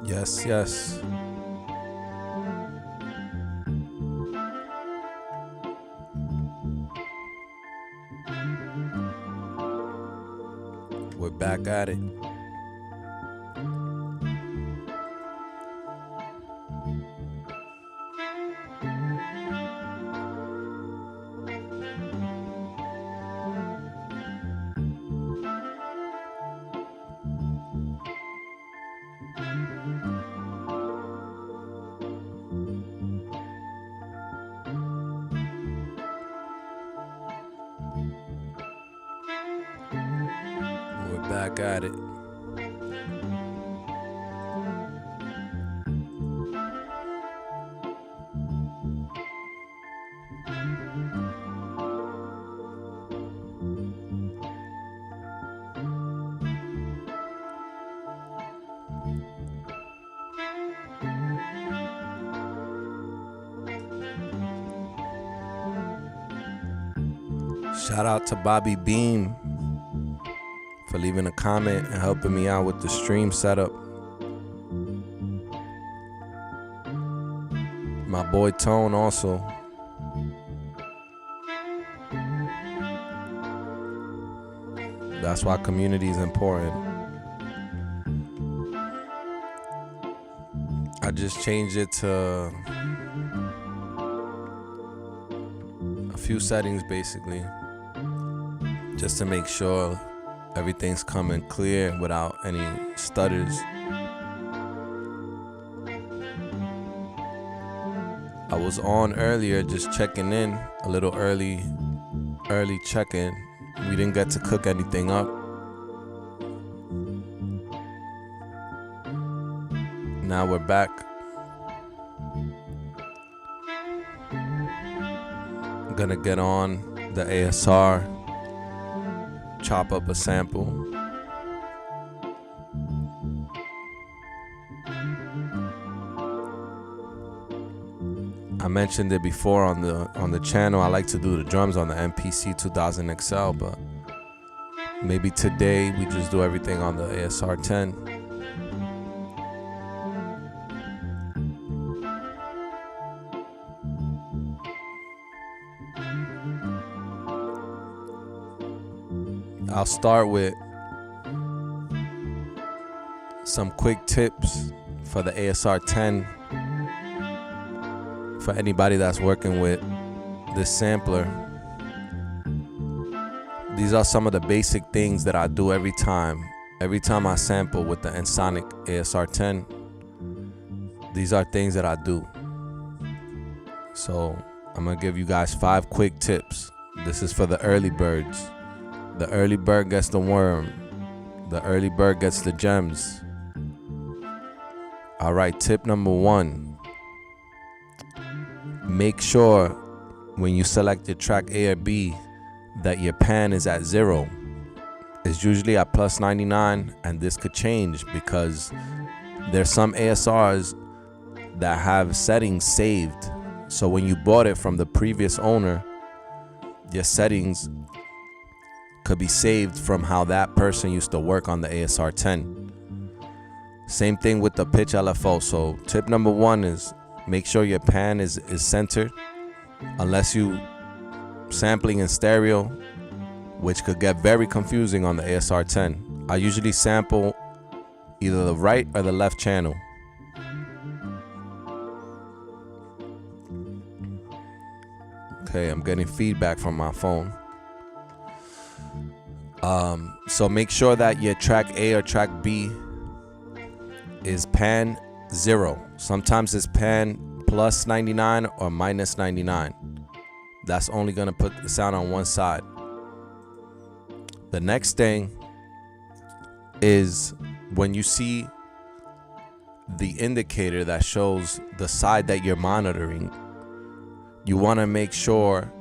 Yes, yes. We're back at it. We're back at it. Shout out to Bobby Beam for leaving a comment and helping me out with the stream setup. My boy Tone also. That's why community is important. I just changed it to a few settings basically, just to make sure everything's coming clear without any stutters. I was on earlier just checking in, a little early check-in. We didn't get to cook anything up. Now we're back. I'm gonna get on the ASR, chop up a sample. I mentioned it before on the channel. I like to do the drums on the MPC 2000 XL, but maybe today we just do everything on the ASR 10. I'll start with some quick tips for the ASR 10 for anybody that's working with this sampler. These are some of the basic things that I do every time I sample with the Ensoniq ASR 10. These are things that I do. So I'm gonna give you guys 5 quick tips. This is for the early birds. The early bird gets the worm. The early bird gets the gems. All right, tip number 1. Make sure when you select your track A or B that your pan is at 0. It's usually at plus 99, and this could change because there's some ASRs that have settings saved. So when you bought it from the previous owner, your settings could be saved from how that person used to work on the ASR 10. Same thing with the pitch LFO. So tip number 1 is make sure your pan is centered, unless you sampling in stereo, which could get very confusing on the ASR 10. I usually sample either the right or the left channel. Okay, I'm getting feedback from my phone. So make sure that your track A or track B is pan 0. Sometimes it's pan plus 99 or minus 99. That's only gonna put the sound on one side. The next thing is when you see the indicator that shows the side that you're monitoring, you wanna make sure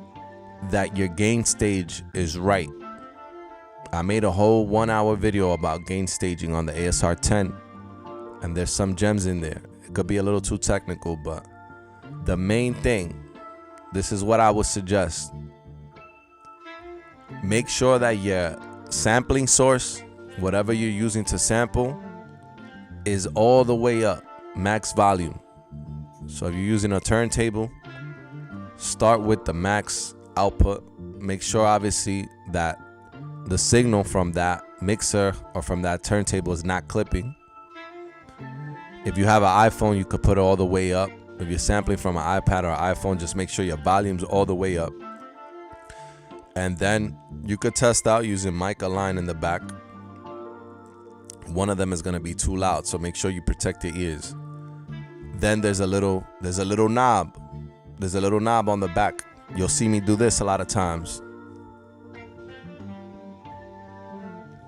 that your gain stage is right. I made a whole 1-hour video about gain staging on the ASR 10, and there's some gems in there. It could be a little too technical, but the main thing, this is what I would suggest. Make sure that your sampling source, whatever you're using to sample, is all the way up, max volume. So if you're using a turntable, start with the max output. Make sure obviously that the signal from that mixer or from that turntable is not clipping. If you have an iPhone, you could put it all the way up. If you're sampling from an iPad or an iPhone, just make sure your volume's all the way up. And then you could test out using mic align in the back. One of them is going to be too loud, so make sure you protect your ears. Then there's a little knob. There's a little knob on the back. You'll see me do this a lot of times.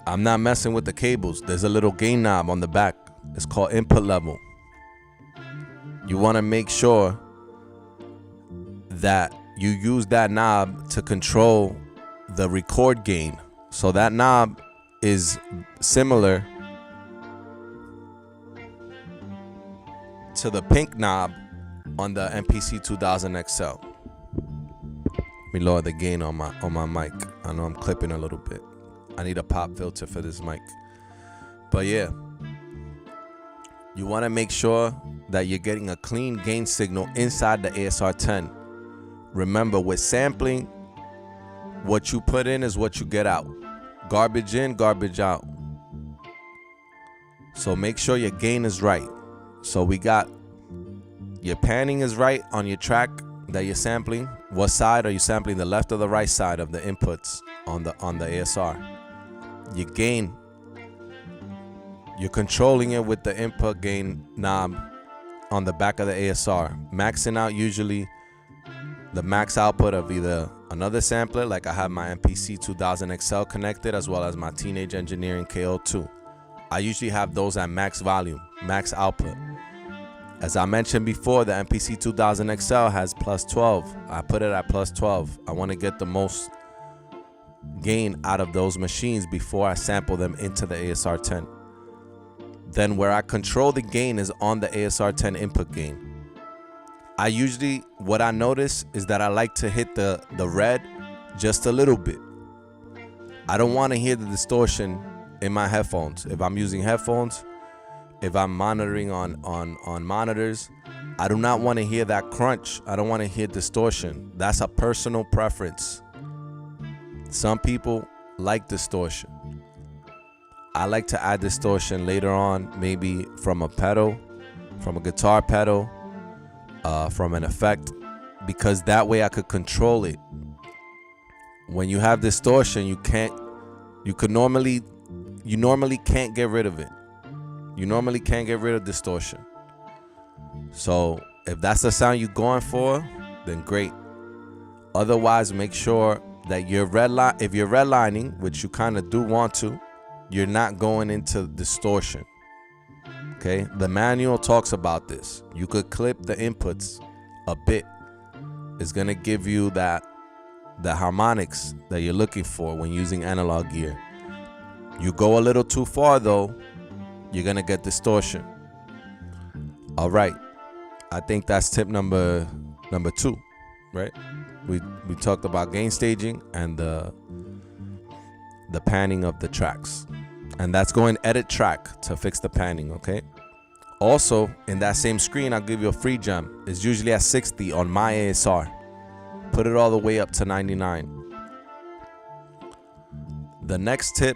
I'm not messing with the cables. There's a little gain knob on the back. It's called input level. You want to make sure that you use that knob to control the record gain. So that knob is similar to the pink knob on the MPC 2000 XL. Let me lower the gain on my mic. I know I'm clipping a little bit. I need a pop filter for this mic. But yeah, you want to make sure that you're getting a clean gain signal inside the ASR 10. Remember, with sampling, what you put in is what you get out. Garbage in, garbage out. So make sure your gain is right. So we got your panning is right on your track that you're sampling. What side are you sampling, the left or the right side of the inputs on the ASR? Your gain, you're controlling it with the input gain knob on the back of the ASR, maxing out usually the max output of either another sampler, like I have my MPC 2000 XL connected, as well as my Teenage Engineering KO2. I usually have those at max volume, max output. As I mentioned before, the MPC 2000 XL has plus 12. I put it at plus 12. I want to get the most gain out of those machines before I sample them into the ASR 10. Then where I control the gain is on the ASR 10 input gain. I usually, what I notice is that I like to hit the red just a little bit. I don't want to hear the distortion in my headphones. If I'm using headphones, if I'm monitoring on monitors, I do not want to hear that crunch. I don't want to hear distortion. That's a personal preference. Some people like distortion. I like to add distortion later on, maybe from a pedal, from a guitar pedal, from an effect, because that way I could control it. When you have distortion, you normally can't get rid of it. You normally can't get rid of distortion. So if that's the sound you're going for, then great. Otherwise, make sure that if you're redlining, which you kind of do want to, you're not going into distortion. Okay, the manual talks about this. You could clip the inputs a bit. It's gonna give you the harmonics that you're looking for when using analog gear. You go a little too far though, you're gonna get distortion. All right, I think that's tip number 2, right? We talked about gain staging and the panning of the tracks, and that's going edit track to fix the panning. Okay. Also, in that same screen, I'll give you a free gem. It's usually at 60 on my ASR. Put it all the way up to 99. The next tip,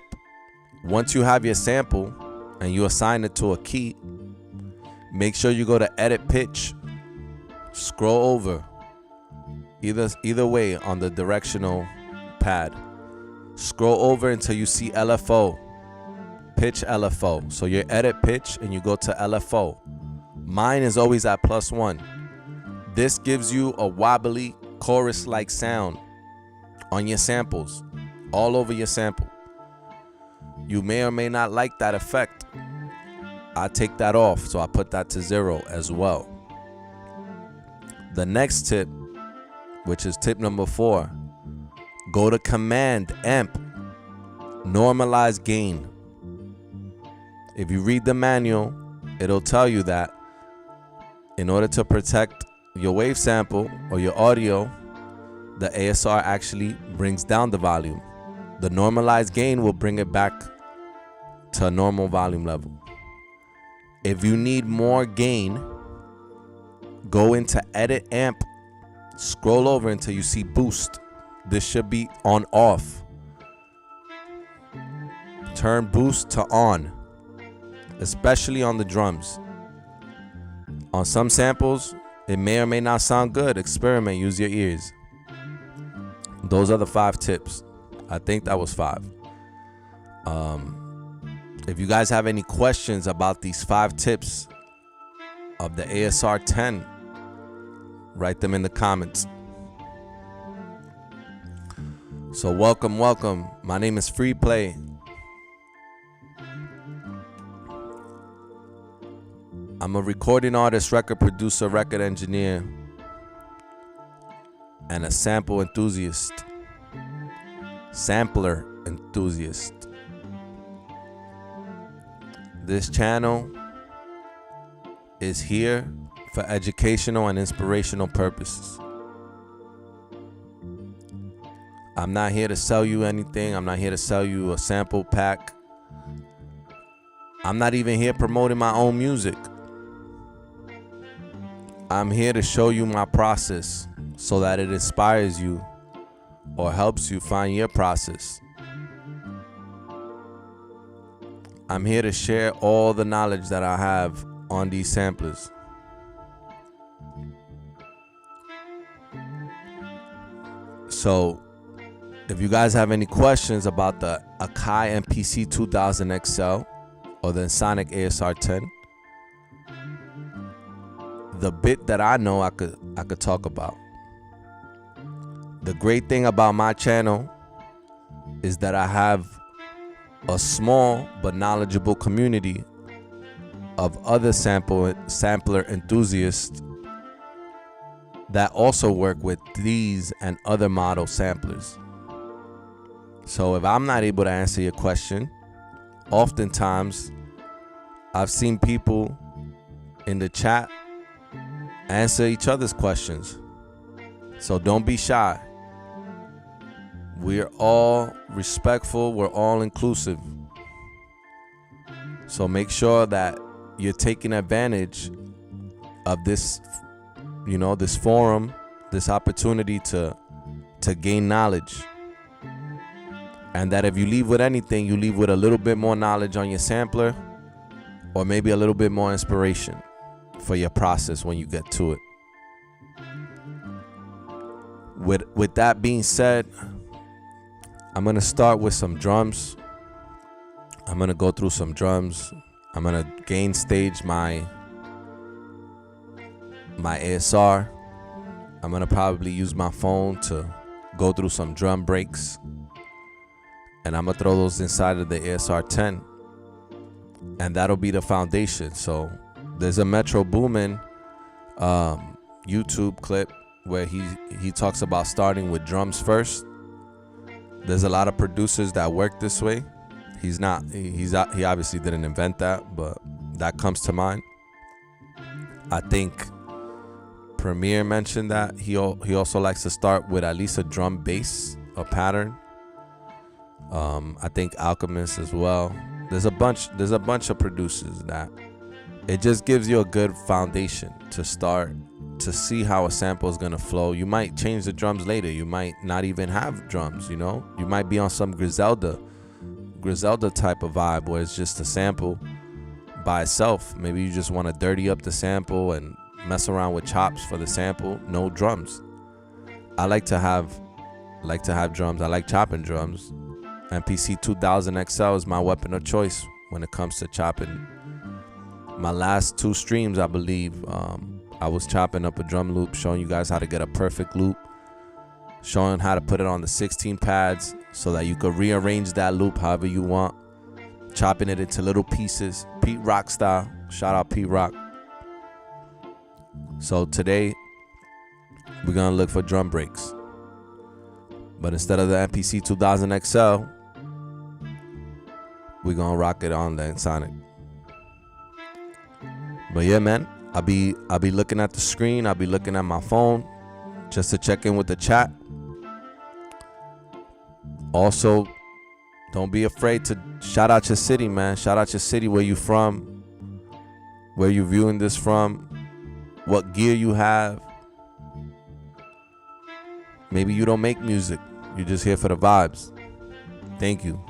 once you have your sample and you assign it to a key, make sure you go to edit pitch, scroll over, either way on the directional pad. Scroll over until you see LFO, pitch LFO. So you edit pitch and you go to LFO. Mine is always at +1. This gives you a wobbly chorus-like sound on your samples, all over your sample. You may or may not like that effect. I take that off, so I put that to 0 as well. The next tip, which is tip number 4, go to Command Amp, normalize gain. If you read the manual, it'll tell you that in order to protect your wave sample or your audio, the ASR actually brings down the volume. The normalized gain will bring it back to a normal volume level. If you need more gain, go into edit amp, scroll over until you see boost. This should be on off. Turn boost to on, especially on the drums. On some samples, it may or may not sound good. Experiment, use your ears. Those are the 5 tips. I think that was 5. If you guys have any questions about these 5 tips of the ASR 10, write them in the comments. So welcome. My name is FREEPLAY. I'm a recording artist, record producer, record engineer, and a sampler enthusiast. This channel is here for educational and inspirational purposes. I'm not here to sell you anything. I'm not here to sell you a sample pack. I'm not even here promoting my own music. I'm here to show you my process so that it inspires you or helps you find your process. I'm here to share all the knowledge that I have on these samplers. So, if you guys have any questions about the AKAI MPC 2000 XL or the Ensoniq ASR 10, the bit that I know I could talk about. The great thing about my channel is that I have a small but knowledgeable community of other sampler enthusiasts that also work with these and other model samplers. So if I'm not able to answer your question, oftentimes I've seen people in the chat answer each other's questions. So don't be shy. We're all respectful. We're all inclusive. So make sure that you're taking advantage of this, this forum, this opportunity to gain knowledge. And that if you leave with anything, you leave with a little bit more knowledge on your sampler, or maybe a little bit more inspiration for your process when you get to it. With that being said, I'm gonna start with some drums. I'm gonna go through some drums. I'm gonna gain stage my ASR. I'm gonna probably use my phone to go through some drum breaks, and I'm gonna throw those inside of the ASR 10, and that'll be the foundation. So there's a Metro Boomin YouTube clip where he talks about starting with drums first. There's a lot of producers that work this way. He obviously didn't invent that, but that comes to mind. I think Premier mentioned that he also likes to start with at least a drum bass, a pattern. I think Alchemist as well. There's a bunch of producers that it just gives you a good foundation to start to see how a sample is gonna flow. You might change the drums later. You might not even have drums, You might be on some Griselda type of vibe where it's just a sample by itself. Maybe you just want to dirty up the sample and mess around with chops for the sample, no drums. I like to have drums. I like chopping drums. MPC 2000 XL is my weapon of choice when it comes to chopping. My last 2 streams, I believe, I was chopping up a drum loop, showing you guys how to get a perfect loop, showing how to put it on the 16 pads so that you could rearrange that loop however you want, chopping it into little pieces, Pete Rock style. Shout out Pete Rock. So today we're gonna look for drum breaks, but instead of the MPC 2000 XL, we're gonna rock it on the Ensoniq. But yeah, man, I'll be looking at the screen. I'll be looking at my phone just to check in with the chat. Also, don't be afraid to shout out your city, man. Shout out your city, where you from. where you viewing this from, what gear you have. Maybe you don't make music, you're just here for the vibes. Thank you.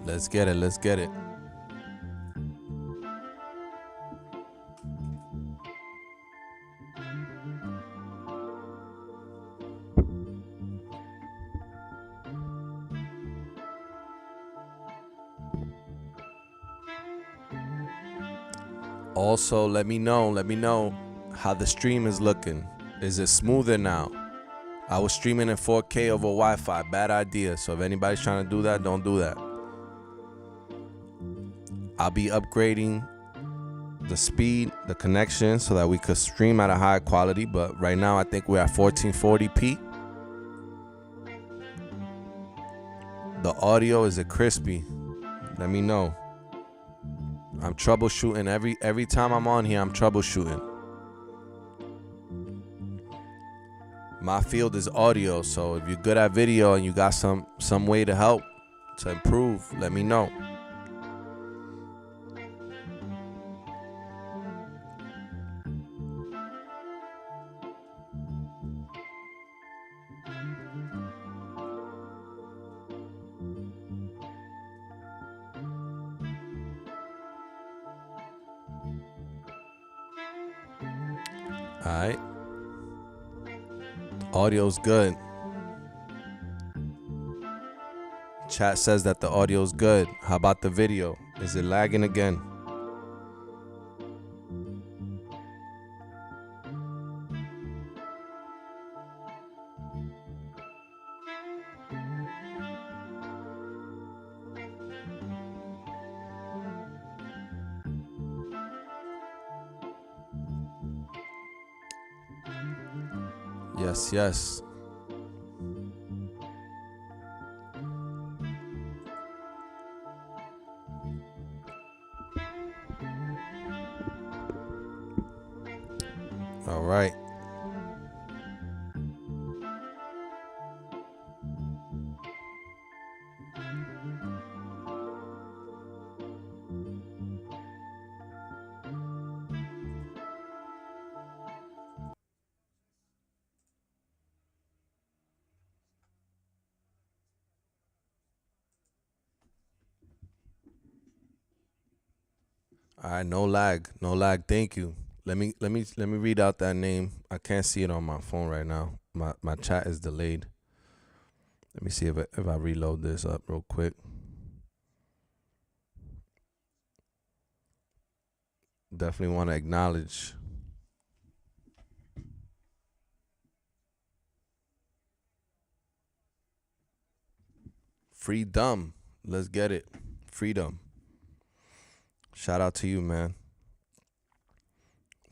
Let's get it. Let's get it. Also, let me know how the stream is looking. Is it smoother now? I was streaming in 4K over Wi-Fi. Bad idea. So if anybody's trying to do that, don't do that. I'll be upgrading the speed, the connection, so that we could stream at a high quality. But right now, I think we're at 1440p. The audio, is it crispy? Let me know. I'm troubleshooting every time I'm on here. I'm troubleshooting. My field is audio, so if you're good at video and you got some way to help to improve, let me know. All right. Audio's good. Chat says that the audio's good. How about the video? Is it lagging again? Yes, yes. All right. All right, no lag. No lag. Thank you. Let me read out that name. I can't see it on my phone right now. My chat is delayed. Let me see if I reload this up real quick. Definitely want to acknowledge Freedom. Let's get it. Freedom. Shout out to you, man.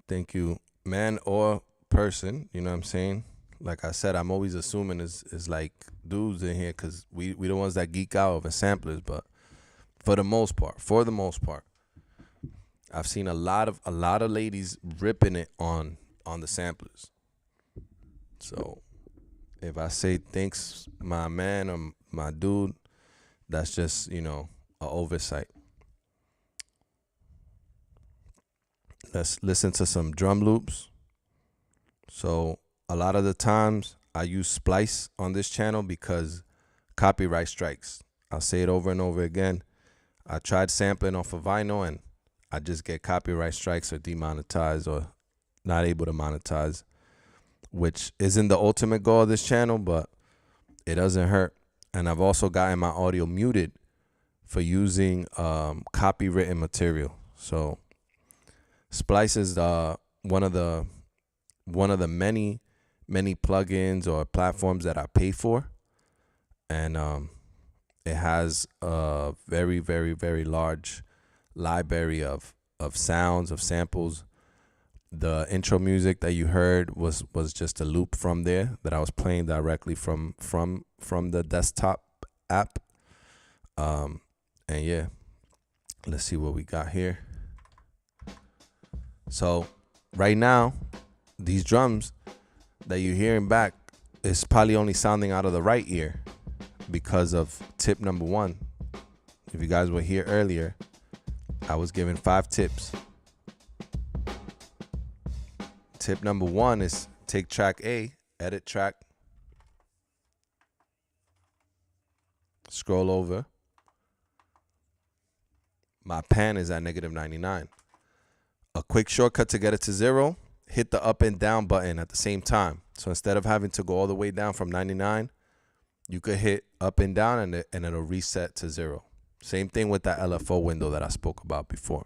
Thank you, man or person. You know what I'm saying? Like I said, I'm always assuming is like dudes in here because we the ones that geek out over samplers. But for the most part, I've seen a lot of ladies ripping it on the samplers. So if I say thanks, my man or my dude, that's just, you know, an oversight. Let's listen to some drum loops. So a lot of the times I use splice on this channel because copyright strikes. I'll say it over and over again. I tried sampling off of vinyl and I just get copyright strikes or demonetized or not able to monetize, which isn't the ultimate goal of this channel, but it doesn't hurt. And I've also gotten my audio muted for using copywritten material. So Splice is one of the many plugins or platforms that I pay for, and it has a very large library of sounds, of samples. The intro music that you heard was just a loop from there that I was playing directly from the desktop app. And yeah, let's see what we got here. So right now, these drums that you're hearing back is probably only sounding out of the right ear because of tip number 1. If you guys were here earlier, I was giving 5 tips. Tip number 1 is take track A, edit track, scroll over. My pan is at -99. A quick shortcut to get it to 0, hit the up and down button at the same time. So instead of having to go all the way down from 99, you could hit up and down and it'll reset to 0. Same thing with that LFO window that I spoke about before.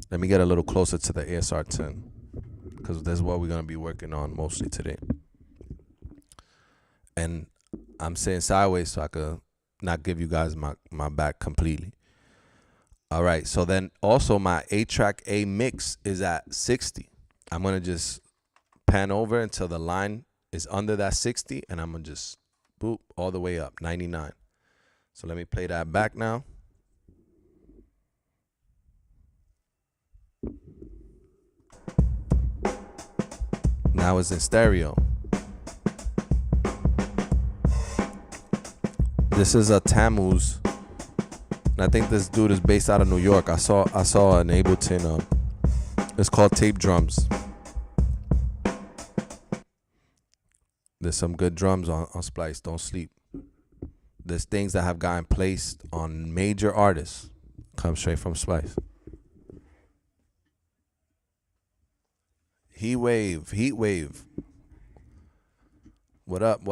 Let me get a little closer to the ASR 10 because that's what we're going to be working on mostly today. And I'm sitting sideways so I could not give you guys my back completely. All right, so then also my 8-track A mix is at 60. I'm going to just pan over until the line is under that 60, and I'm going to just boop all the way up, 99. So let me play that back now. Now it's in stereo. This is a Tammuz. And I think this dude is based out of New York. I saw an Ableton. It's called Tape Drums. There's some good drums on Splice. Don't sleep. There's things that have gotten placed on major artists. Come straight from Splice. Heat wave. What up?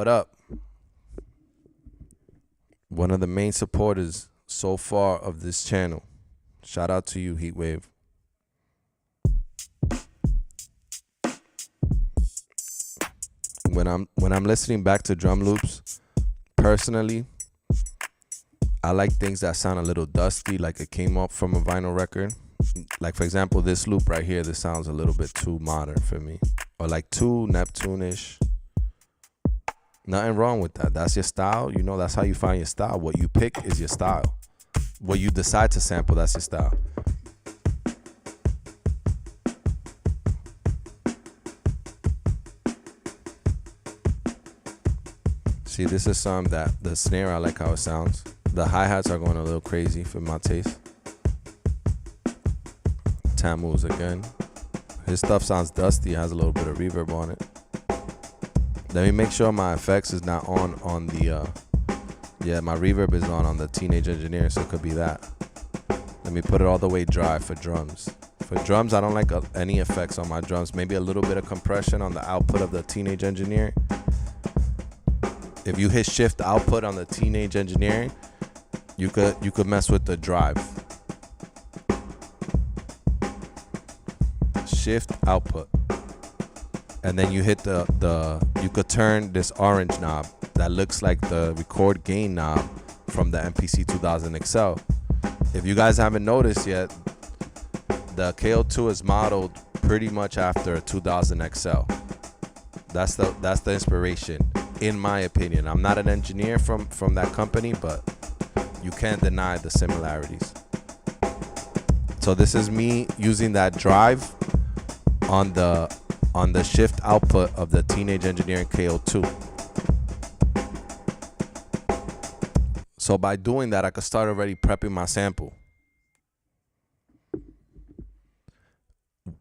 One of the main supporters so far of this channel. Shout out to you, Heatwave. When I'm listening back to drum loops, personally, I like things that sound a little dusty, like it came up from a vinyl record. Like, for example, this loop right here, this sounds a little bit too modern for me. Or like too Neptune-ish. Nothing wrong with that. That's your style. You know, that's how you find your style. What you pick is your style. What you decide to sample, that's your style. See, this is some that the snare, I like how it sounds. The hi-hats are going a little crazy for my taste. Tammuz again. His stuff sounds dusty, has a little bit of reverb on it. Let me make sure my effects is not on the, yeah, my reverb is on the Teenage Engineer, so it could be that. Let me put it all the way dry for drums. For drums, I don't like any effects on my drums. Maybe a little bit of compression on the output of the Teenage Engineer. If you hit shift output on the Teenage Engineering, you could mess with the drive. Shift output. And then you hit you could turn this orange knob that looks like the record gain knob from the MPC 2000 XL. If you guys haven't noticed yet, the KO2 is modeled pretty much after a 2000 XL. That's the inspiration, in my opinion. I'm not an engineer from that company, but you can't deny the similarities. So this is me using that drive on the shift output of the Teenage Engineering KO2. So by doing that, I could start already prepping my sample.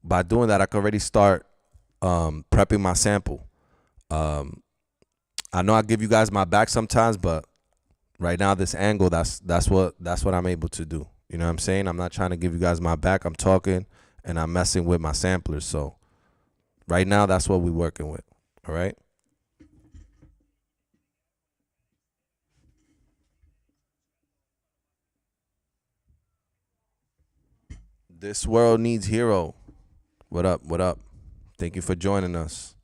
By doing that, I could already start prepping my sample. I know I give you guys my back sometimes, but right now this angle, that's what I'm able to do. You know what I'm saying? I'm not trying to give you guys my back. I'm talking and I'm messing with my samplers. So right now, that's what we're working with. All right. This world needs hero. What up? What up? Thank you for joining us.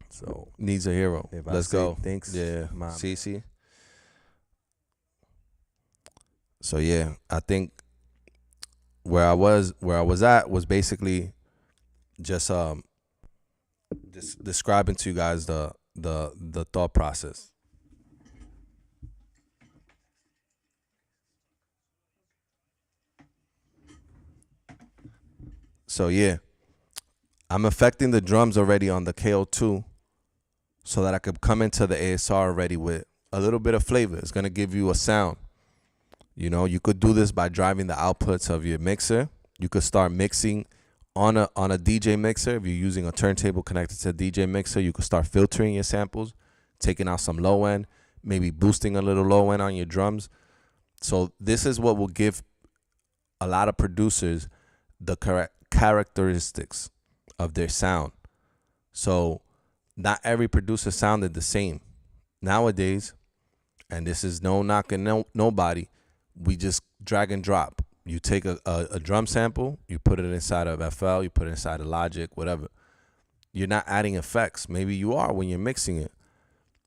So needs a hero. Let's go. Thanks. Yeah. See. So yeah, I think where I was at was basically just describing to you guys the thought process. So yeah, I'm affecting the drums already on the KO2 so that I could come into the ASR already with a little bit of flavor. It's going to give you a sound. You know, you could do this by driving the outputs of your mixer. You could start mixing on a DJ mixer. If you're using a turntable connected to a DJ mixer, you could start filtering your samples, taking out some low end, maybe boosting a little low end on your drums. So this is what will give a lot of producers the correct characteristics of their sound. So not every producer sounded the same. Nowadays, and this is no knocking nobody, we just drag and drop. You take a drum sample, you put it inside of FL, you put it inside of Logic, whatever. You're not adding effects. Maybe you are when you're mixing it.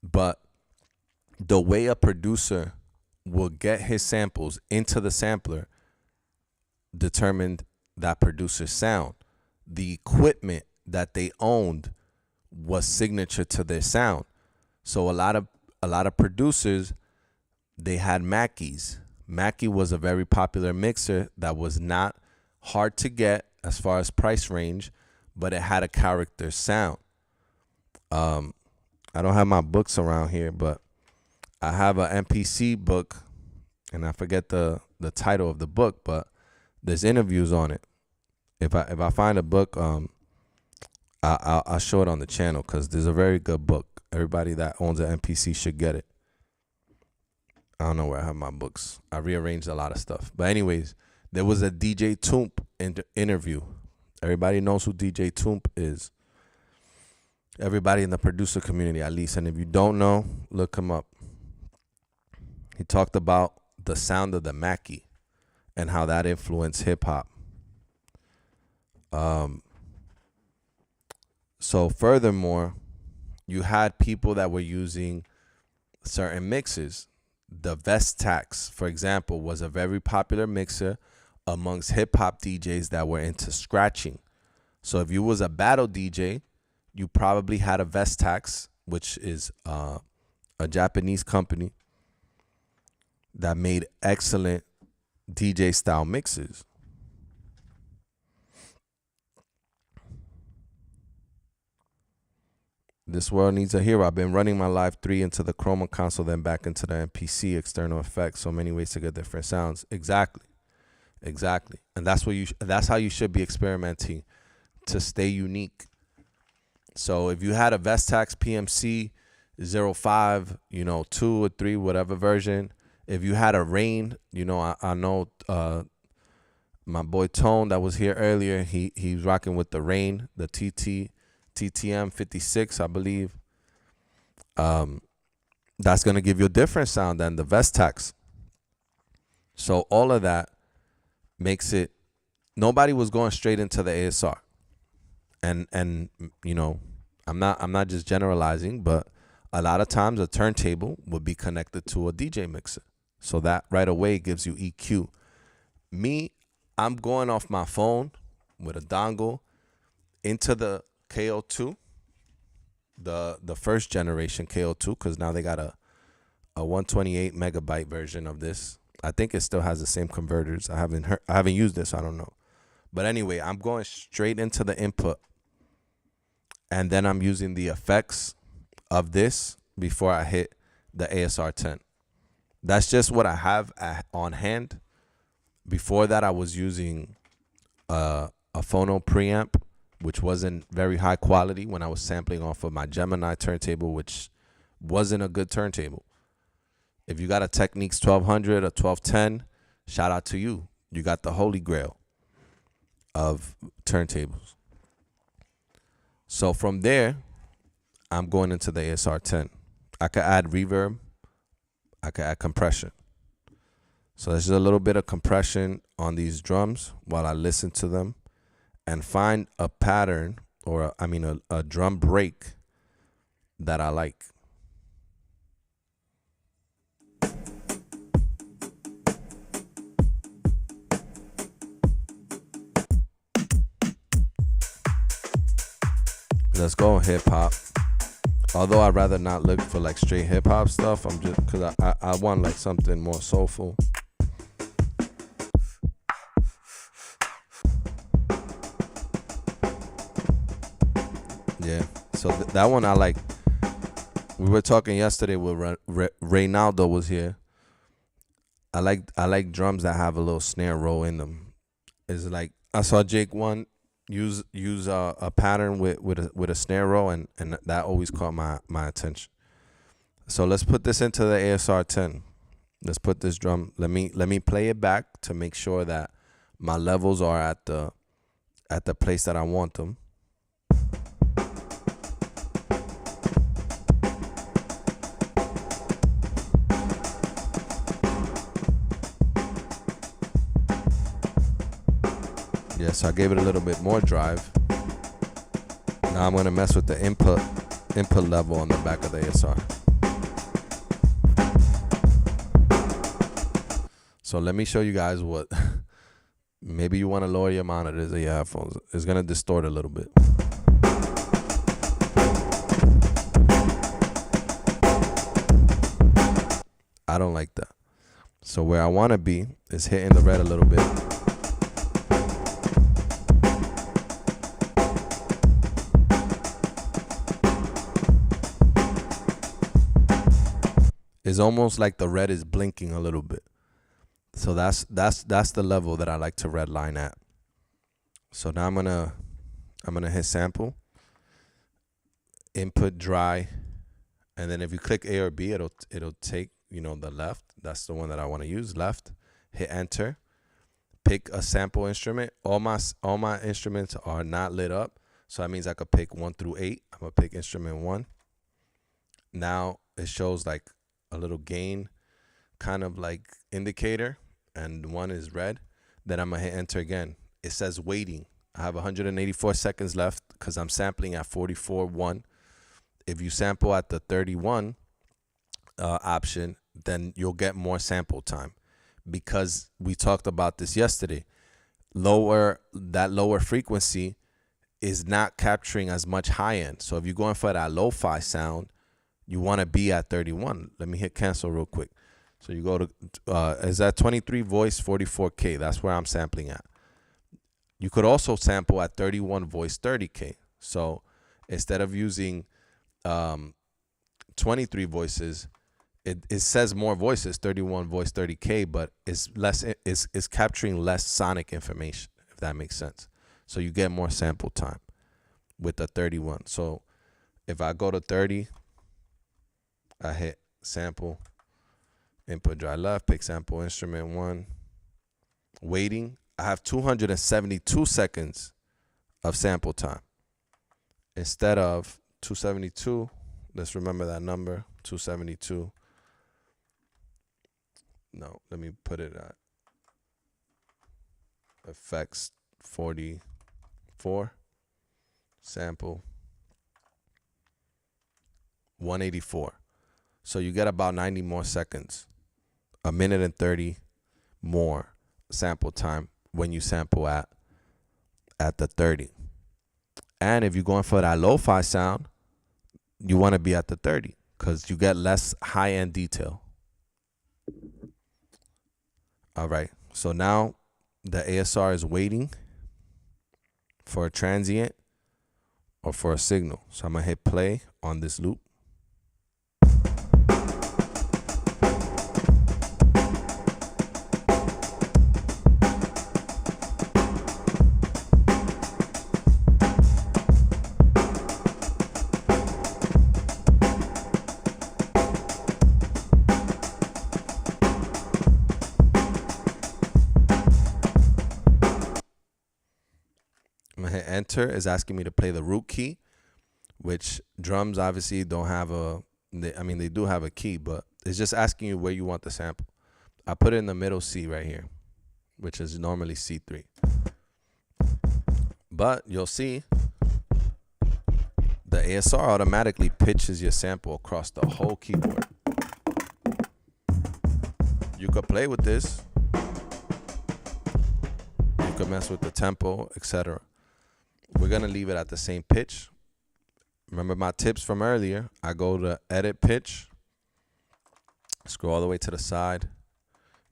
But the way a producer will get his samples into the sampler determined that producer's sound. The equipment that they owned was signature to their sound. So a lot of producers, they had Mackeys. Mackie was a very popular mixer that was not hard to get as far as price range, but it had a character sound. I don't have my books around here, but I have an MPC book, and I forget the title of the book, but there's interviews on it. If I find a book, I'll show it on the channel because there's a very good book. Everybody that owns an MPC should get it. I don't know where I have my books. I rearranged a lot of stuff. But anyways, there was a DJ Toomp interview. Everybody knows who DJ Toomp is. Everybody in the producer community, at least. And if you don't know, look him up. He talked about the sound of the Mackie and how that influenced hip-hop. So furthermore, you had people that were using certain mixes. The Vestax, for example, was a very popular mixer amongst hip-hop DJs that were into scratching. So if you was a battle DJ, you probably had a Vestax, which is a Japanese company that made excellent DJ-style mixes. This world needs a hero. I've been running my Live 3 into the Chroma console, then back into the MPC external effects. So many ways to get different sounds. Exactly. And that's how you should be experimenting to stay unique. So if you had a Vestax PMC 05, 2 or 3, whatever version, if you had a Rain, I know my boy Tone that was here earlier, he's rocking with the Rain, the TTM 56, I believe. That's going to give you a different sound than the Vestax. So all of that makes it, nobody was going straight into the ASR. And I'm not just generalizing, but a lot of times a turntable would be connected to a DJ mixer. So that right away gives you EQ. Me, I'm going off my phone with a dongle into the KO2, the first generation KO2, because now they got a 128 megabyte version of this. I think it still has the same converters. I haven't used this, so I don't know. But anyway, I'm going straight into the input, and then I'm using the effects of this before I hit the ASR 10. That's just what I have on hand. Before that, I was using a phono preamp, which wasn't very high quality when I was sampling off of my Gemini turntable, which wasn't a good turntable. If you got a Technics 1200 or 1210, shout out to you. You got the holy grail of turntables. So from there, I'm going into the ASR 10. I could add reverb. I could add compression. So there's just a little bit of compression on these drums while I listen to them and find a pattern, or a drum break that I like. Let's go hip hop. Although I'd rather not look for like straight hip hop stuff, I'm just because I want like something more soulful. Yeah. So that one I like. We were talking yesterday with Reynaldo was here. I like drums that have a little snare roll in them. It's like I saw Jake one use a pattern with a snare roll, and that always caught my attention. So let's put this into the ASR 10. Let's put this drum. Let me play it back to make sure that my levels are at the place that I want them. Yeah, so I gave it a little bit more drive. Now I'm gonna mess with the input level on the back of the ASR. So let me show you guys what. Maybe you want to lower your monitors or your headphones. It's gonna distort a little bit. I don't like that. So where I want to be is hitting the red a little bit. It's almost like the red is blinking a little bit. So that's the level that I like to red line at. So now I'm gonna hit sample, input dry, and then if you click A or B, it'll take, you know, the left. That's the one that I want to use, left. Hit enter. Pick a sample instrument. All my instruments are not lit up, so that means I could pick 1 through 8. I'm gonna pick instrument 1. Now it shows like a little gain kind of like indicator, and 1 is red. Then I'm gonna hit enter again. It says waiting. I have 184 seconds left because I'm sampling at 44.1. If you sample at the 31 option, then you'll get more sample time, because we talked about this yesterday. That lower frequency is not capturing as much high end. So if you're going for that lo-fi sound, you want to be at 31. Let me hit cancel real quick. So you go to is that 23 voice 44K? That's where I'm sampling at. You could also sample at 31 voice 30K. So instead of using 23 voices, it says more voices, 31 voice 30K, but it's capturing less sonic information, if that makes sense. So you get more sample time with the 31. So if I go to 30, I hit sample, input dry left, pick sample instrument 1, waiting. I have 272 seconds of sample time instead of 272. Let's remember that number, 272. No, let me put it at effects 44, sample 184. So you get about 90 more seconds, a minute and 30 more sample time when you sample at the 30. And if you're going for that lo-fi sound, you want to be at the 30 because you get less high-end detail. All right, so now the ASR is waiting for a transient or for a signal. So I'm gonna hit play on this loop. I'm gonna hit enter. Is asking me to play the root key, which drums obviously don't have they do have a key, but it's just asking you where you want the sample. I put it in the middle C right here, which is normally C3. But you'll see the ASR automatically pitches your sample across the whole keyboard. You could play with this. You could mess with the tempo, etc. We're gonna leave it at the same pitch. Remember my tips from earlier. I go to edit pitch, scroll all the way to the side,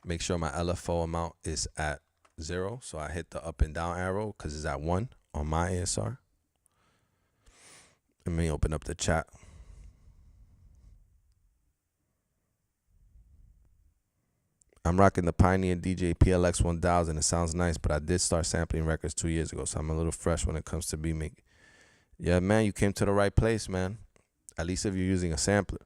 make sure my LFO amount is at 0. So I hit the up and down arrow because it's at 1 on my ASR. Let me open up the chat. I'm rocking the Pioneer DJ PLX 1000. It sounds nice, but I did start sampling records 2 years ago, so I'm a little fresh when it comes to beat making. Yeah, man, you came to the right place, man. At least if you're using a sampler.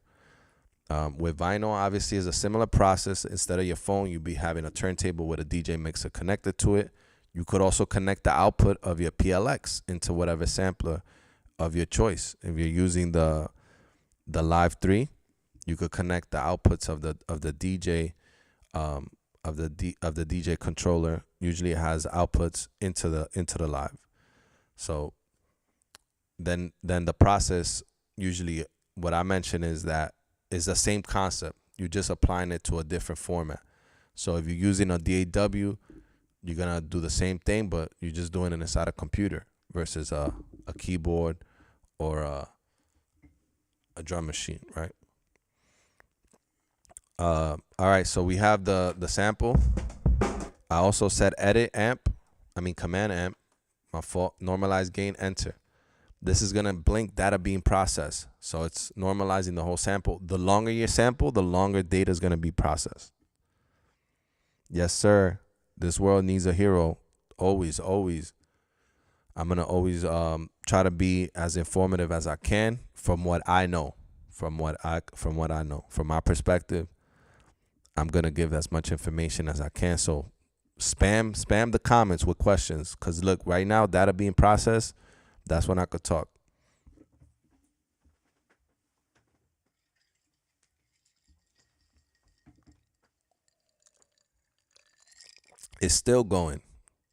With vinyl, obviously, is a similar process. Instead of your phone, you'd be having a turntable with a DJ mixer connected to it. You could also connect the output of your PLX into whatever sampler of your choice. If you're using the Live 3, you could connect the outputs of the DJ of the DJ controller. Usually, it has outputs into the Live. So then the process, usually what I mention is that is the same concept. You're just applying it to a different format. So if you're using a DAW, you're gonna do the same thing, but you're just doing it inside a computer versus a keyboard or a drum machine, right? All right, so we have the sample. I also said command amp, my fault, normalize gain, enter. This is gonna blink data being processed. So it's normalizing the whole sample. The longer your sample, the longer data is gonna be processed. Yes, sir. This world needs a hero. Always, always. I'm gonna always try to be as informative as I can from what I know. From what I know. From my perspective, I'm gonna give as much information as I can. So spam the comments with questions. Cause look, right now, data being processed, that's when I could talk. It's still going.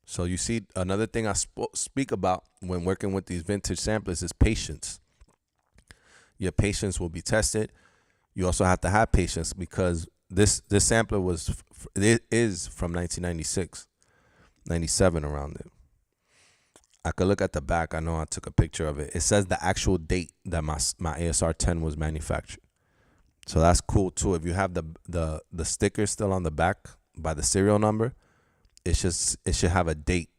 So you see, another thing I speak about when working with these vintage samplers is patience. Your patience will be tested. You also have to have patience because this sampler is from 1996, 97 around it. I could look at the back. I know I took a picture of it. It says the actual date that my ASR 10 was manufactured. So that's cool too. If you have the sticker still on the back by the serial number, it should have a date.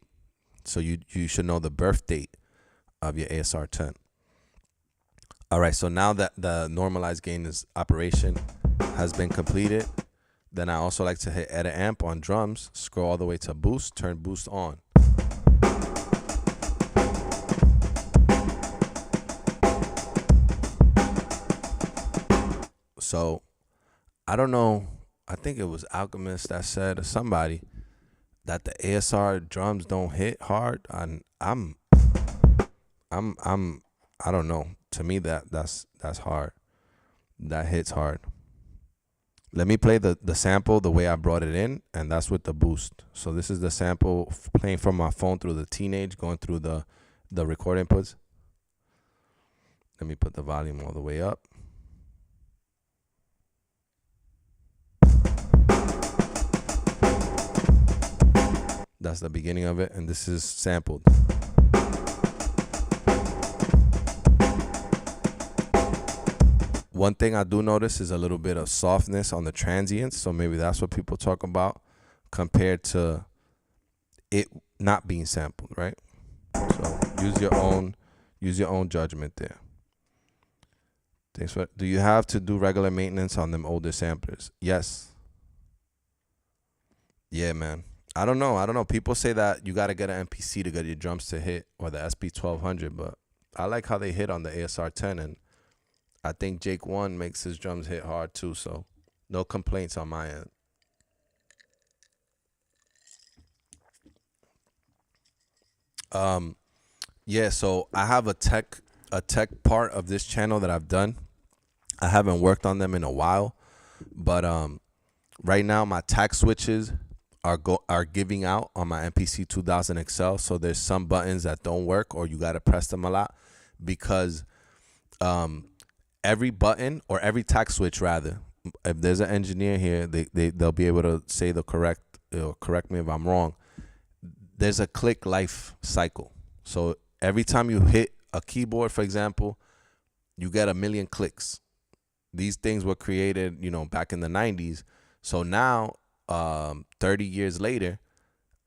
So you should know the birth date of your ASR 10. All right, so now that the normalized gain operation has been completed, then I also like to hit edit amp on drums, scroll all the way to boost, turn boost on. So I don't know, I think it was Alchemist that said, or somebody, that the ASR drums don't hit hard. And I don't know. To me, that's hard. That hits hard. Let me play the sample the way I brought it in, and that's with the boost. So this is the sample playing from my phone through the Teenage, going through the record inputs. Let me put the volume all the way up. That's the beginning of it, and this is sampled. One thing I do notice is a little bit of softness on the transients, so maybe that's what people talk about compared to it not being sampled, right? So use your own judgment there. Thanks for. Do you have to do regular maintenance on them older samplers? Yes. Yeah, man. I don't know. People say that you got to get an MPC to get your drums to hit, or the SP1200, but I like how they hit on the ASR 10, and I think Jake 1 makes his drums hit hard too, so no complaints on my end. Yeah, so I have a tech part of this channel that I've done. I haven't worked on them in a while, but right now my tack switches are giving out on my MPC 2000 XL. So there's some buttons that don't work, or you got to press them a lot, because every button, or every tack switch rather, if there's an engineer here, they'll be able to say correct me if I'm wrong. There's a click life cycle. So every time you hit a keyboard, for example, you get 1 million clicks. These things were created, back in the 90s. So now, 30 years later,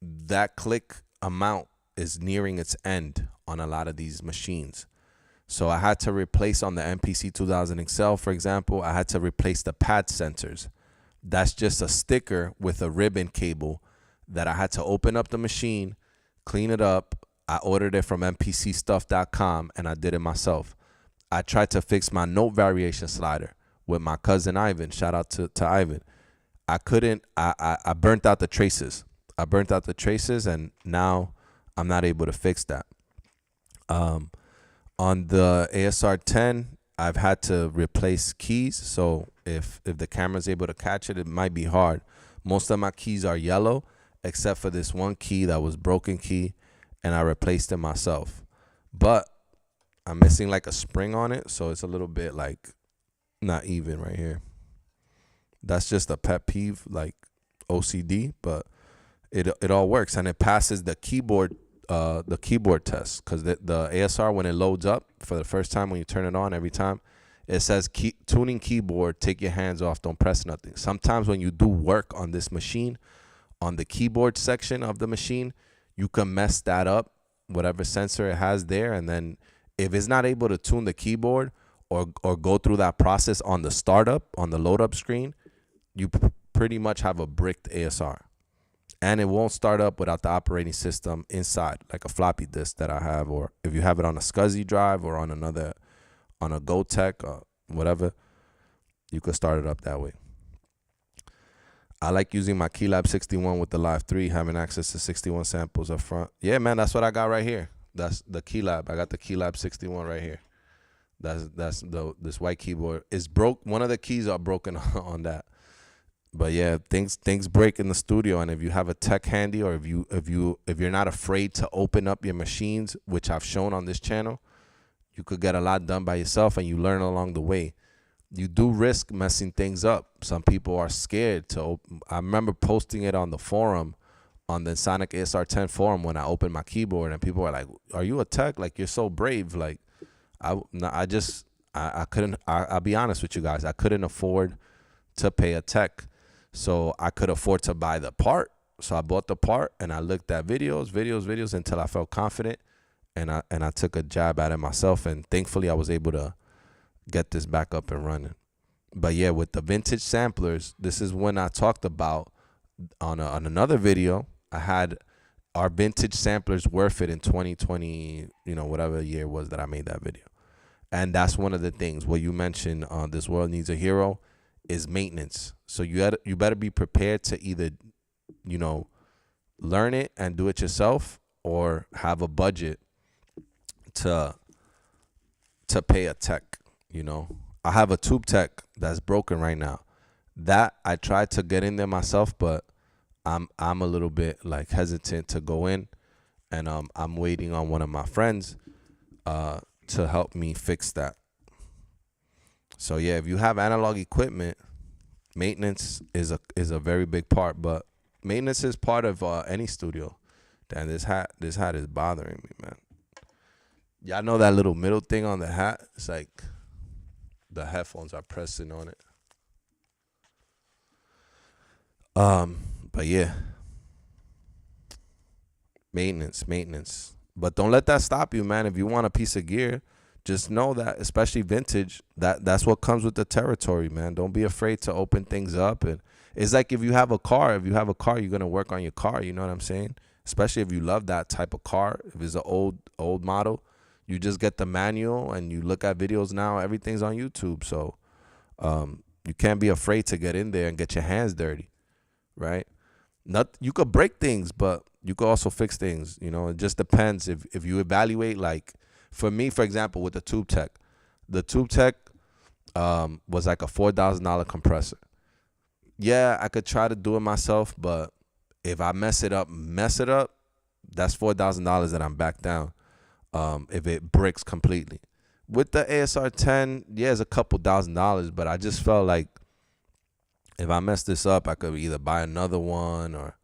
that click amount is nearing its end on a lot of these machines. So I had to replace on the MPC 2000 XL, for example, I had to replace the pad sensors. That's just a sticker with a ribbon cable that I had to open up the machine, clean it up. I ordered it from mpcstuff.com and I did it myself. I tried to fix my note variation slider with my cousin Ivan. Shout out to Ivan. I couldn't, I burnt out the traces. I burnt out the traces and now I'm not able to fix that. On the ASR 10, I've had to replace keys. So if the camera's able to catch it, it might be hard. Most of my keys are yellow, except for this one key that was broken key, and I replaced it myself. But I'm missing like a spring on it, so it's a little bit like not even right here. That's just a pet peeve, like OCD, but it all works, and it passes the keyboard test, because the ASR, when it loads up for the first time, when you turn it on, every time it says tuning keyboard, take your hands off, don't press nothing. Sometimes when you do work on this machine, on the keyboard section of the machine, you can mess that up, whatever sensor it has there, and then if it's not able to tune the keyboard or go through that process on the startup, on the load up screen, you pretty much have a bricked ASR. And it won't start up without the operating system inside, like a floppy disk that I have, or if you have it on a SCSI drive or on a GoTech or whatever, you could start it up that way. I like using my Keylab 61 with the Live 3, having access to 61 samples up front. Yeah, man, that's what I got right here. That's the Keylab. I got the Keylab 61 right here. That's this white keyboard. It's broke. One of the keys are broken on that. But yeah, things break in the studio, and if you have a tech handy, or if you're not afraid to open up your machines, which I've shown on this channel, you could get a lot done by yourself, and you learn along the way. You do risk messing things up. Some people are scared to open. I remember posting it on the forum, on the Ensoniq ASR 10 forum, when I opened my keyboard, and people were like, "Are you a tech? Like, you're so brave." Like, I couldn't. I'll be honest with you guys. I couldn't afford to pay a tech. So I could afford to buy the part. So I bought the part, and I looked at videos until I felt confident, and I took a jab at it myself, and thankfully I was able to get this back up and running. But yeah, with the vintage samplers, this is when I talked about on another video, I had our vintage samplers worth it in 2020, whatever year it was that I made that video. And that's one of the things what you mentioned on This World Needs a Hero is maintenance. So you better be prepared to either, learn it and do it yourself, or have a budget to pay a tech. I have a tube tech that's broken right now. That I tried to get in there myself, but I'm a little bit like hesitant to go in, and I'm waiting on one of my friends to help me fix that. So yeah, if you have analog equipment, maintenance is a very big part. But maintenance is part of any studio. Damn, this hat is bothering me, man. Y'all know that little middle thing on the hat? It's like the headphones are pressing on it. But yeah, maintenance. But don't let that stop you, man. If you want a piece of gear, just know that, especially vintage, that's what comes with the territory, man. Don't be afraid to open things up. And it's like if you have a car, you're going to work on your car. You know what I'm saying? Especially if you love that type of car. If it's an old model, you just get the manual and you look at videos now. Everything's on YouTube. So you can't be afraid to get in there and get your hands dirty, right? You could break things, but you could also fix things. It just depends. If you evaluate, like, for me, for example, with the tube tech was like a $4,000 compressor. Yeah, I could try to do it myself, but if I mess it up, that's $4,000 that I'm back down. If it bricks completely. With the ASR 10, yeah, it's a couple $1,000s, but I just felt like if I mess this up, I could either buy another one, or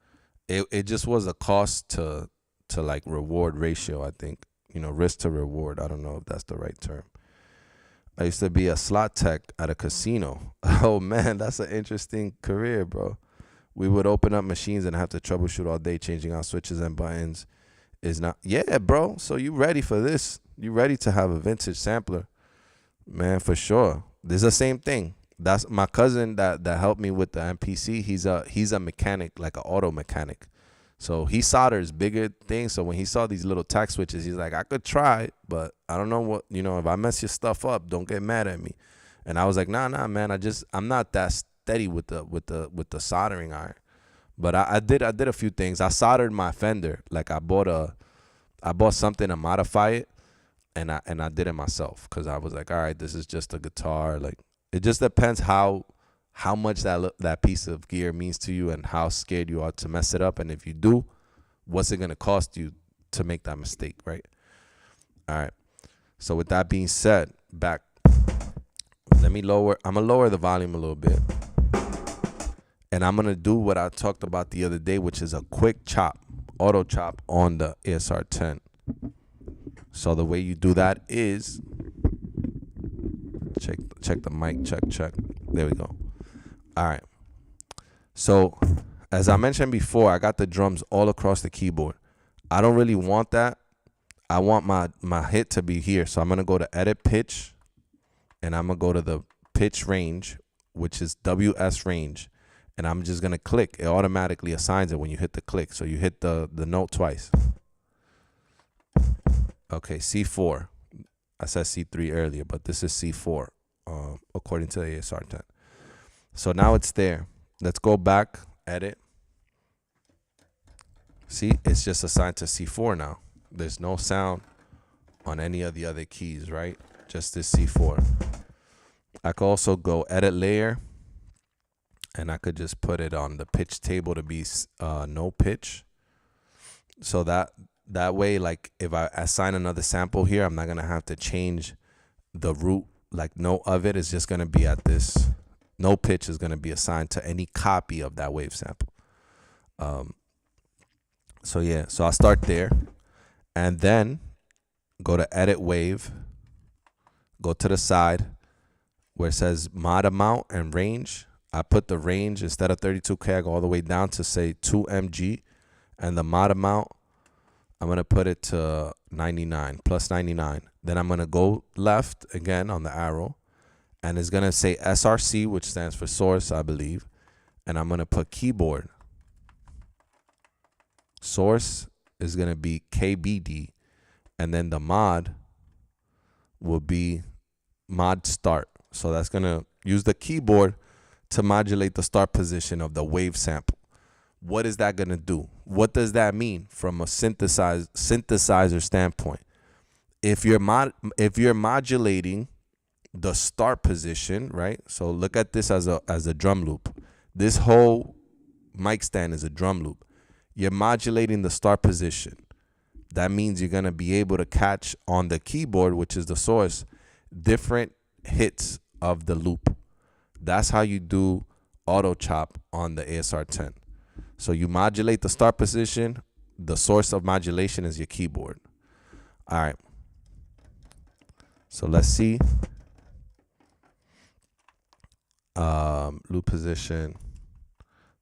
it just was a cost to like reward ratio, I think. Risk to reward. I don't know if that's the right term. I used to be a slot tech at a casino. Oh, man, that's an interesting career, bro. We would open up machines and have to troubleshoot all day, changing out switches and buttons. Yeah, bro. So you ready for this? You ready to have a vintage sampler, man, for sure. This is the same thing. That's my cousin that helped me with the MPC. He's a mechanic, like an auto mechanic. So he solders bigger things. So when he saw these little tack switches, he's like, I could try, but I don't know what, if I mess your stuff up, don't get mad at me. And I was like, nah, man, I'm not that steady with the soldering iron. But I did a few things. I soldered my fender. Like I bought something to modify it, and I did it myself because I was like, all right, this is just a guitar. Like it just depends how much that piece of gear means to you and how scared you are to mess it up. And if you do, what's it gonna cost you to make that mistake, right? All right. So with that being said, back. I'm gonna lower the volume a little bit. And I'm going to do what I talked about the other day, which is a quick chop, auto chop on the ASR 10. So the way you do that is, check the mic, check. There we go. All right. So as I mentioned before, I got the drums all across the keyboard. I don't really want that. I want my hit to be here. So I'm going to go to edit pitch, and I'm going to go to the pitch range, which is WS range. And I'm just going to click. It automatically assigns it when you hit the click. So you hit the note twice. Okay, C4. I said C3 earlier, but this is C4 according to the ASR 10. So now it's there. Let's go back, edit. See, it's just assigned to C4 now. There's no sound on any of the other keys, right? Just this C4. I could also go edit layer. And I could just put it on the pitch table to be no pitch. So that way, like if I assign another sample here, I'm not going to have to change the root. Like no of it is just going to be at this. No pitch is going to be assigned to any copy of that wave sample. So yeah, so I'll start there. And then go to edit wave. Go to the side where it says mod amount and range. I put the range instead of 32K, I go all the way down to say 2 mg, and the mod amount, I'm going to put it to 99, plus 99. Then I'm going to go left again on the arrow, and it's going to say SRC, which stands for source, I believe. And I'm going to put keyboard. Source is going to be KBD, and then the mod will be mod start. So that's going to use the keyboard to modulate the start position of the wave sample. What is that going to do? What does that mean from a synthesizer standpoint? If you're modulating the start position, right? So look at this as a drum loop. This whole mic stand is a drum loop. You're modulating the start position. That means you're going to be able to catch on the keyboard, which is the source, different hits of the loop. That's how you do auto chop on the ASR 10. So you modulate the start position. The source of modulation is your keyboard. All right. So let's see. Loop position.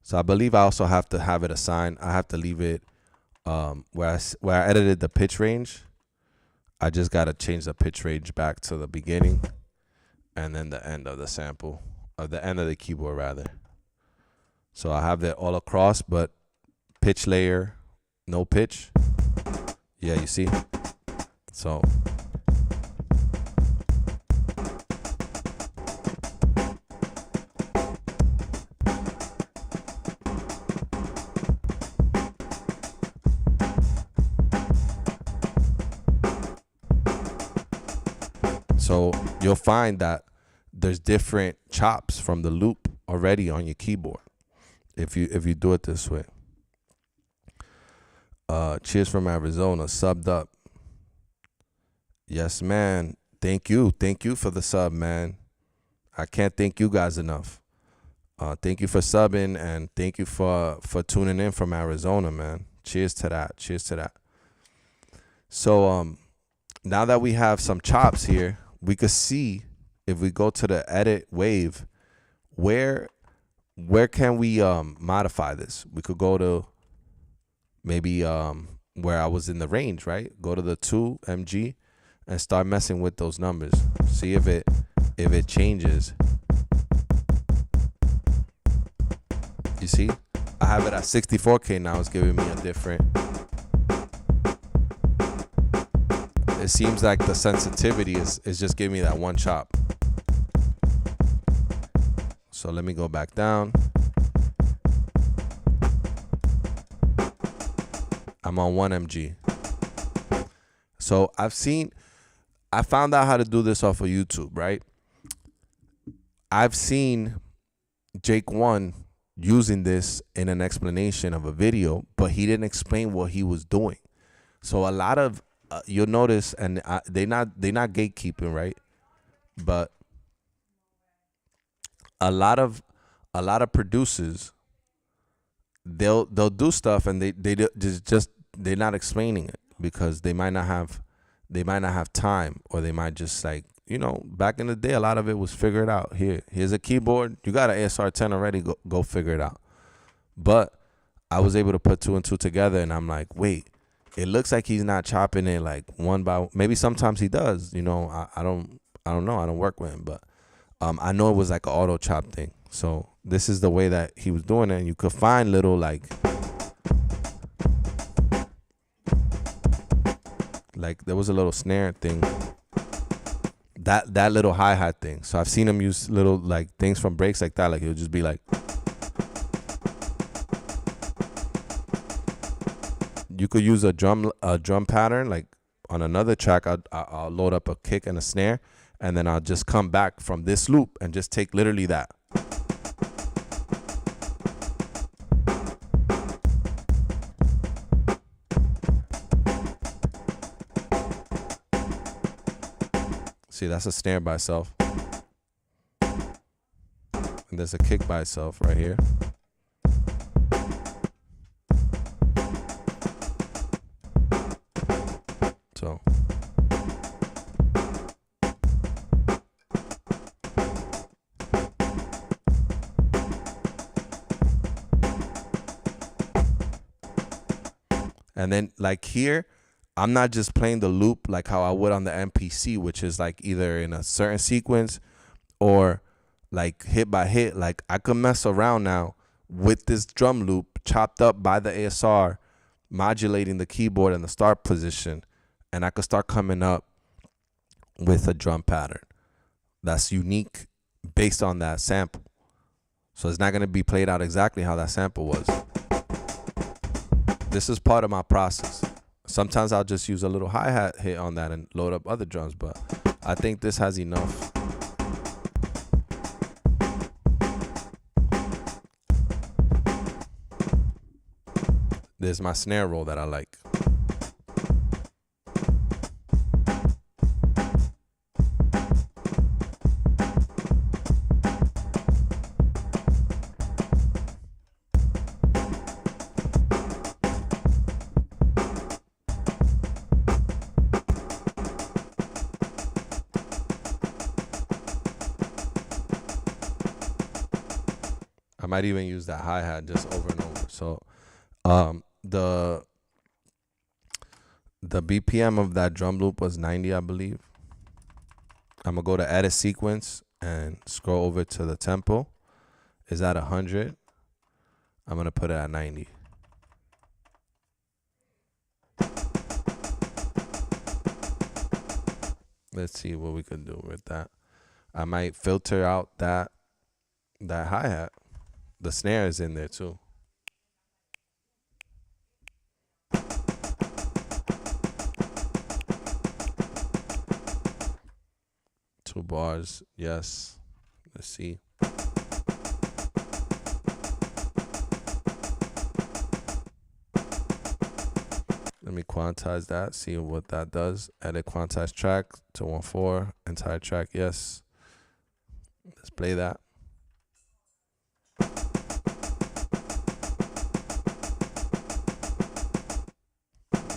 So I believe I also have to have it assigned. I have to leave it where I edited the pitch range. I just got to change the pitch range back to the beginning and then the end of the sample. Or the end of the keyboard rather. So I have that all across, but pitch layer, no pitch. Yeah, you see? So you'll find that there's different chops from the loop already on your keyboard if you do it this way. Cheers from Arizona, subbed up. Yes, man. Thank you for the sub, man. I can't thank you guys enough. Thank you for subbing, and thank you for tuning in from Arizona, man. Cheers to that. So now that we have some chops here, we could see, if we go to the edit wave, where can we modify this? We could go to maybe where I was in the range, right? Go to the 2 mg, and start messing with those numbers. See if it changes. You see, I have it at 64K now. It's giving me a different. It seems like the sensitivity is just giving me that one chop. So let me go back down. I'm on 1 mg. So I found out how to do this off of YouTube, right? I've seen Jake One using this in an explanation of a video, but he didn't explain what he was doing. So a lot of you'll notice, and they're not gatekeeping, right? But a lot of producers, they'll do stuff and they're not explaining it because they might not have time, or they might just, like, you know, back in the day, a lot of it was figured out. Here's a keyboard. You got an ASR 10 already. Go figure it out. But I was able to put 2 and 2 together, and I'm like, wait, it looks like he's not chopping it like one by one. Maybe sometimes he does. You know, I don't know. I don't work with him, but I know it was like an auto chop thing. So this is the way that he was doing it, and you could find little like there was a little snare thing. That little hi-hat thing. So I've seen him use little like things from breaks like that. Like it would just be like, you could use a drum pattern. Like on another track, I'll load up a kick and a snare, and then I'll just come back from this loop and just take literally that. See, that's a snare by itself. And there's a kick by itself right here. So. And then like here, I'm not just playing the loop like how I would on the MPC, which is like either in a certain sequence or like hit by hit. Like I could mess around now with this drum loop chopped up by the ASR, modulating the keyboard in the start position, and I could start coming up with a drum pattern that's unique based on that sample. So it's not going to be played out exactly how that sample was. This is part of my process. Sometimes I'll just use a little hi-hat hit on that and load up other drums, but I think this has enough. There's my snare roll that I like. I might even use that hi-hat just over and over. So the BPM of that drum loop was 90, I believe. I'm gonna go to edit sequence and scroll over to the tempo. Is at 100. I'm gonna put it at 90. Let's see what we could do with that. I might filter out that hi-hat. The snare is in there too. Two bars, yes. Let's see. Let me quantize that, see what that does. Edit quantize track to 1.4, entire track, yes. Let's play that.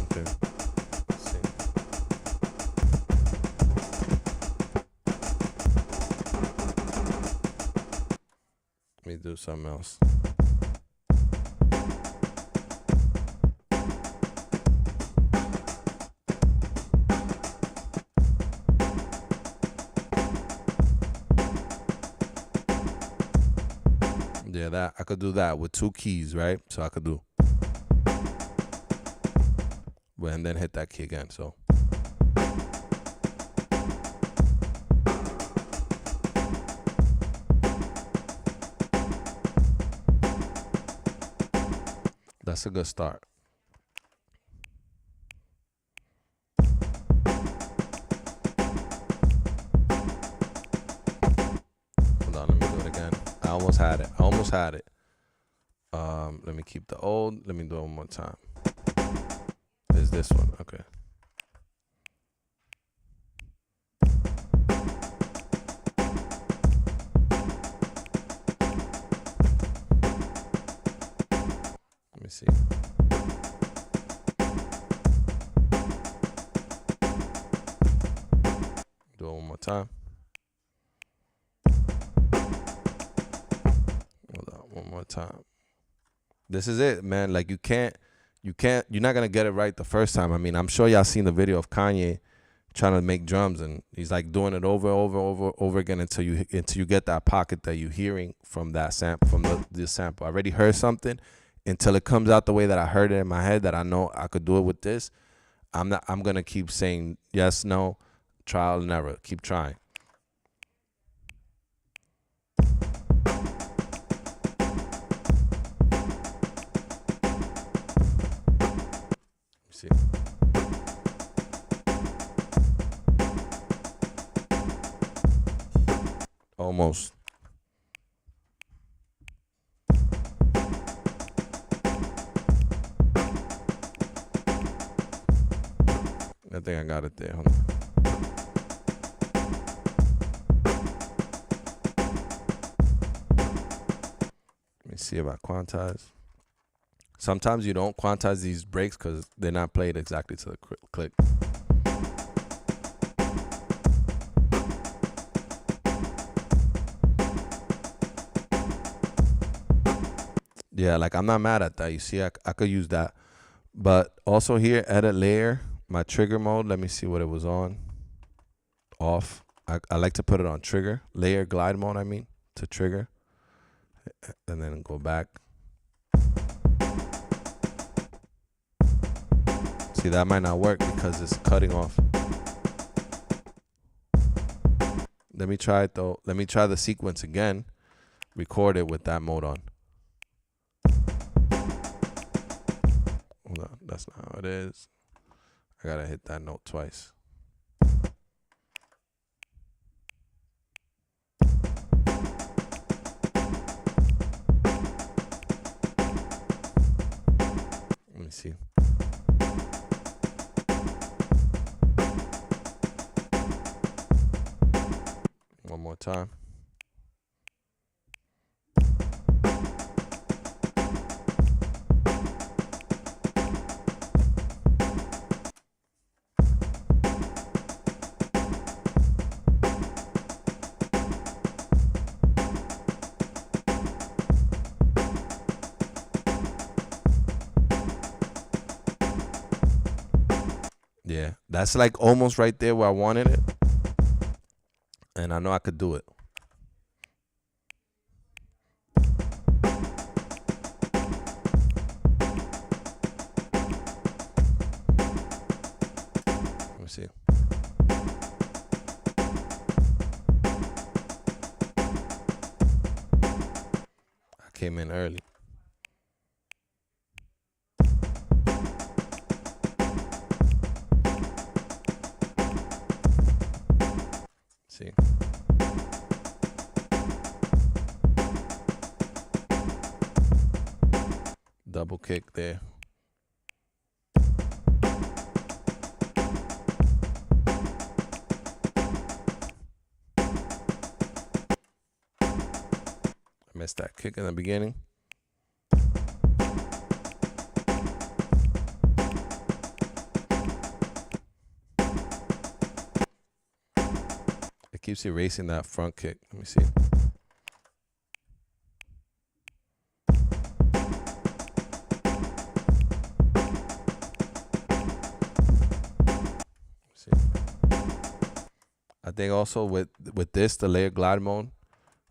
Okay. Let's see. Let me do something else. Yeah, that I could do that with 2 keys, right? So I could do, and then hit that key again. So that's a good start. Hold on, let me do it again. I almost had it. Let me keep the old. Let me do it one more time. Is this one? Okay. Let me see. Do it one more time. Hold on, one more time. This is it, man. Like you're not gonna get it right the first time. I mean, I'm sure y'all seen the video of Kanye trying to make drums, and he's like doing it over again until you get that pocket that you're hearing from that sample, from this sample. I already heard something until it comes out the way that I heard it in my head, that I know I could do it with this. I'm gonna keep saying yes, no, trial and error. Keep trying. See. Almost. I think I got it there. Hold on. Let me see if I quantize. Sometimes you don't quantize these breaks because they're not played exactly to the click. Yeah, like I'm not mad at that. You see, I could use that. But also here, edit layer, my trigger mode. Let me see what it was on. Off. I like to put it on trigger. Layer glide mode, I mean, to trigger. And then go back. See, that might not work because it's cutting off. Let me try it though. Let me try the sequence again. Record it with that mode on. Hold on, that's not how it is. I gotta hit that note twice. Let me see. One more time. Yeah, that's like almost right there where I wanted it. And I know I could do it. Let me see. I came in early. See. Double kick there. I missed that kick in the beginning. It keeps erasing that front kick. Let me see. I think also with this, the layer glide mode,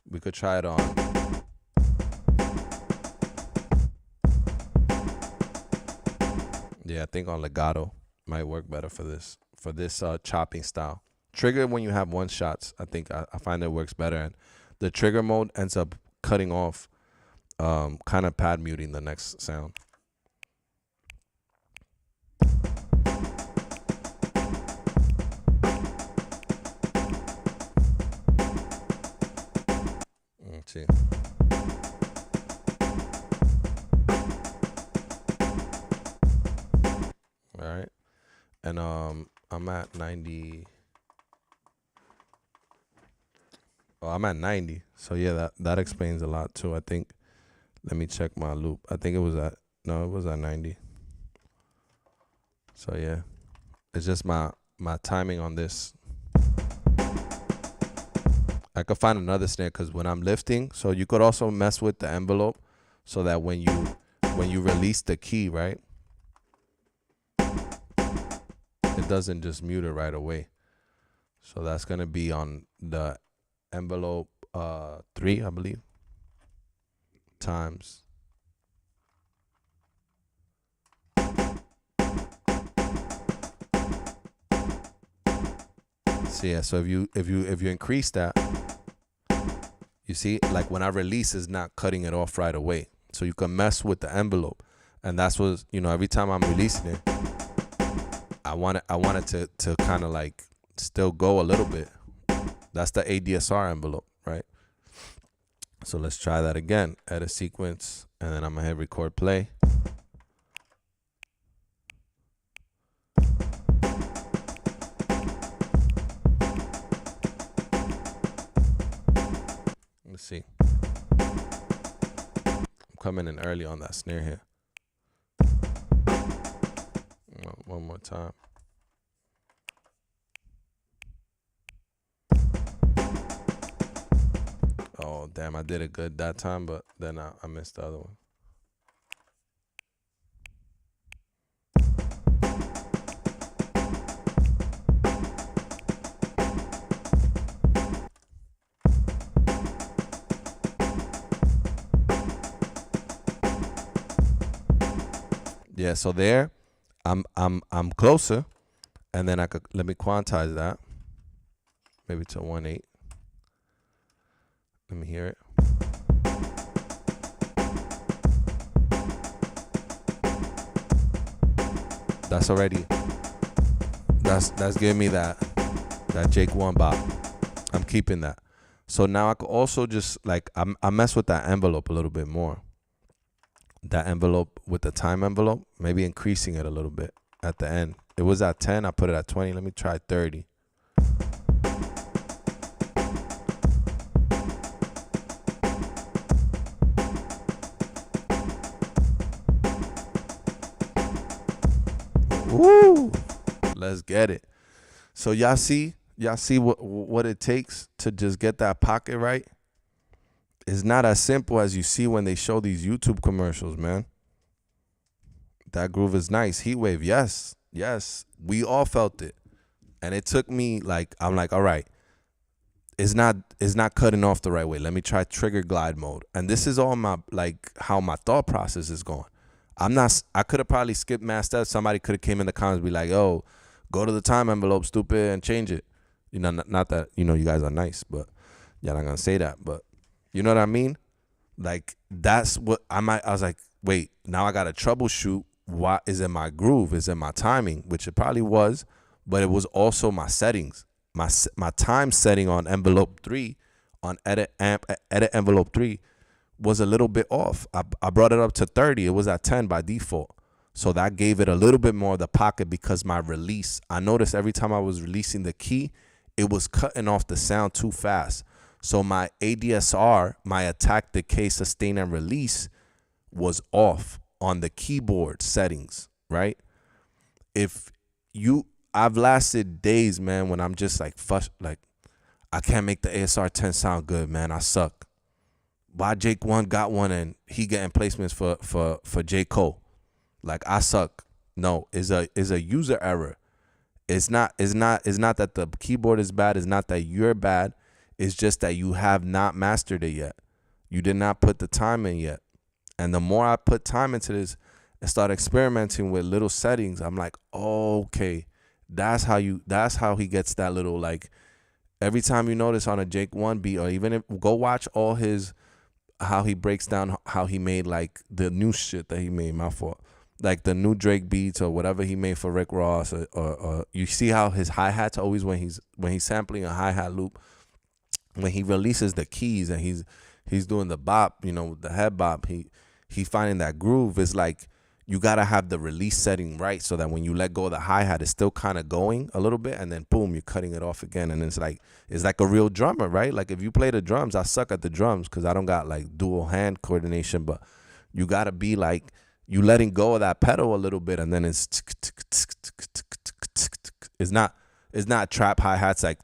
we could try it on. Yeah, I think on legato might work better for this chopping style. Trigger when you have one shots, I think I find it works better, and the trigger mode ends up cutting off, kind of pad muting the next sound. Let's see. All right, and I'm at 90. Oh, I'm at 90. So yeah, that explains a lot too. I think. Let me check my loop. I think it was at 90. So yeah, it's just my timing on this. I could find another snare because when I'm lifting, so you could also mess with the envelope so that when you release the key, right, it doesn't just mute it right away. So that's gonna be on the envelope 3, I believe, times. So yeah, so if you increase that, you see, like when I release, it's not cutting it off right away. So you can mess with the envelope, and that's what, you know, every time I'm releasing it, I want it to kind of like still go a little bit. That's the ADSR envelope, right? So let's try that again. Edit sequence, and then I'm gonna hit record play. Let's see. I'm coming in early on that snare here. One more time. Oh, damn, I did it good that time, but then I missed the other one. Yeah, so there, I'm closer, and then let me quantize that, maybe to 1.8. Let me hear it. That's already, that's giving me that Jake 1 bop. I'm keeping that. So now I could also just like I mess with that envelope a little bit more. That envelope with the time envelope, maybe increasing it a little bit at the end. It was at 10, I put it at 20. Let me try 30. Woo! Let's get it. So y'all see what it takes to just get that pocket right? It's not as simple as you see when they show these YouTube commercials, man. That groove is nice. Heat wave, yes. We all felt it. And it took me like, I'm like, all right, it's not cutting off the right way. Let me try trigger glide mode. And this is all my, like, how my thought process is going. I could have probably skipped master. Somebody could have came in the comments and be like, oh, go to the time envelope, stupid, and change it. You know, not that, you know, you guys are nice, but y'all not gonna say that. But you know what I mean? Like, that's what I was like, wait, now I got to troubleshoot. Why is it my groove? Is it my timing? Which it probably was, but it was also my settings. My time setting on envelope 3, on edit envelope 3 was a little bit off. I brought it up to 30. It was at 10 by default. So that gave it a little bit more of the pocket because my release, I noticed every time I was releasing the key, it was cutting off the sound too fast. So my ADSR, my attack, decay, sustain, and release was off on the keyboard settings, right? I've lasted days, man, when I'm just like, like, I can't make the ASR 10 sound good, man. I suck. Why Jake 1 got one and he getting placements for J. Cole? Like, I suck. No, it's a user error. It's not that the keyboard is bad. It's not that you're bad. It's just that you have not mastered it yet. You did not put the time in yet. And the more I put time into this, and start experimenting with little settings. I'm like, oh, okay, that's how he gets that little, like, every time you notice on a Jake 1 beat, or even if go watch all his, how he breaks down how he made like the new shit that he made, my fault, like the new Drake beats or whatever he made for Rick Ross, or you see how his hi-hats always, when he's sampling a hi-hat loop, when he releases the keys and he's doing the bop, you know, the head bop, he's finding that groove. Is like, you gotta have the release setting right, so that when you let go of the hi-hat, it's still kind of going a little bit, and then boom, you're cutting it off again. And it's like a real drummer, right? Like, if you play the drums, I suck at the drums because I don't got like dual hand coordination, but you gotta be like, you letting go of that pedal a little bit, and then it's not trap hi-hats like,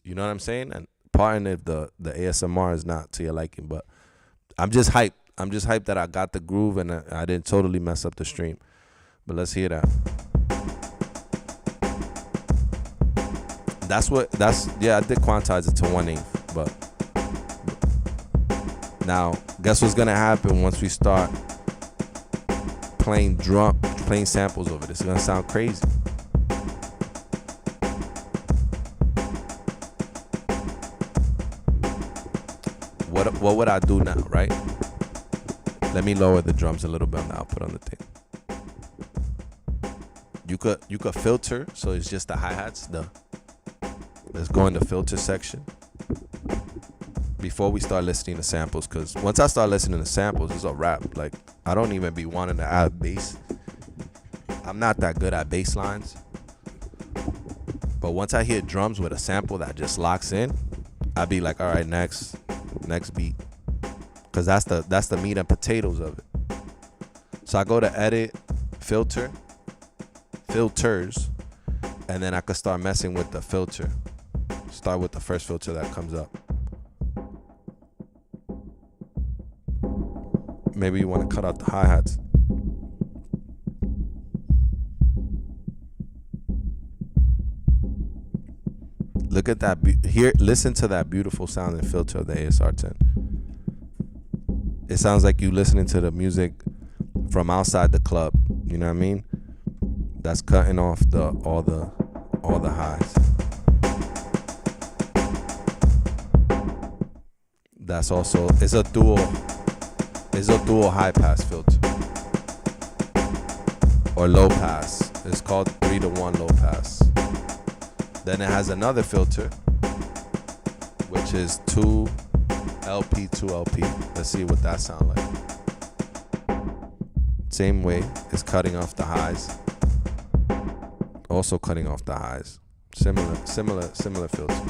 you know what I'm saying? And pardon if the ASMR is not to your liking, but I'm just hyped. I'm just hyped that I got the groove and I didn't totally mess up the stream. But let's hear that. Yeah, I did quantize it to 1/8. But now, guess what's gonna happen once we start playing samples over this? It's gonna sound crazy. What would I do now, right? Let me lower the drums a little bit on the output on the thing. You could filter, so it's just the hi-hats. Let's go in the filter section before we start listening to samples, because once I start listening to samples, it's a wrap. Like, I don't even be wanting to add bass. I'm not that good at bass lines. But once I hear drums with a sample that just locks in, I'd be like, all right, next beat. Because that's the meat and potatoes of it. So I go to edit, filters, and then I could start messing with the filter. Start with the first filter that comes up. Maybe you want to cut out the hi-hats. Look at that. Listen to that beautiful sounding filter of the ASR 10. It sounds like you listening to the music from outside the club. You know what I mean? That's cutting off all the highs. That's also, it's a dual high pass filter or low pass. It's called 3-to-1 low pass. Then it has another filter, which is 2LP, 2LP. Let's see what that sound like. Same way, it's cutting off the highs. Also cutting off the highs. Similar filter.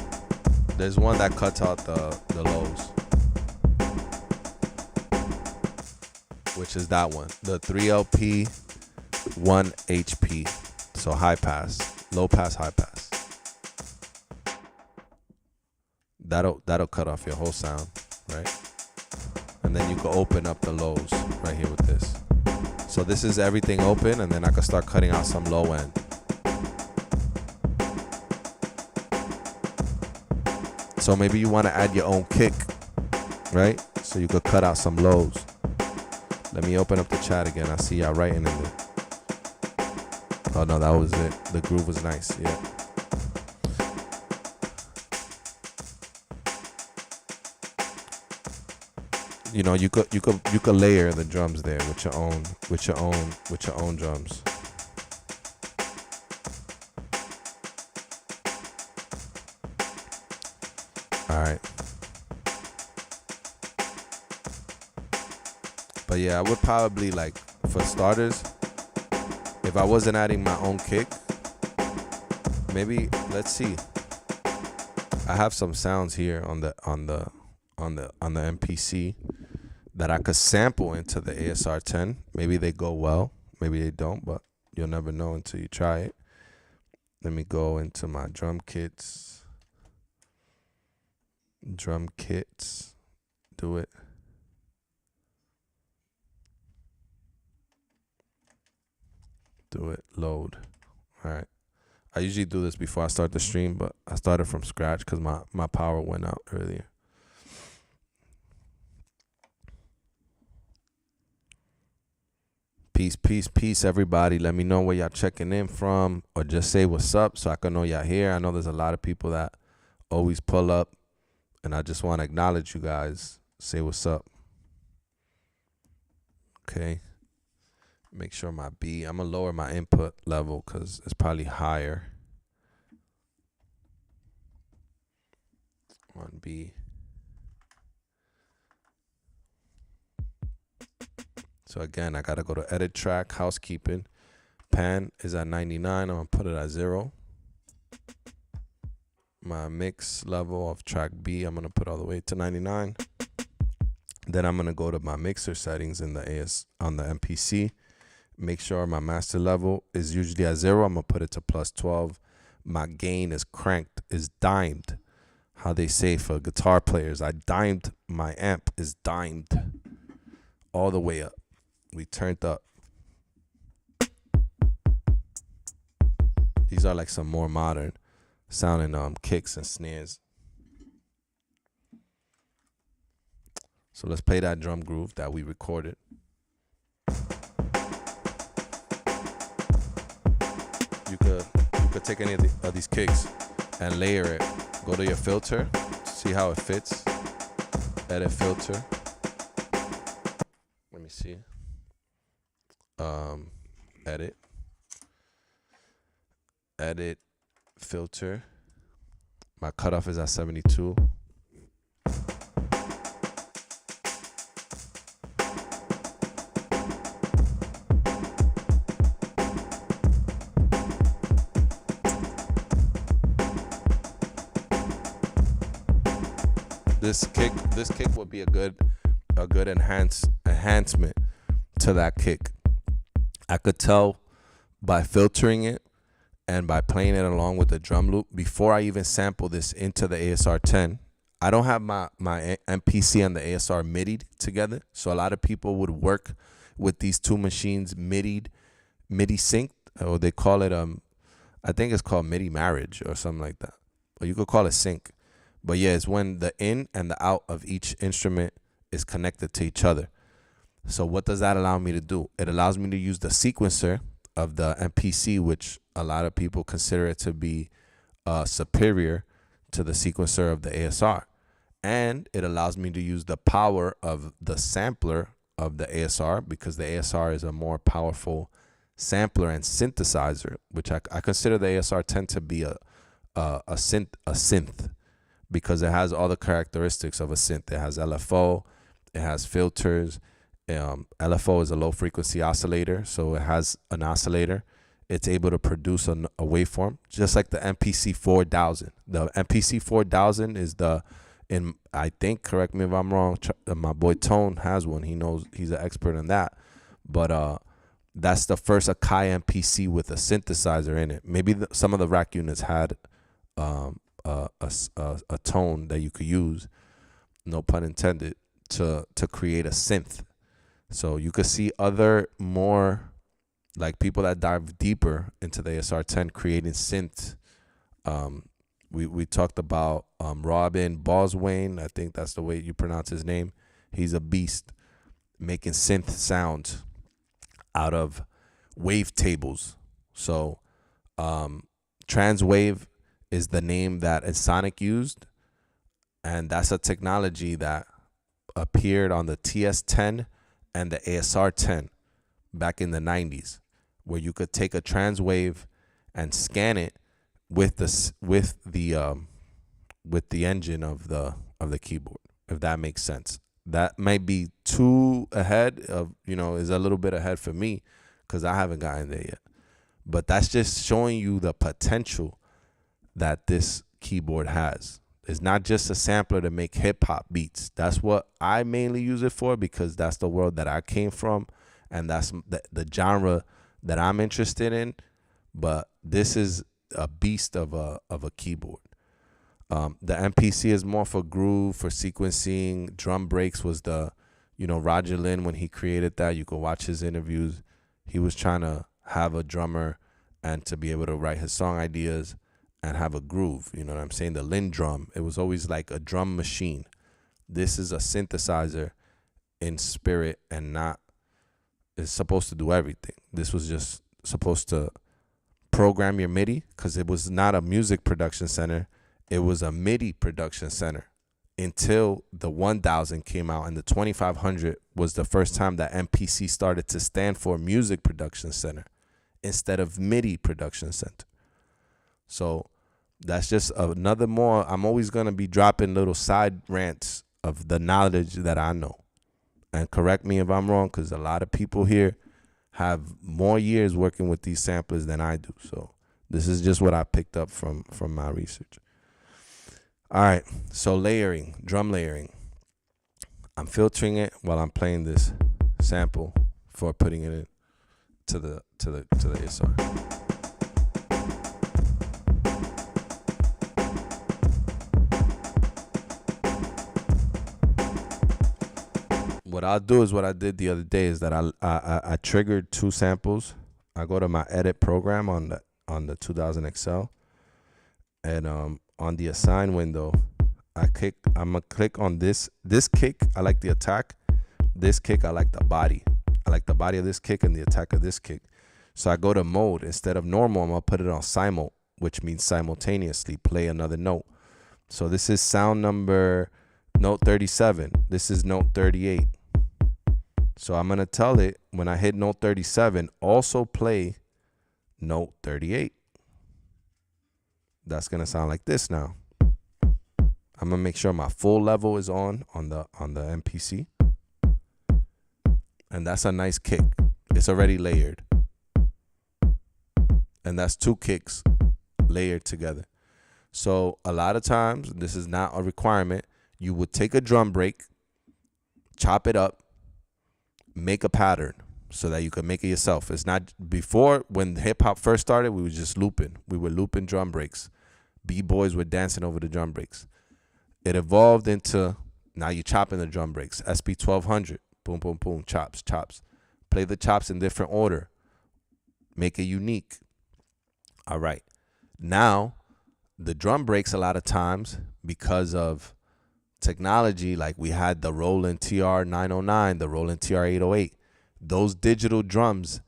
There's one that cuts out the lows, which is that one. The 3LP, 1HP. So high pass, low pass, high pass. That'll cut off your whole sound, right? And then you can open up the lows right here with this. So this is everything open, and then I can start cutting out some low end. So maybe you want to add your own kick, right? So you could cut out some lows. Let me open up the chat again. I see y'all writing in there. Oh no, that was it. The groove was nice, yeah. You know, you could layer the drums there with your own drums. All right. But yeah, I would probably, like, for starters, if I wasn't adding my own kick, maybe, let's see. I have some sounds here on the MPC that I could sample into the ASR 10. Maybe they go well, maybe they don't, but you'll never know until you try it. Let me go into my drum kits. Drum kits. Do it. Do it. Load. All right. I usually do this before I start the stream, but I started from scratch because my power went out earlier. Peace, peace, peace, everybody. Let me know where y'all checking in from, or just say what's up so I can know y'all here. I know there's a lot of people that always pull up, and I just want to acknowledge you guys. Say what's up. Okay. Make sure my B, I'm going to lower my input level because it's probably higher on B. So again, I got to go to edit track, housekeeping. Pan is at 99. I'm going to put it at 0. My mix level of track B, I'm going to put all the way to 99. Then I'm going to go to my mixer settings in the on the MPC. Make sure my master level is usually at 0. I'm going to put it to plus 12. My gain is cranked, is dimed. How they say for guitar players, I dimed, my amp is dimed all the way up. We turned up. These are like some more modern sounding kicks and snares. So let's play that drum groove that we recorded. You could take any of these kicks and layer it. Go to your filter, see how it fits. Edit filter. Let me see. Edit filter. My cutoff is at 72. This kick would be a good enhancement to that kick. I could tell by filtering it and by playing it along with the drum loop before I even sample this into the ASR 10. I don't have my MPC and the ASR MIDI'd together, so a lot of people would work with these two machines MIDI synced, or they call it I think it's called MIDI marriage or something like that, or you could call it sync. But yeah, it's when the in and the out of each instrument is connected to each other. So what does that allow me to do? It allows me to use the sequencer of the MPC, which a lot of people consider it to be superior to the sequencer of the ASR. And it allows me to use the power of the sampler of the ASR, because the ASR is a more powerful sampler and synthesizer, which I consider the ASR 10 to be a synth. Because it has all the characteristics of a synth. It has LFO, it has filters. LFO is a low frequency oscillator, so it has an oscillator. It's able to produce a waveform, just like the MPC 4000. The MPC 4000 is I think, correct me if I'm wrong, my boy Tone has one. He knows, he's an expert in that. But that's the first AKAI MPC with a synthesizer in it. Maybe some of the rack units had a tone that you could use, no pun intended, to create a synth. So you could see other more like people that dive deeper into the ASR10 creating synth. We talked about Robin Boswain, I think that's the way you pronounce his name. He's a beast making synth sounds out of wave tables. So Transwave is the name that Ensoniq used, and that's a technology that appeared on the TS10 and the ASR10 back in the 90s, where you could take a transwave and scan it with the engine of the keyboard, if that makes sense. That might be too ahead of, is a little bit ahead for me because I haven't gotten there yet. But that's just showing you the potential that this keyboard has. It's not just a sampler to make hip-hop beats. That's what I mainly use it for, because that's the world that I came from, and that's the genre that I'm interested in. But this is a beast of a keyboard. The MPC is more for groove, for sequencing. Drum breaks was Roger Lynn, when he created that. You could watch his interviews. He was trying to have a drummer and to be able to write his song ideas and have a groove. You know what I'm saying? The Lynn drum, it was always like a drum machine. This is a synthesizer in spirit and not is supposed to do everything. This was just supposed to program your MIDI, because it was not a music production center. It was a MIDI production center until the 1000 came out, and the 2500 was the first time that MPC started to stand for music production center instead of MIDI production center. So that's just another more. I'm always going to be dropping little side rants of the knowledge that I know. And correct me if I'm wrong, because a lot of people here have more years working with these samplers than I do. So this is just what I picked up from my research. All right, so layering, drum layering. I'm filtering it while I'm playing this sample before putting it in to the ASR. What I'll do is what I did the other day is that I triggered 2 samples. I go to my edit program on the 2000 XL, and on the assign window, I'm gonna click on this kick. I like the attack. This kick, I like the body. I like the body of this kick and the attack of this kick. So I go to mode. Instead of normal, I'm gonna put it on simul, which means simultaneously play another note. So this is sound number note 37. This is note 38. So I'm gonna tell it when I hit note 37, also play note 38. That's gonna sound like this now. I'm gonna make sure my full level is on the MPC, and that's a nice kick. It's already layered, and that's 2 kicks layered together. So a lot of times, this is not a requirement. You would take a drum break, chop it up, make a pattern so that you can make it yourself. It's not before, when hip hop first started, we were just looping. We were looping drum breaks. B-boys were dancing over the drum breaks. It evolved into, now you're chopping the drum breaks. SP 1200, boom, boom, boom, chops, chops. Play the chops in different order. Make it unique. All right. Now, the drum breaks a lot of times, because of technology, like we had the Roland TR-909, the Roland TR-808. Those digital drums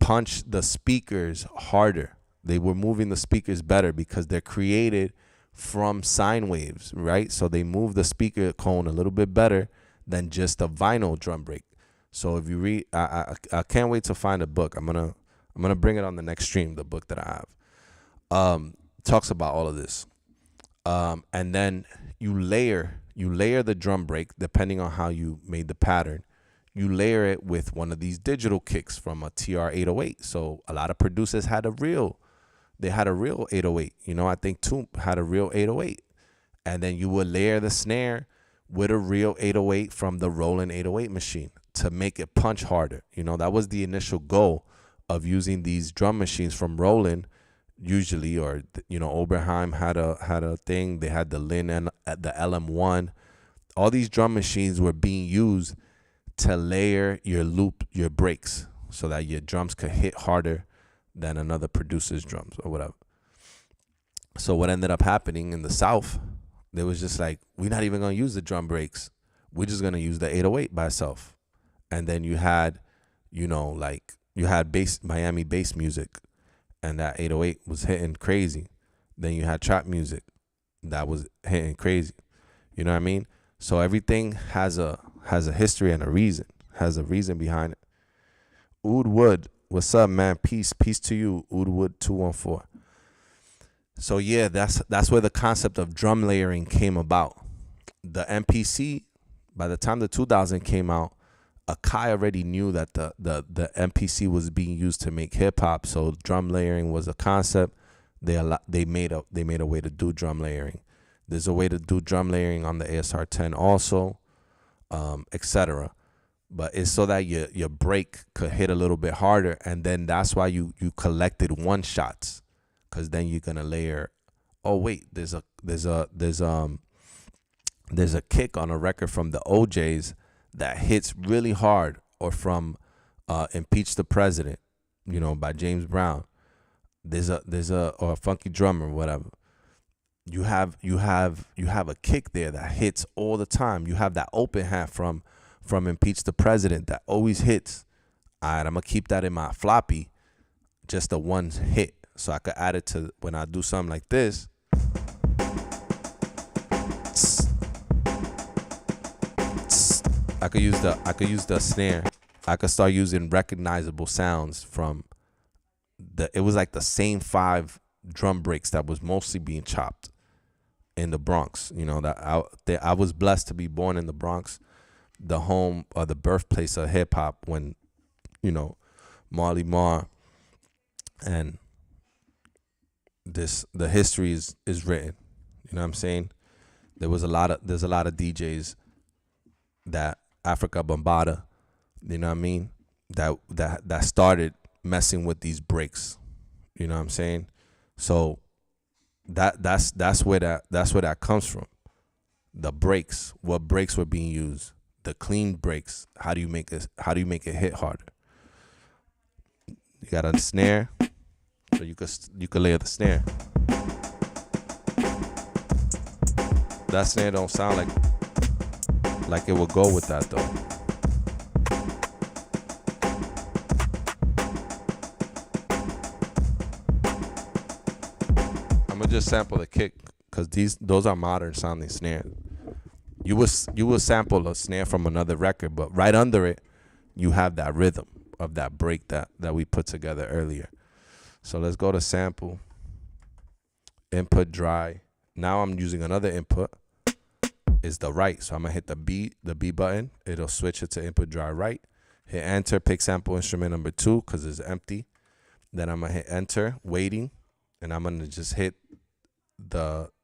punch the speakers harder. They were moving the speakers better because they're created from sine waves, right? So they move the speaker cone a little bit better than just a vinyl drum break. So if you read, I can't wait to find a book. I'm gonna bring it on the next stream, the book that I have. Talks about all of this. And then you layer the drum break depending on how you made the pattern. You layer it with one of these digital kicks from a TR-808. So a lot of producers had a real 808. You know, I think Toomp had a real 808. And then you would layer the snare with a real 808 from the Roland 808 machine to make it punch harder. You know, that was the initial goal of using these drum machines from Roland, usually, or, you know, Oberheim had a thing. They had the Lin and the LM1. All these drum machines were being used to layer your breaks so that your drums could hit harder than another producer's drums or whatever. So what ended up happening in the South, they was just like, we're not even going to use the drum breaks. We're just going to use the 808 by itself. And then you had, you know, like you had Miami bass music, and that 808 was hitting crazy. Then you had trap music that was hitting crazy. You know what I mean? So everything has a history and a reason, has a reason behind it. Oud Wood, what's up, man? Peace to you, Oud Wood 214. So yeah, that's where the concept of drum layering came about. The MPC, by the time the 2000 came out, AKAI already knew that the MPC was being used to make hip hop. So drum layering was a concept. They made a way to do drum layering. There's a way to do drum layering on the ASR 10 also, etc. But it's so that your break could hit a little bit harder, and then that's why you collected one shots, because then you're gonna layer. Oh wait, there's a kick on a record from the OJs that hits really hard, or from Impeach the President, you know, by James Brown. There's a Funky Drummer, whatever. You have a kick there that hits all the time. You have that open hat from Impeach the President that always hits All right, I'm gonna keep that in my floppy, just the one hit, so I could add it to when I do something like this. I could use the snare. I could start using recognizable sounds from it was like the same 5 drum breaks that was mostly being chopped in the Bronx. You know, that I was blessed to be born in the Bronx, the home or the birthplace of hip hop, when, you know, Marley Marl and the history is written. You know what I'm saying? There's a lot of DJs that Africa Bambaataa, you know what I mean, that started messing with these breaks. You know what I'm saying? So that's where that comes from. The breaks, what breaks were being used, the clean breaks. How do you make it hit harder? You got a snare, so you could layer the snare. That snare don't sound like it would go with that though. I'm gonna just sample the kick, because those are modern sounding snares. You will sample a snare from another record, but right under it, you have that rhythm of that break that we put together earlier. So let's go to sample, input dry. Now I'm using another input, is the right. So I'm gonna hit the B button. It'll switch it to input dry right. Hit enter, pick sample instrument number 2 because it's empty. Then I'm gonna hit enter, waiting, and I'm gonna just hit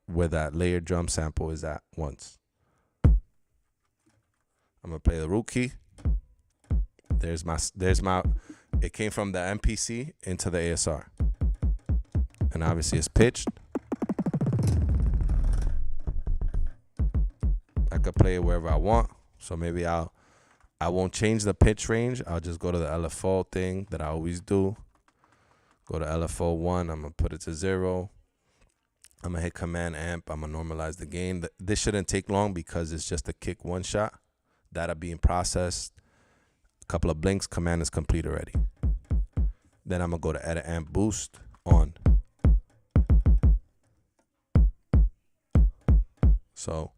where that layered drum sample is at once. I'm gonna play the root key. There's my it came from the MPC into the ASR, and obviously it's pitched. I could play it wherever I want, so maybe I won't change the pitch range. I'll just go to the LFO thing that I always do. Go to LFO 1. I'm gonna put it to 0. I'm gonna hit command amp. I'm gonna normalize the gain. This shouldn't take long because it's just a kick one shot. Data being processed. A couple of blinks. Command is complete already. Then I'm gonna go to edit amp boost on. So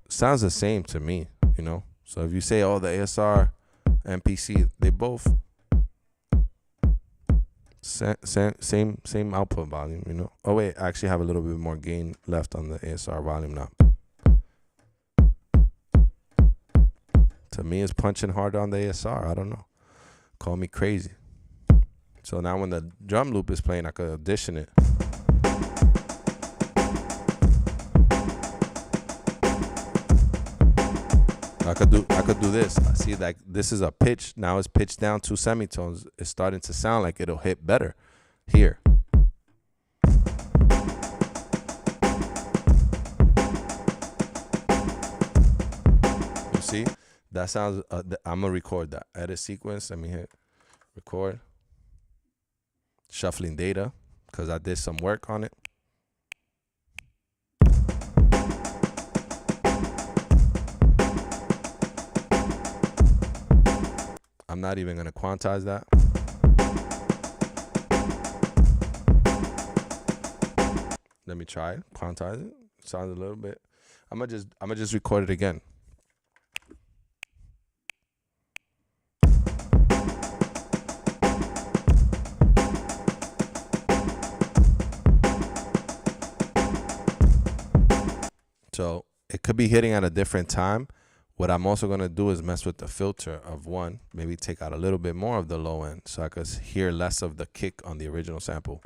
sounds the same to me, you know. So if you say, oh, the ASR, MPC, they both same output volume, you know. Oh wait, I actually have a little bit more gain left on the ASR volume now. To me, it's punching harder on the ASR. I don't know. Call me crazy. So now when the drum loop is playing, I could audition it. I could do this. I see, like, this is a pitch. Now it's pitched down 2 semitones. It's starting to sound like it'll hit better here. You see? That sounds, I'm gonna record that. Edit sequence, let me hit record. Shuffling data, because I did some work on it. I'm not even gonna quantize that. Let me try it, quantize it. Sounds a little bit. I'm gonna just record it again. So it could be hitting at a different time. What I'm also going to do is mess with the filter of 1, maybe take out a little bit more of the low end so I could hear less of the kick on the original sample.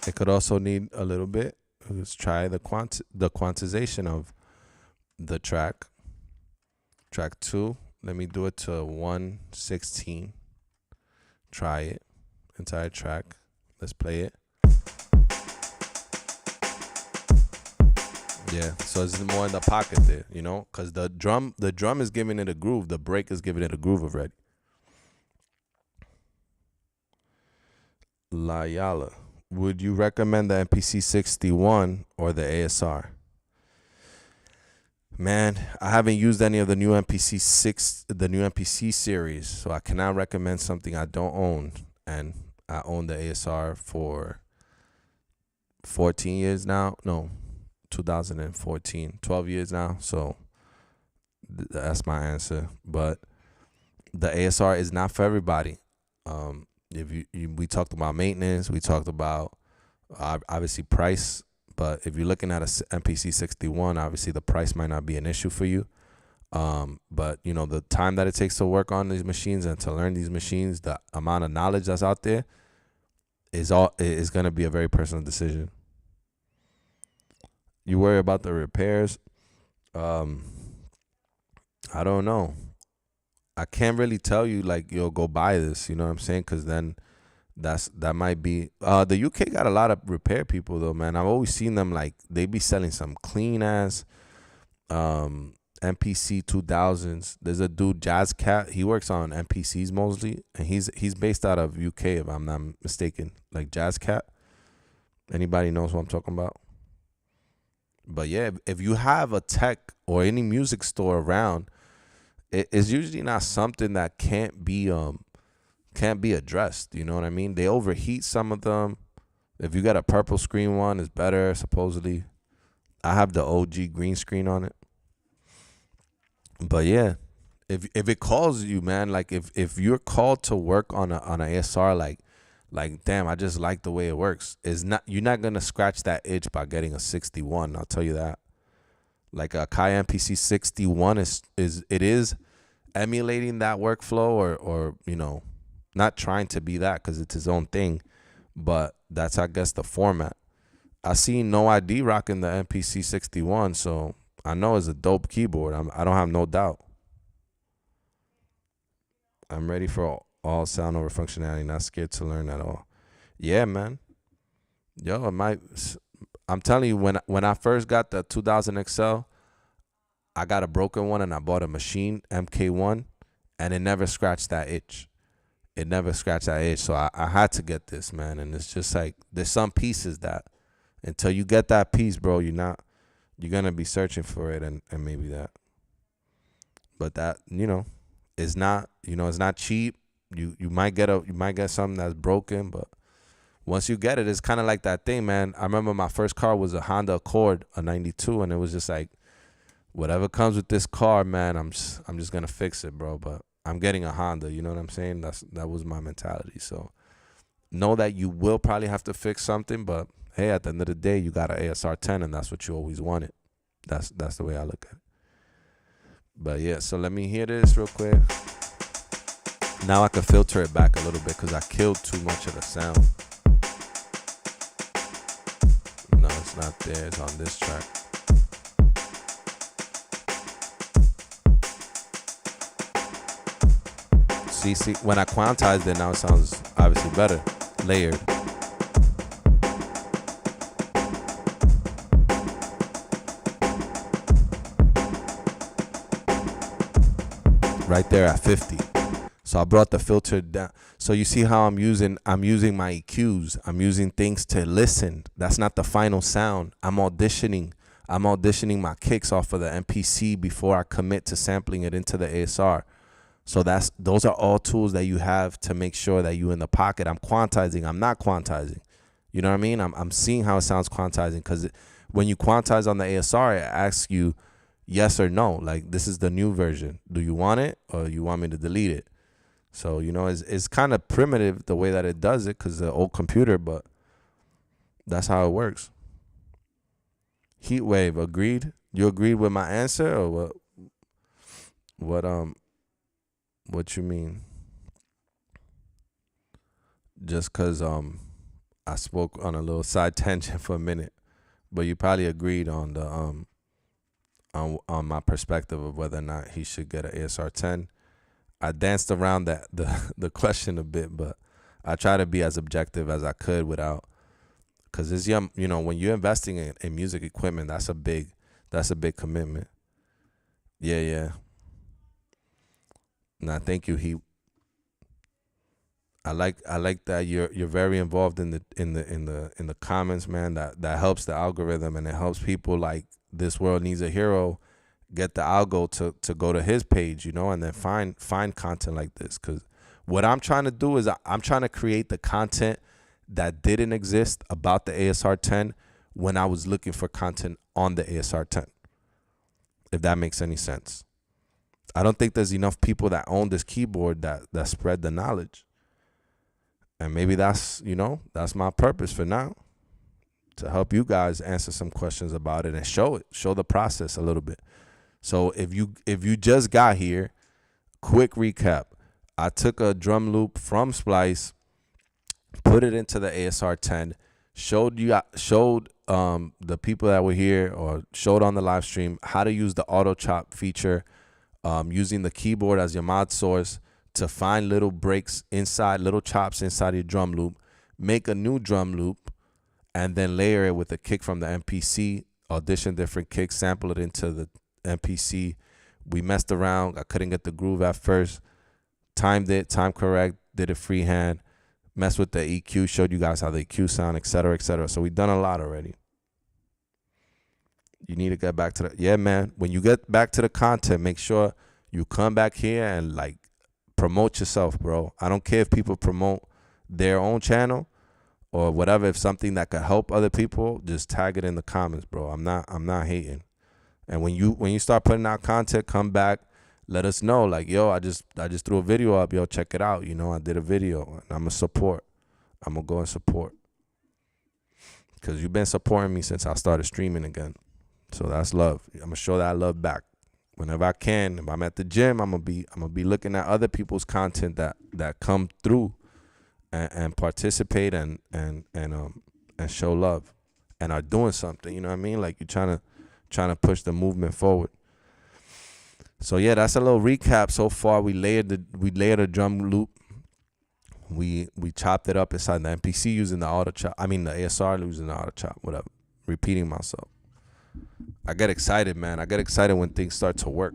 It could also need a little bit. Let's try the quantization of the track. Track 2. Let me do it to 1/16. Try it. Entire track. Let's play it. Yeah, so it's more in the pocket there, you know, because the drum is giving it a groove, the break is giving it a groove already. Layala, would you recommend the MPC 61 or the ASR? Man, I haven't used any of the new MPC series, so I cannot recommend something I don't own. And I own the ASR for 14 years now. No, 2014, 12 years now. So that's my answer. But the ASR is not for everybody. If we talked about maintenance, we talked about obviously price. But if you're looking at a MPC 61, obviously the price might not be an issue for you. But you know, the time that it takes to work on these machines and to learn these machines, the amount of knowledge that's out there is going to be a very personal decision. You worry about the repairs. I don't know. I can't really tell you like, yo, go buy this. You know what I'm saying? Because then that might be. The UK got a lot of repair people though, man. I've always seen them like they be selling some clean ass MPC 2000s. There's a dude, Jazz Cat. He works on MPCs mostly, and he's based out of UK if I'm not mistaken. Like Jazz Cat. Anybody knows what I'm talking about? But yeah, if you have a tech or any music store around, it's usually not something that can't be addressed. You know what I mean? They overheat some of them. If you got a purple screen one, it's better supposedly. I have the OG green screen on it. But yeah, if it calls you, man, like if you're called to work on an ASR, like damn, I just like the way it works. You're not gonna scratch that itch by getting a 61. I'll tell you that. Like a AKAI MPC 61 is emulating that workflow or you know, not trying to be that because it's his own thing, but that's I guess the format. I seen No ID rocking the MPC 61, so I know it's a dope keyboard. I don't have no doubt. I'm ready for all sound over functionality, not scared to learn at all. Yeah, man. Yo, I'm telling you, when I first got the 2000 XL, I got a broken one and I bought a machine MK1, and it never scratched that itch. It never scratched that itch, so I had to get this, man. And it's just like there's some pieces that until you get that piece, bro, you're gonna be searching for it, and maybe that. But that, you know, is not, you know, it's not cheap. You might get something that's broken, but once you get it, it's kind of like that thing, man. I remember my first car was a Honda Accord, a 92, and it was just like, whatever comes with this car, man, I'm just gonna fix it, bro. But I'm getting a Honda, you know what I'm saying? That was my mentality. So know that you will probably have to fix something, but hey, at the end of the day, you got an ASR 10, and that's what you always wanted. That's the way I look at it. But yeah, so let me hear this real quick. Now I can filter it back a little bit because I killed too much of the sound. No, it's not there. It's on this track. See, when I quantized it, now it sounds obviously better, layered. Right there at 50. So I brought the filter down. So you see how I'm using my EQs. I'm using things to listen. That's not the final sound. I'm auditioning my kicks off of the MPC before I commit to sampling it into the ASR. So those are all tools that you have to make sure that you in the pocket. I'm quantizing. I'm not quantizing. You know what I mean? I'm seeing how it sounds quantizing, because when you quantize on the ASR, it asks you yes or no. Like, this is the new version. Do you want it, or you want me to delete it? So, you know, it's kind of primitive the way that it does it because the old computer, but that's how it works. Heatwave, agreed? You agreed with my answer, or what you mean? Just because I spoke on a little side tangent for a minute, but you probably agreed on the on my perspective of whether or not he should get an ASR 10. I danced around the question a bit, but I try to be as objective as I could without, because it's young. You know, when you're investing in music equipment, that's a big That's a big commitment. Yeah. Nah, thank you. I like that you're very involved in the comments, man. That helps the algorithm, and it helps people like This World Needs a Hero get the algo to go to his page, you know, and then find content like this. Because what I'm trying to do is I'm trying to create the content that didn't exist about the ASR 10 when I was looking for content on the ASR 10. If that makes any sense. I don't think there's enough people that own this keyboard that spread the knowledge. And maybe that's my purpose for now, to help you guys answer some questions about it and show the process a little bit. So if you just got here, quick recap. I took a drum loop from Splice, put it into the ASR 10, showed the people that were here, or showed on the live stream, how to use the auto chop feature, using the keyboard as your mod source to find little breaks inside, little chops inside your drum loop, make a new drum loop, and then layer it with a kick from the MPC, audition different kicks, sample it into the MPC. We messed around. I couldn't get the groove at first. Timed it, time correct, did it freehand, messed with the EQ, showed you guys how the EQ sound, etc., etc. So we've done a lot already. You need to get back to the, yeah, man. When you get back to the content, make sure you come back here and like promote yourself, bro. I don't care if people promote their own channel or whatever. If something that could help other people, just tag it in the comments, bro. I'm not hating. And when you start putting out content, come back, let us know. Like, yo, I just threw a video up. Yo, check it out. You know, I did a video, and I'm gonna support. I'm gonna go and support, because you've been supporting me since I started streaming again. So that's love. I'm gonna show that love back whenever I can. If I'm at the gym, I'm gonna be looking at other people's content that come through and participate and show love and are doing something. You know what I mean? Like, you're trying to push the movement forward. So yeah, that's a little recap so far. We layered a drum loop. We chopped it up inside the MPC using the auto chop. I mean the ASR using the auto chop. Whatever. Repeating myself. I get excited, man. I get excited when things start to work.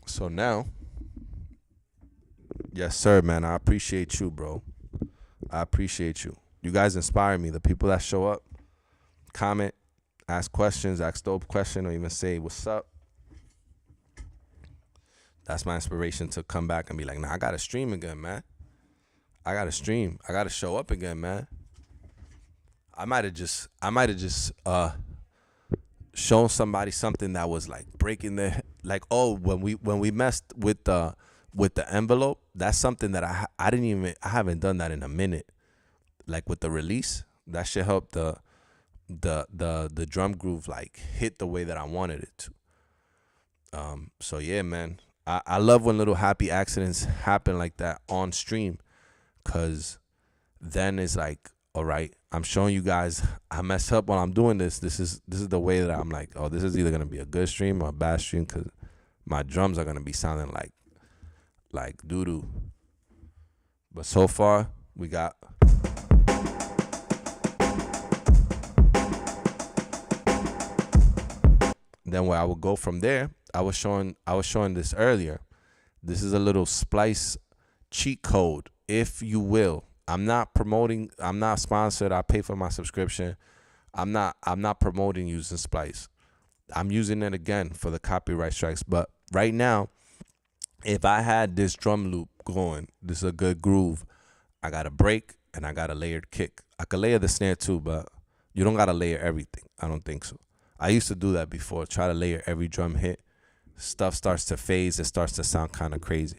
So now, yes, sir, man. I appreciate you, bro. I appreciate you. You guys inspire me. The people that show up, comment, ask questions, ask dope question, or even say what's up. That's my inspiration to come back and be like, nah, I gotta stream again, man. I gotta stream. I gotta show up again, man. I might have just shown somebody something that was like breaking their, like, oh, when we messed with the envelope, that's something that I haven't done that in a minute. Like with the release, that shit helped the drum groove like hit the way that I wanted it to. So yeah, man, I love when little happy accidents happen like that on stream, cause then it's like, all right, I'm showing you guys I messed up while I'm doing this. This is the way that I'm like, oh, this is either gonna be a good stream or a bad stream, cause my drums are gonna be sounding like doo doo. But so far we got. Then where I would go from there, I was showing this earlier. This is a little Splice cheat code, if you will. I'm not promoting, I'm not sponsored. I pay for my subscription. I'm not promoting using Splice. I'm using it again for the copyright strikes. But right now, if I had this drum loop going, this is a good groove. I got a break and I got a layered kick. I could layer the snare too, but you don't gotta layer everything. I don't think so. I used to do that before, try to layer every drum hit. Stuff starts to phase. It starts to sound kind of crazy.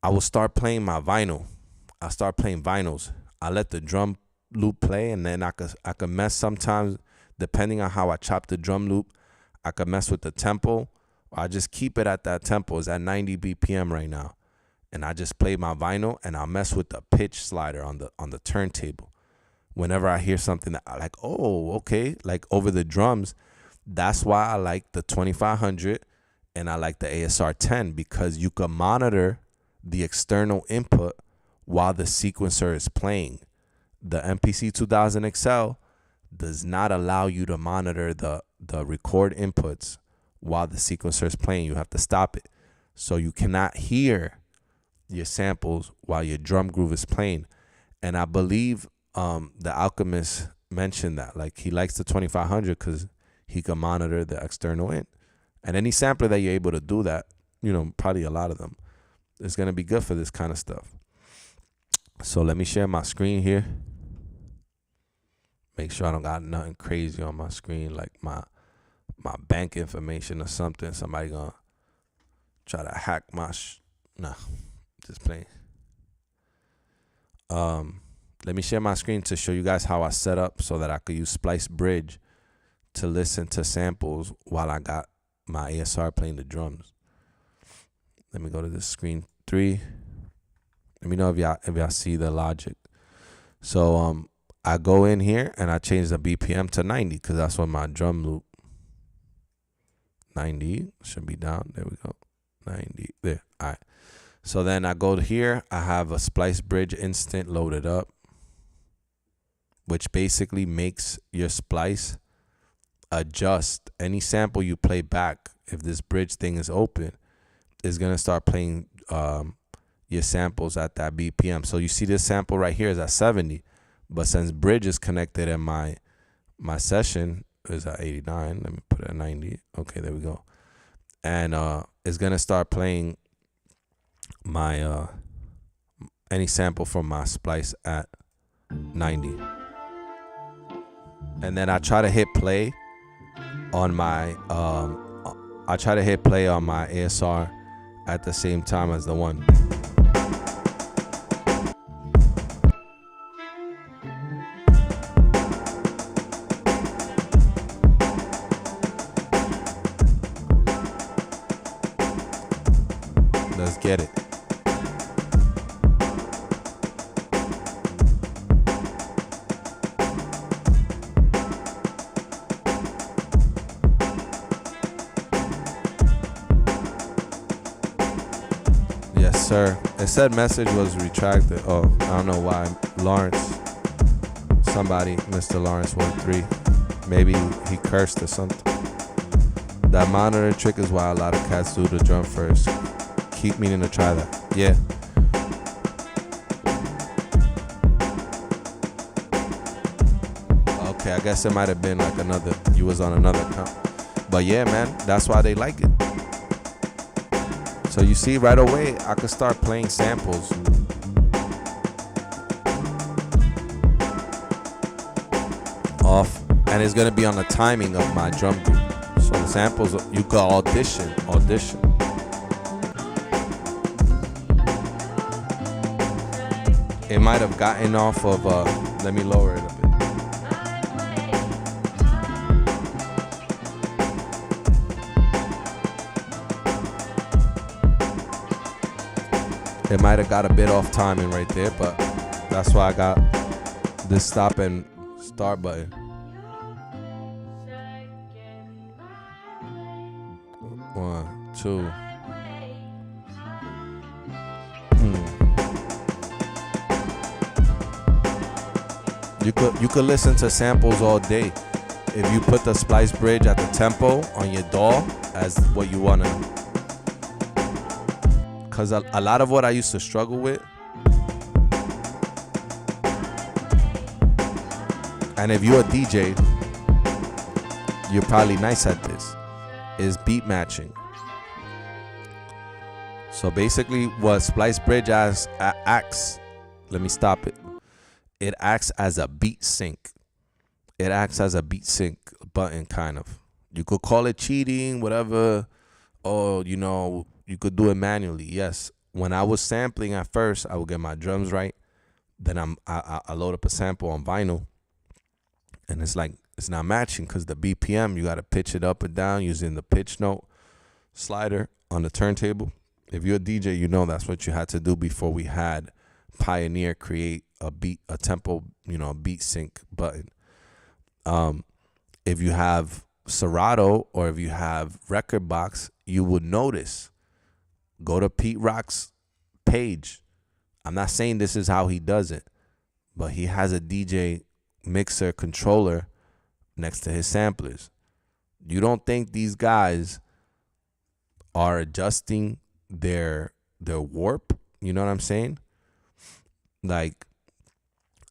I will start playing my vinyl. I start playing vinyls. I let the drum loop play, and then I could mess sometimes, depending on how I chop the drum loop. I could mess with the tempo. I just keep it at that tempo. It's at 90 BPM right now. And I just play my vinyl, and I'll mess with the pitch slider on the turntable. Whenever I hear something that I like, oh, okay, like over the drums, that's why I like the 2500 and I like the ASR 10, because you can monitor the external input while the sequencer is playing. The MPC 2000 XL, does not allow you to monitor the record inputs while the sequencer is playing. You have to stop it. So you cannot hear your samples while your drum groove is playing. And I believe the Alchemist mentioned that, like, he likes the 2500 because he can monitor the external in. And any sampler that you're able to do that, you know, probably a lot of them, is going to be good for this kind of stuff. So let me share my screen here. Make sure I don't got nothing crazy on my screen, like my bank information or something. Somebody gonna try to hack my nah, just playing. Let me share my screen to show you guys how I set up so that I could use Splice Bridge to listen to samples while I got my ASR playing the drums. Let me go to this screen 3. Let me know if y'all see the logic. So I go in here and I change the BPM to 90 because that's what my drum loop. 90 should be down. There we go. 90 there. All right. So then I go to here. I have a Splice Bridge instant loaded up, which basically makes your splice adjust any sample you play back. If this bridge thing is open, is gonna start playing your samples at that BPM. So you see this sample right here is at 70, but since bridge is connected and my session is at 89, let me put it at 90. Okay, there we go. And it's gonna start playing my any sample from my splice at 90. And then I try to hit play on my ASR at the same time as the one. Let's get it. Yes, sir. It said message was retracted. Oh, I don't know why. Lawrence. Somebody, Mr. Lawrence 13. Maybe he cursed or something. That monitor trick is why a lot of cats do the drum first. Keep meaning to try that. Yeah. Okay, I guess it might have been like another, you was on another account. But yeah, man, that's why they like it. So you see right away, I could start playing samples. Off, and it's gonna be on the timing of my drum group. So the samples, you could audition. It might have gotten off of, let me lower it a bit. It might have got a bit off timing right there, but that's why I got this stop and start button. One, two. You could listen to samples all day if you put the Splice Bridge at the tempo on your DAW as what you want to. Because a lot of what I used to struggle with, and if you're a DJ, you're probably nice at this, is beat matching. So basically what Splice Bridge acts, let me stop it. It acts as a beat sync. It acts as a beat sync button, kind of. You could call it cheating, whatever, or, you know, you could do it manually. Yes. When I was sampling at first, I would get my drums right. Then I load up a sample on vinyl, and it's like it's not matching because the BPM, you got to pitch it up and down using the pitch note slider on the turntable. If you're a DJ, you know that's what you had to do before we had Pioneer create a tempo, you know, a beat sync button. If you have Serato or if you have Record Box, you would notice. Go to Pete Rock's page. I'm not saying this is how he does it, but he has a DJ mixer controller next to his samplers. You don't think these guys are adjusting their warp? You know what I'm saying? Like,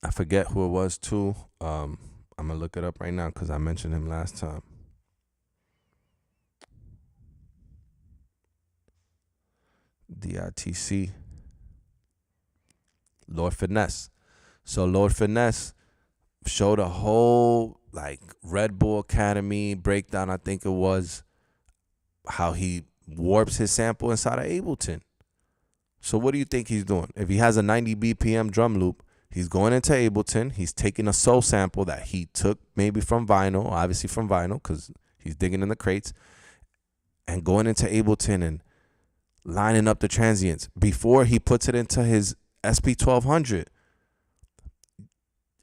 I forget who it was too. I'm gonna look it up right now because I mentioned him last time. DITC. Lord Finesse. So Lord Finesse showed a whole like Red Bull Academy breakdown, I think it was, how he warps his sample inside of Ableton. So what do you think he's doing? If he has a 90 BPM drum loop, he's going into Ableton. He's taking a soul sample that he took maybe from vinyl, obviously from vinyl, because he's digging in the crates, and going into Ableton and lining up the transients before he puts it into his SP1200.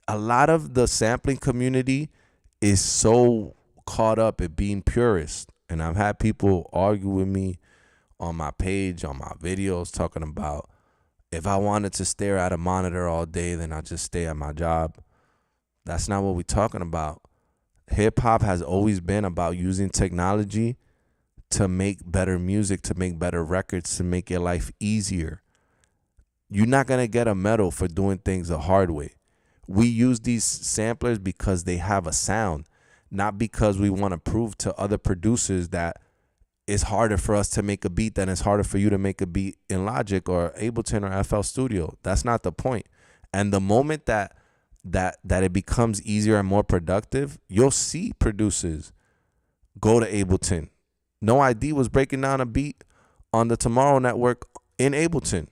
A lot of the sampling community is so caught up at being purist. And I've had people argue with me on my page, on my videos, talking about if I wanted to stare at a monitor all day, then I'd just stay at my job. That's not what we're talking about. Hip hop has always been about using technology to make better music, to make better records, to make your life easier. You're not going to get a medal for doing things the hard way. We use these samplers because they have a sound, not because we want to prove to other producers that it's harder for us to make a beat than it's harder for you to make a beat in Logic or Ableton or FL Studio. That's not the point. And the moment that it becomes easier and more productive, you'll see producers go to Ableton. No ID was breaking down a beat on the Tomorrow Network in Ableton.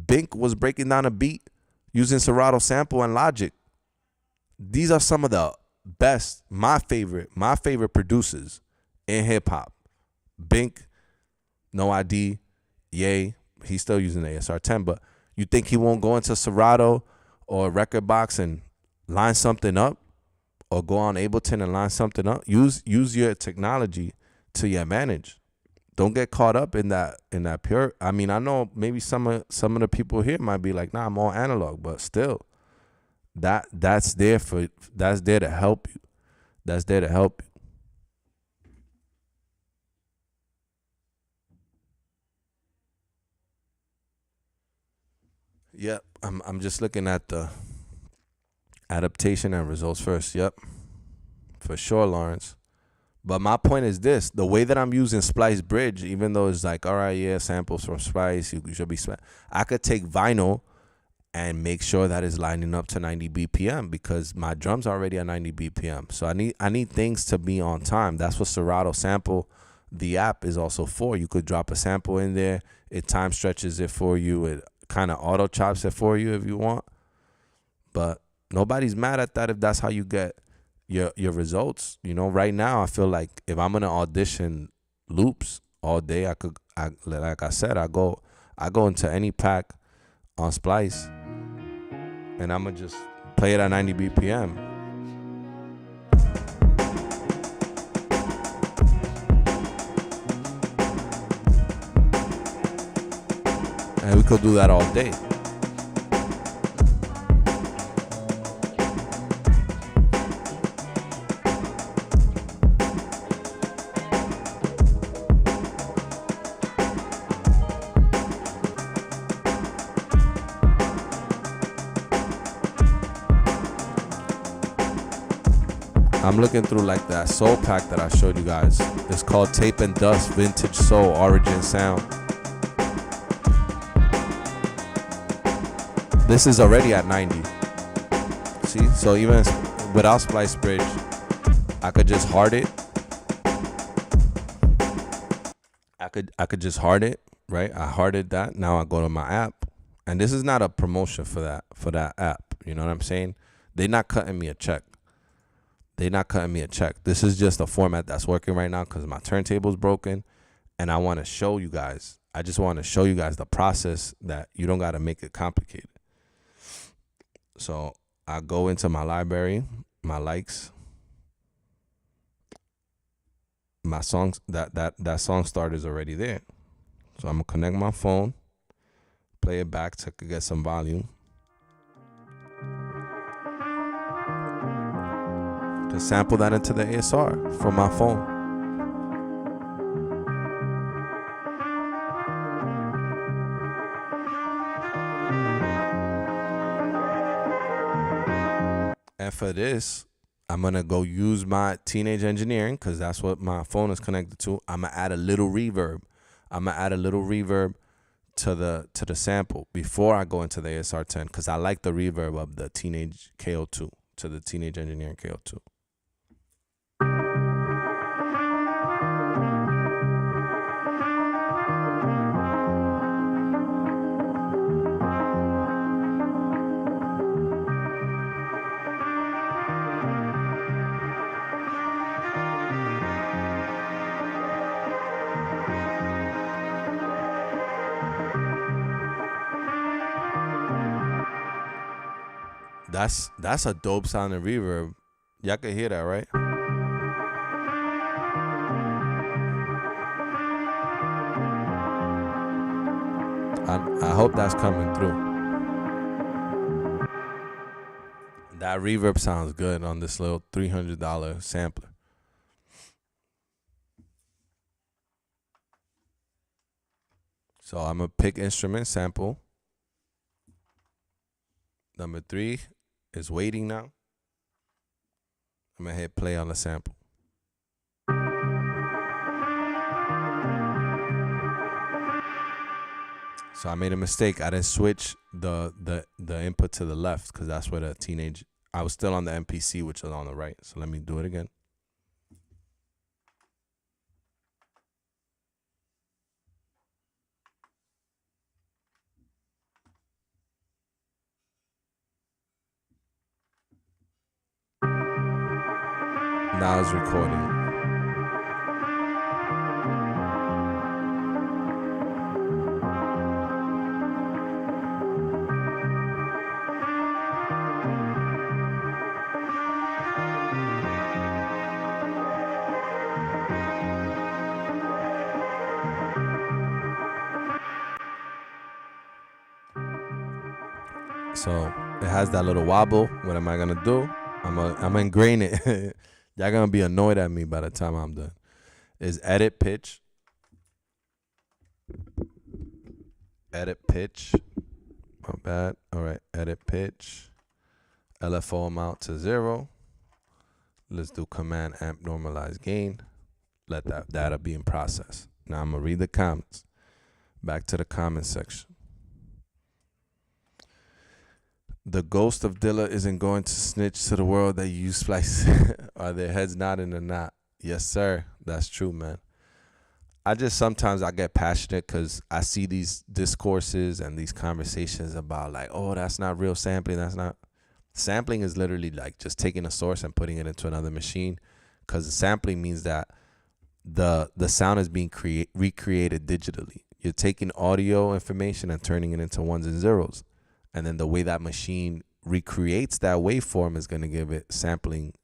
Bink was breaking down a beat using Serato Sample and Logic. These are some of the best, my favorite producers in hip hop. Bink, No ID, Ye, he's still using the ASR 10, but you think he won't go into Serato or Record Box and line something up, or go on Ableton and line something up? Use your technology to your advantage. Don't get caught up in that pure. I mean, I know maybe some of the people here might be like, nah, I'm all analog, but still, that's there to help you. That's there to help you. Yep, I'm just looking at the adaptation and results first. Yep, for sure, Lawrence. But my point is this: the way that I'm using Splice Bridge, even though it's like, all right, yeah, samples from Splice, you should be. I could take vinyl and make sure that it's lining up to 90 BPM because my drum's already at 90 BPM. So I need things to be on time. That's what Serato Sample, the app, is also for. You could drop a sample in there. It time stretches it for you. It kind of auto chops it for you if you want. But nobody's mad at that if that's how you get your results. You know, right now I feel like if I'm gonna audition loops all day, like I said, I go into any pack on Splice and I'm gonna just play it at 90 BPM. And we could do that all day. I'm looking through like that soul pack that I showed you guys. It's called Tape and Dust Vintage Soul Origin Sound. This is already at 90. See? So even without Splice Bridge, I could just hard it. I could just hard it, right? I harded that. Now I go to my app. And this is not a promotion for that app. You know what I'm saying? They're not cutting me a check. This is just a format that's working right now because my turntable's broken, and I want to show you guys. I just want to show you guys the process that you don't got to make it complicated. So I go into my library, my likes, my songs. That song start is already there. So I'm gonna connect my phone, play it back to get some volume. Just sample that into the ASR from my phone. And for this, I'm gonna go use my Teenage Engineering because that's what my phone is connected to. I'm gonna add a little reverb. To the sample before I go into the ASR10 because I like the reverb of the Teenage KO2 to the Teenage Engineering KO2. That's a dope sounding reverb. Y'all can hear that, right? I hope that's coming through. That reverb sounds good on this little $300 sampler. So I'm gonna pick instrument sample. Number 3 is waiting now. I'm gonna hit play on the sample. So I made a mistake. I didn't switch the input to the left because that's where the teenage. I was still on the MPC, which is on the right. So let me do it again. Now it's recording. So it has that little wobble. What am I gonna do? I'm gonna ingrain it. Y'all gonna be annoyed at me by the time I'm done. Is edit pitch. Edit pitch. My bad. All right. Edit pitch. LFO amount to 0. Let's do command amp normalize gain. Let that data be in process. Now I'm gonna read the comments. Back to the comment section. The ghost of Dilla isn't going to snitch to the world that you use Splice. Are their heads nodding or not? Yes, sir. That's true, man. Sometimes I get passionate because I see these discourses and these conversations about like, oh, that's not real sampling. Sampling is literally like just taking a source and putting it into another machine, because sampling means that the sound is being recreated digitally. You're taking audio information and turning it into ones and zeros. And then the way that machine recreates that waveform is going to give it sampling,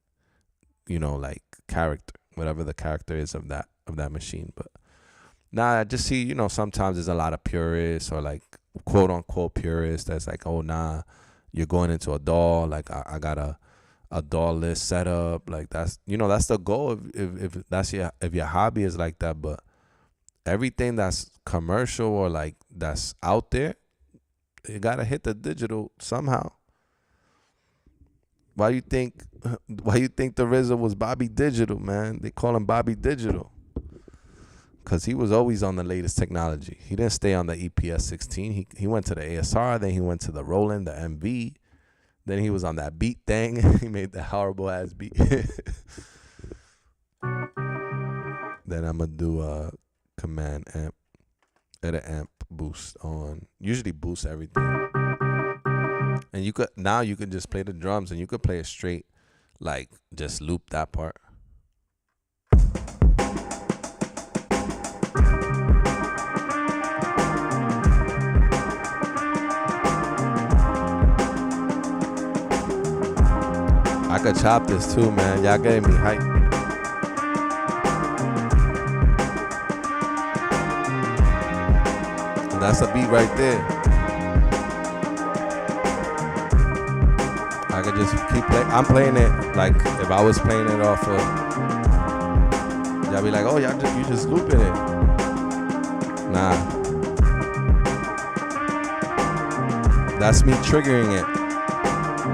like character, whatever the character is of that machine. But nah, I just see, sometimes there's a lot of purists or like quote unquote purists that's like, oh, nah, you're going into a DAW. Like I got a DAW list set up. Like that's the goal if your hobby is like that. But everything that's commercial or like that's out there, you gotta hit the digital somehow. Why you think the RZA was Bobby Digital, man? They call him Bobby Digital because he was always on the latest technology. He didn't stay on the EPS 16. He went to the ASR, then he went to the Roland, the MV. Then he was on that beat thing. He made that horrible ass beat. Then I'm gonna do a command amp, edit amp boost on. Usually boost everything. And you could just play the drums and you could play it straight, like just loop that part. I could chop this too, man. Y'all gave me hype. And that's a beat right there. I could just keep playing. I'm playing it like if I was playing it off of, y'all be like, oh, you just looping it. Nah. That's me triggering it.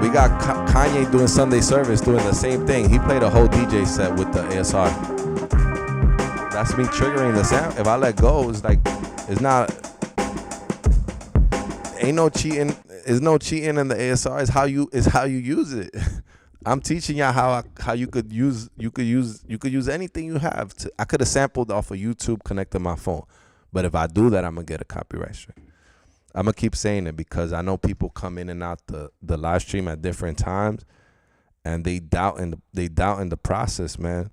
We got Kanye doing Sunday service doing the same thing. He played a whole DJ set with the ASR. That's me triggering the sound. If I let go, it's like, it's not, ain't no cheating. There's no cheating in the ASR. It's how you use it. I'm teaching y'all how you could use anything you have. I could have sampled off of YouTube, connected my phone, but if I do that, I'm gonna get a copyright strike. I'm gonna keep saying it because I know people come in and out the live stream at different times, and they doubt in the process, man.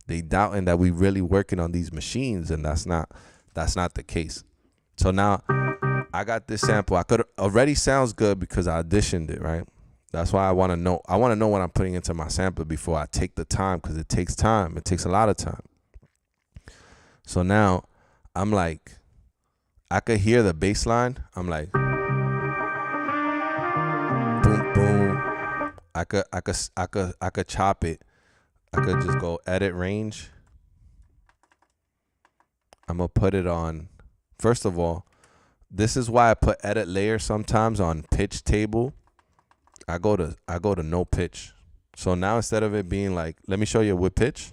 They doubting that we really working on these machines, and that's not the case. So now I got this sample. I could already sounds good because I auditioned it, right? That's why I want to know. I want to know what I'm putting into my sample before I take the time, because it takes time. It takes a lot of time. So now I'm like, I could hear the bass line. I'm like, boom, boom. I could chop it. I could just go edit range. I'm gonna put it on. First of all, this is why I put edit layer sometimes on pitch table. I go to no pitch. So now instead of it being like, let me show you with pitch.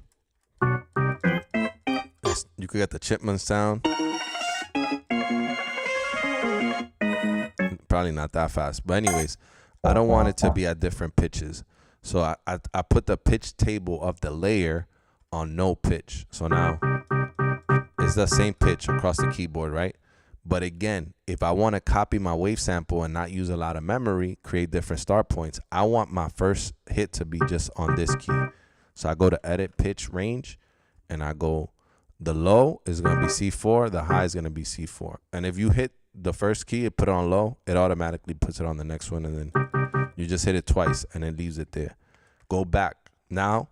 You could get the chipmunk sound. Probably not that fast, but anyways, I don't want it to be at different pitches. So I put the pitch table of the layer on no pitch. So now it's the same pitch across the keyboard, right? But again, if I want to copy my wave sample and not use a lot of memory, create different start points, I want my first hit to be just on this key. So I go to edit pitch range, and I go, the low is going to be C4, the high is going to be C4. And if you hit the first key and put it on low, it automatically puts it on the next one, and then you just hit it twice and it leaves it there. Go back. Now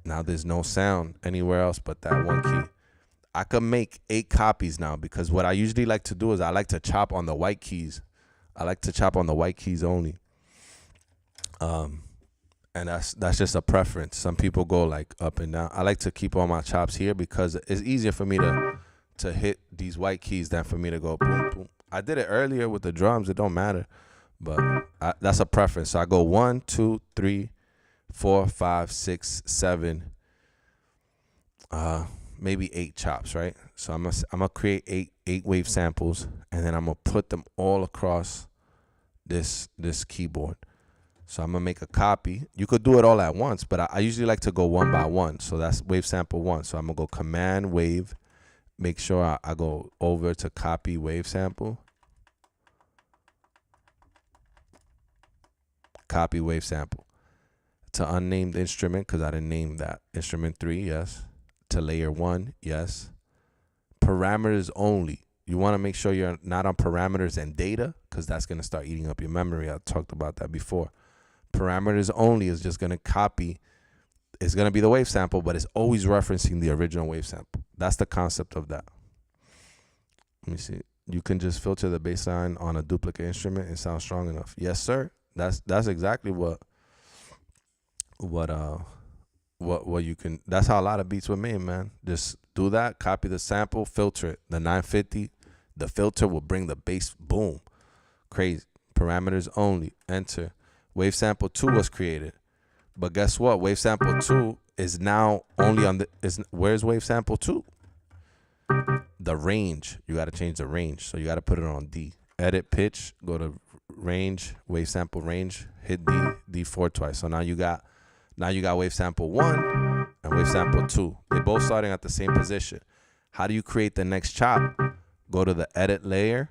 there's no sound anywhere else but that one key. I could make 8 copies now, because what I usually like to do is I like to chop on the white keys. I like to chop on the white keys only. And that's just a preference. Some people go like up and down. I like to keep all my chops here because it's easier for me to hit these white keys than for me to go boom, boom. I did it earlier with the drums. It don't matter. But that's a preference. So I go 1, 2, 3, 4, 5, 6, 7, maybe 8 chops, right? So I'm gonna create eight wave samples, and then I'm gonna put them all across this keyboard. So I'm gonna make a copy. You could do it all at once, but I usually like to go one by one. So that's wave sample 1. So I'm gonna go command wave, make sure I go over to copy wave sample. Copy wave sample to unnamed instrument, because I didn't name that. Instrument 3, yes. To layer 1, yes. Parameters only. You want to make sure you're not on parameters and data, because that's going to start eating up your memory. I talked about that before. Parameters only is just going to copy. It's going to be the wave sample, but it's always referencing the original wave sample. That's the concept of that. Let me see. You can just filter the bass line on a duplicate instrument and sound strong enough. Yes, sir. That's exactly what you can. That's how a lot of beats were made, man. Just do that, copy the sample, filter it. The 950, the filter will bring the bass, boom, crazy. Parameters only, enter. Wave sample 2 was created, but guess what? Wave sample 2 is now only on the. Where's wave sample 2? The range. You got to change the range, so you got to put it on D. Edit pitch, go to range, wave sample range, hit D4 twice. So now you got wave sample 1 and wave sample 2. They're both starting at the same position. How do you create the next chop? Go to the edit layer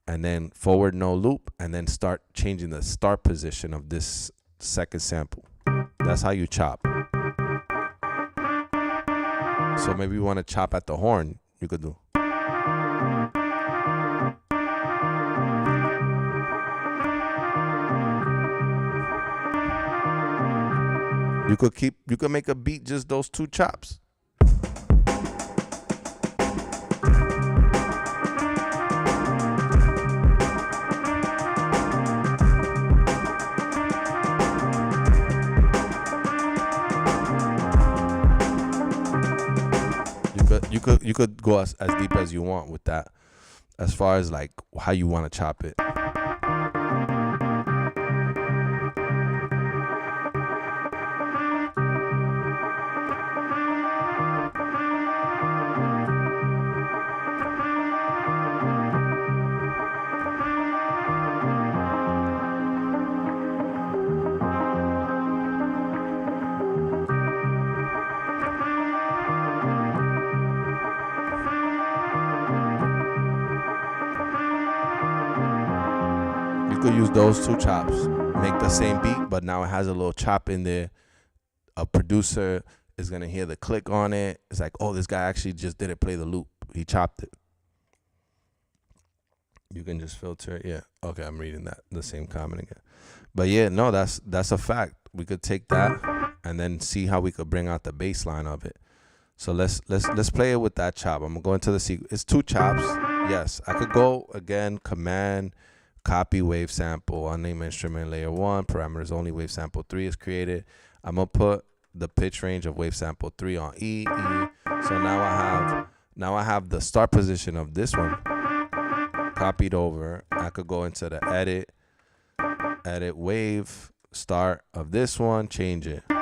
and then forward no loop, and then start changing the start position of this second sample. That's how you chop. So maybe you want to chop at the horn, you could do. You could make a beat just those 2 chops. could go as deep as you want with that, as far as like how you want to chop it. You could use those two chops, make the same beat, but now it has a little chop in there. A producer is gonna hear the click on it. It's like, oh, this guy actually just didn't play the loop. He chopped it. You can just filter it. Yeah. Okay, I'm reading that. The same comment again. But yeah, no, that's a fact. We could take that and then see how we could bring out the bass line of it. So let's play it with that chop. I'm gonna go into the sequence. It's two chops. Yes, I could go again, command, copy wave sample, unnamed instrument layer 1, parameters only, wave sample 3 is created. I'm gonna put the pitch range of wave sample 3 on E. So now I have the start position of this one copied over. I could go into the edit wave start of this one, change it. So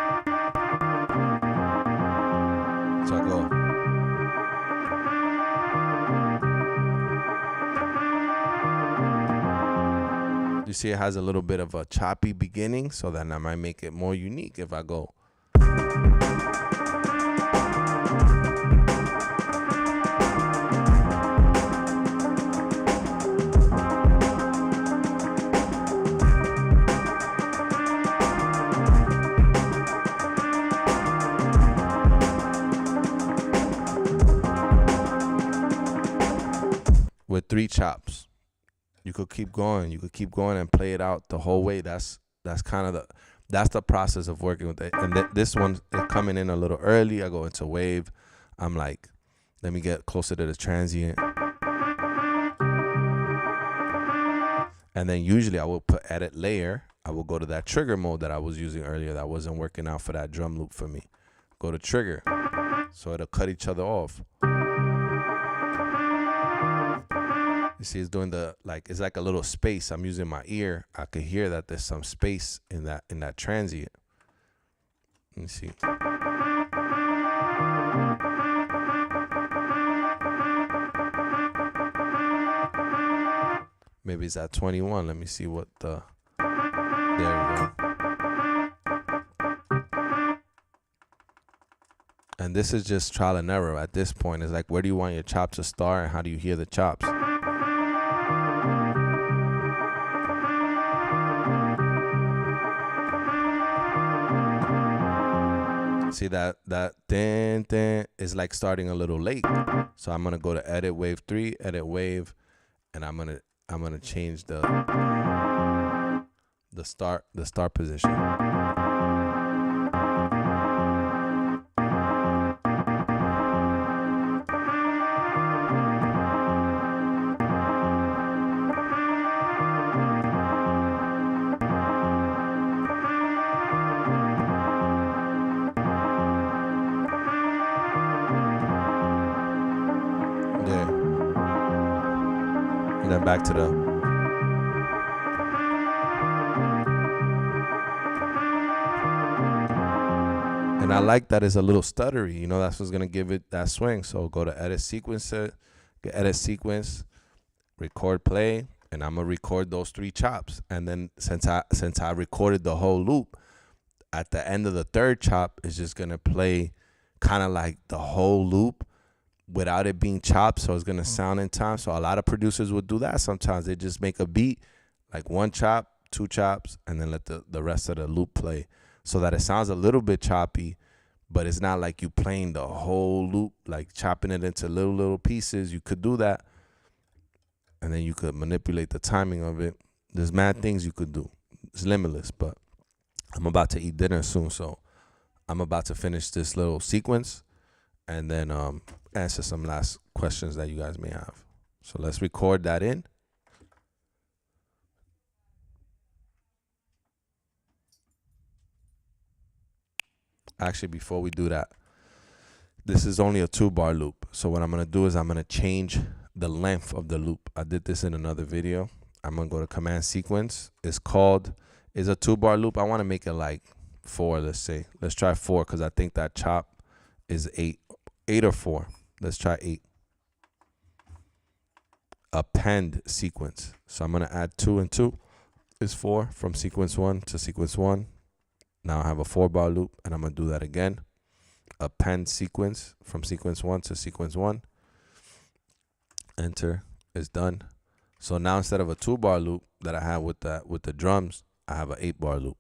I go. You see it has a little bit of a choppy beginning, so then I might make it more unique if I go. With 3 chops. You could keep going. You could keep going and play it out the whole way. That's kind of that's the process of working with it. And this one's coming in a little early. I go into wave. I'm like, let me get closer to the transient. And then usually I will put edit layer. I will go to that trigger mode that I was using earlier that wasn't working out for that drum loop for me. Go to trigger. So it'll cut each other off. You see, it's doing it's like a little space. I'm using my ear. I could hear that there's some space in that transient. Let me see. Maybe it's at 21. Let me see what there we go. And this is just trial and error at this point. It's like, where do you want your chops to start and how do you hear the chops? See that ding is like starting a little late. So I'm gonna go to edit wave 3, edit wave, and I'm gonna change the start position. And then back to the and I like that it's a little stuttery, you know, that's what's gonna give it that swing. So go to edit sequence, get edit sequence, record play, and I'm gonna record those 3 chops. And then since I recorded the whole loop, at the end of the 3rd chop is just gonna play kind of like the whole loop without it being chopped, so it's gonna sound in time. So a lot of producers would do that sometimes. They just make a beat, like 1 chop, 2 chops, and then let the rest of the loop play, so that it sounds a little bit choppy, but it's not like you playing the whole loop, like chopping it into little pieces. You could do that, and then you could manipulate the timing of it. There's mad things you could do. It's limitless, but I'm about to eat dinner soon, so I'm about to finish this little sequence and then answer some last questions that you guys may have. So let's record that in. Actually, before we do that, this is only a 2-bar loop. So what I'm gonna do is I'm gonna change the length of the loop. I did this in another video. I'm gonna go to command sequence. It's a 2-bar loop. I wanna make it like 4, let's say. Let's try 4 because I think that chop is 8 or 4. Let's try 8. Append sequence. So I'm gonna add 2 and 2 is 4 from sequence 1 to sequence 1. Now I have a 4-bar loop and I'm gonna do that again. Append sequence from sequence 1 to sequence 1. Enter is done. So now instead of a 2-bar loop that I have with the drums, I have an 8-bar loop.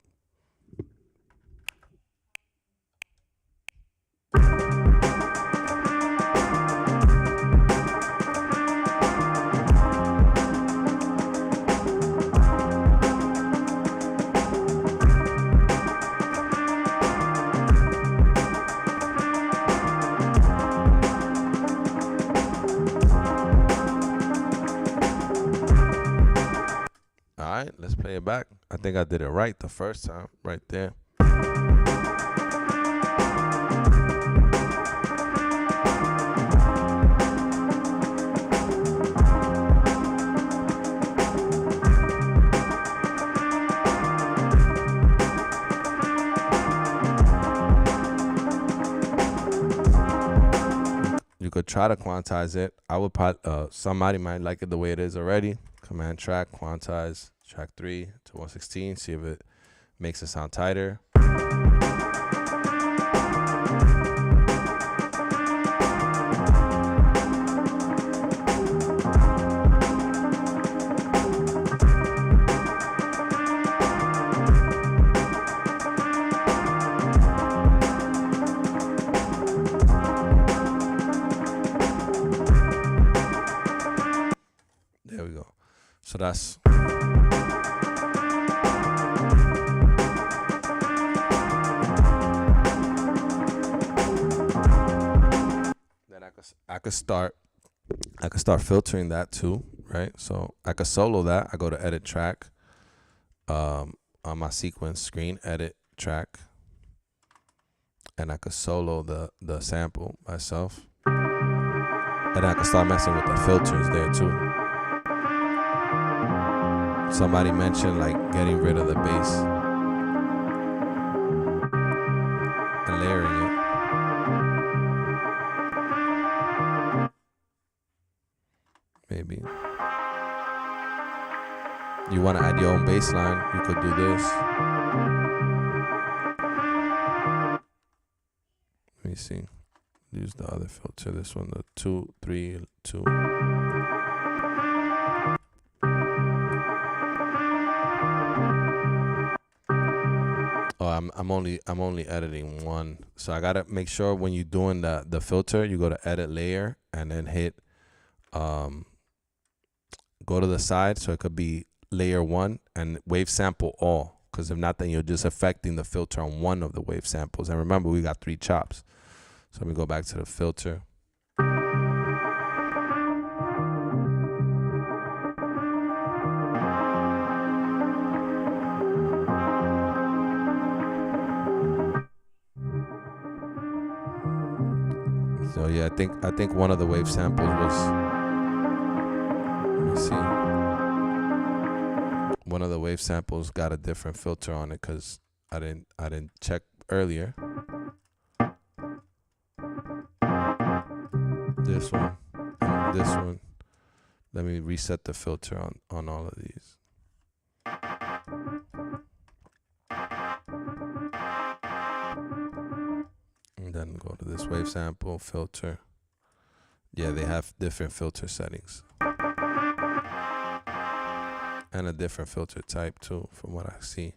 All right, let's play it back. I think I did it right the first time, right there. You could try to quantize it. I would probably, somebody might like it the way it is already. Command track, quantize, track 3 to 116. See if it makes it sound tighter. There we go. So that's then I could start filtering that too, right? So I could solo that. I go to edit track on my sequence screen, edit track, and I could solo the sample myself. And I can start messing with the filters there too. Somebody mentioned like getting rid of the bass and layering it. Maybe. You want to add your own bass line, you could do this. Let me see. Use the other filter. This one, the 2, 3, 2. Oh, I'm only editing one. So I gotta make sure when you're doing the filter, you go to edit layer and then hit go to the side, so it could be layer 1 and wave sample all, because if not, then you're just affecting the filter on one of the wave samples. And remember, we got 3 chops. So let me go back to the filter. So yeah, I think one of the wave samples was, let me see. One of the wave samples got a different filter on it because I didn't check earlier. This one and this one. Let me reset the filter on all of these. And then go to this wave sample filter. Yeah, they have different filter settings. And a different filter type too, from what I see.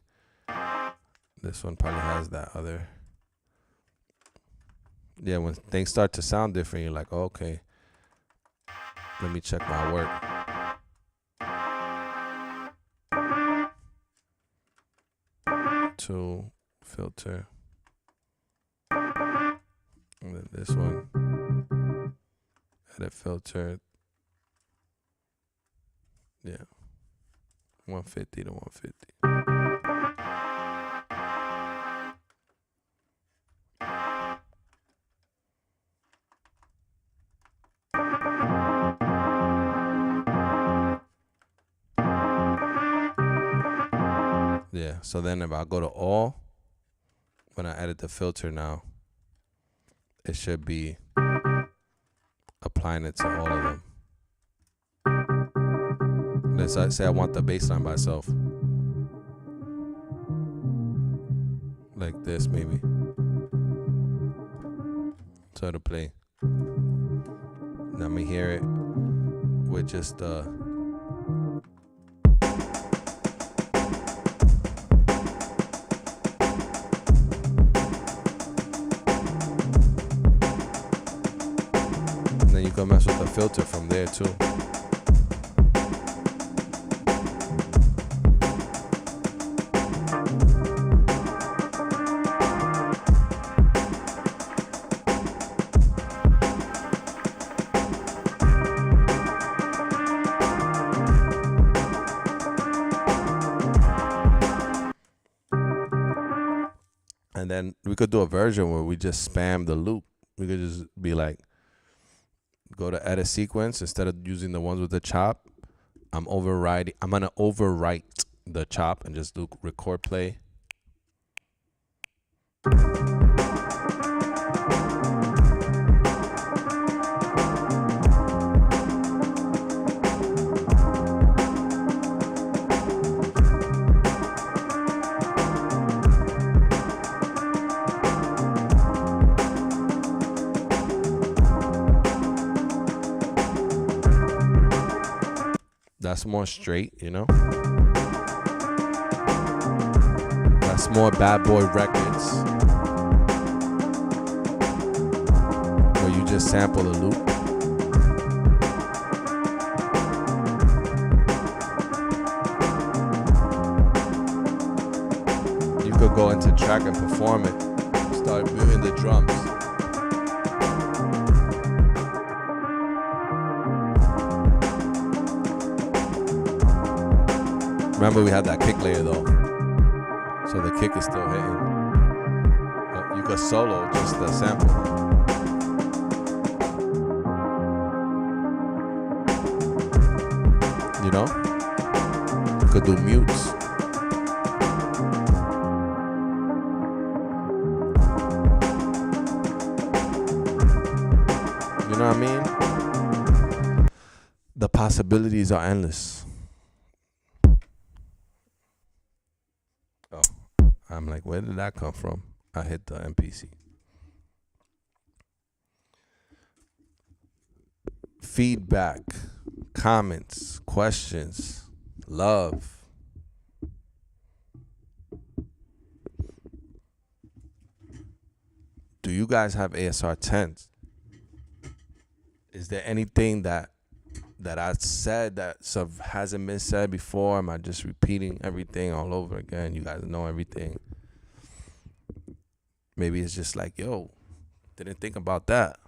This one probably has that other. Yeah, when things start to sound different, you're like, oh, okay, let me check my work. To filter. And then this one. Edit filter. Yeah. 150 to 150. Yeah. So then if I go to all, when I edit the filter now, it should be applying it to all of them. Let's say I want the baseline by itself. Like this maybe. So it'll play. Let me hear it with just and then you can mess with the filter from there too. And then we could do a version where we just spam the loop. We could just be like, go to edit sequence instead of using the ones with the chop. I'm gonna overwrite the chop and just do record play. That's more straight, you know? That's more Bad Boy Records. Where you just sample the loop. You could go into track and perform it. Start moving the drums. Remember, we had that kick layer though, so the kick is still hitting. But you could solo just the sample. You know, you could do mutes. You know what I mean? The possibilities are endless. I'm like, where did that come from? I hit the MPC. Feedback, comments, questions, love. Do you guys have ASR 10s? Is there anything that I said that hasn't been said before? Am I just repeating everything all over again? You guys know everything. Maybe it's just like, yo, didn't think about that.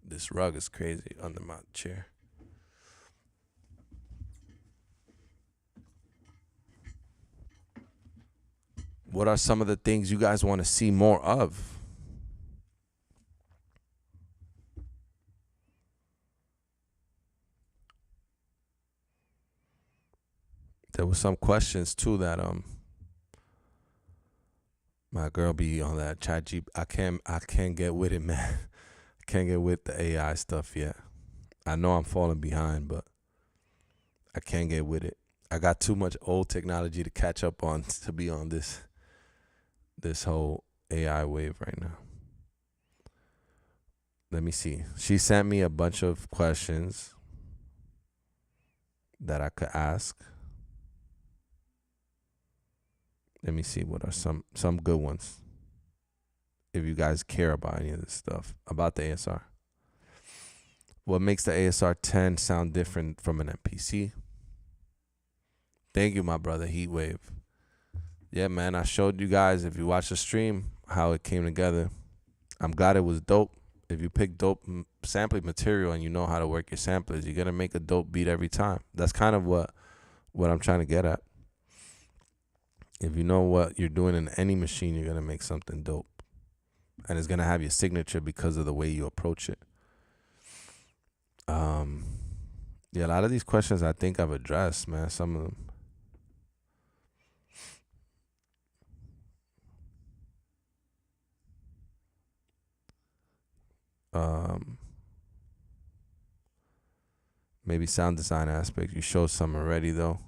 This rug is crazy under my chair. What are some of the things you guys want to see more of? There were some questions too that my girl be on that chat G. I can't get with it, man. I can't get with the AI stuff yet. I know I'm falling behind, but I can't get with it. I got too much old technology to catch up on to be on this whole AI wave right now. Let me see. She sent me a bunch of questions that I could ask. Let me see what are some good ones. If you guys care about any of this stuff about the ASR. What makes the ASR 10 sound different from an MPC? Thank you, my brother Heatwave. Yeah, man, I showed you guys, if you watch the stream, how it came together. I'm glad it was dope. If you pick dope sampling material and you know how to work your samplers, you're going to make a dope beat every time. That's kind of what I'm trying to get at. If you know what you're doing in any machine, you're going to make something dope. And it's going to have your signature because of the way you approach it. Yeah, a lot of these questions I think I've addressed, man. Some of them. Maybe sound design aspect. You showed some already though.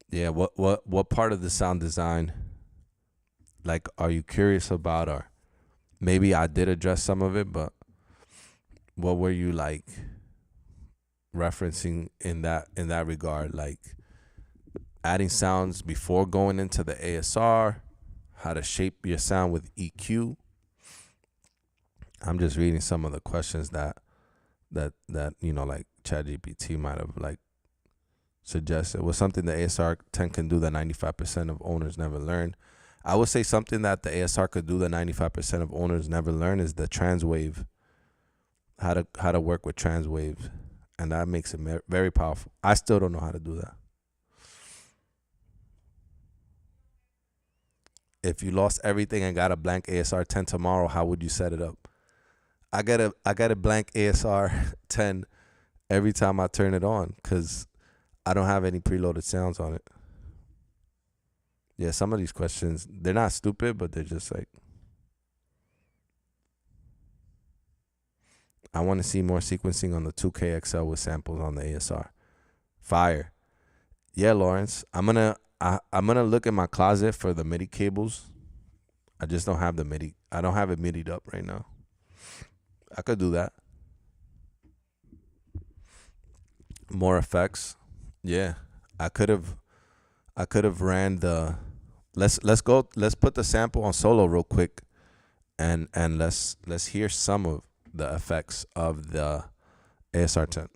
Yeah, what part of the sound design, like, are you curious about? Or maybe I did address some of it, but what were you like referencing in that regard? Like adding sounds before going into the ASR, how to shape your sound with EQ. I'm just reading some of the questions that you know, like ChatGPT might have like suggested. Was something the ASR 10 can do that 95% of owners never learn. I would say something that the ASR could do that 95% of owners never learn is the transwave. How to work with transwaves, and that makes it very powerful. I still don't know how to do that. If you lost everything and got a blank ASR 10 tomorrow, how would you set it up? I get a blank ASR 10 every time I turn it on because I don't have any preloaded sounds on it. Yeah, some of these questions, they're not stupid, but they're just like, I want to see more sequencing on the 2K XL with samples on the ASR. Fire. Yeah, Lawrence. I'm gonna look in my closet for the MIDI cables. I just don't have the MIDI. I don't have it MIDI'd up right now. I could do that. More effects. Yeah. I could have ran the let's put the sample on solo real quick and let's hear some of the effects of the ASR 10.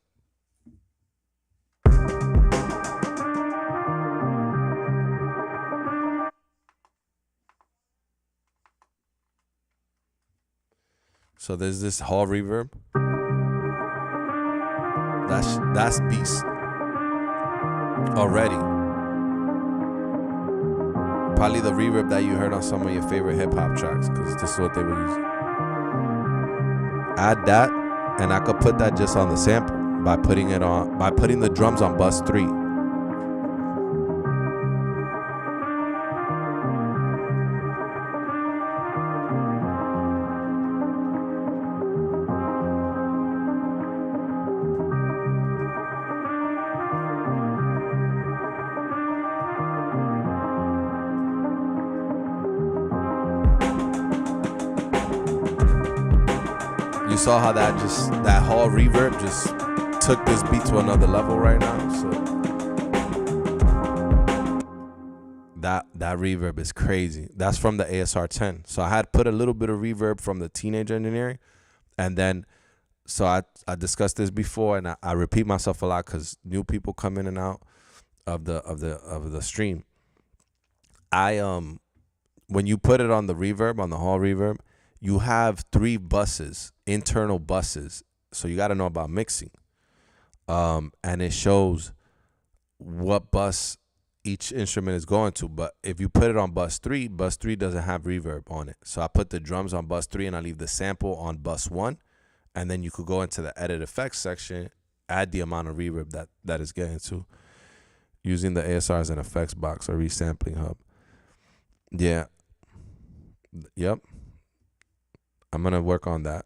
So there's this hall reverb. That's beast already. Probably the reverb that you heard on some of your favorite hip hop tracks, because this is what they were using. Add that, and I could put that just on the sample by putting the drums on bus 3. You saw how that hall reverb just took this beat to another level right now. So that reverb is crazy. That's from the ASR 10. So I had put a little bit of reverb from the Teenage Engineering, and then so I discussed this before, and I repeat myself a lot because new people come in and out of the stream. When you put it on the reverb, on the hall reverb, you have 3 buses, internal buses. So you got to know about mixing. And it shows what bus each instrument is going to. But if you put it on bus 3 doesn't have reverb on it. So I put the drums on bus 3 and I leave the sample on bus 1. And then you could go into the edit effects section, add the amount of reverb that is getting to, using the ASR as an effects box or resampling hub. Yeah. Yep. I'm going to work on that.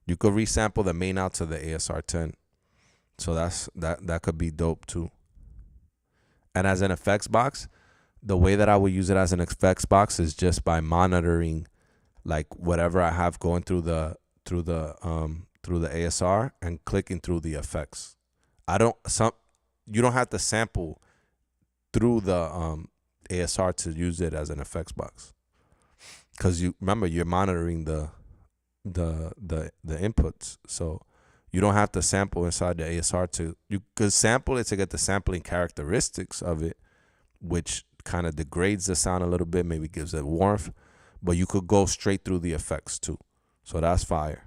You could resample the main out to the ASR 10. So that could be dope too. And as an effects box, the way that I would use it as an effects box is just by monitoring like whatever I have going through the ASR and clicking through the effects. You don't have to sample through the ASR to use it as an effects box. Because you remember you're monitoring the inputs, so you don't have to sample inside the ASR you could sample it to get the sampling characteristics of it, which kind of degrades the sound a little bit, maybe gives it warmth, but you could go straight through the effects too. So that's fire.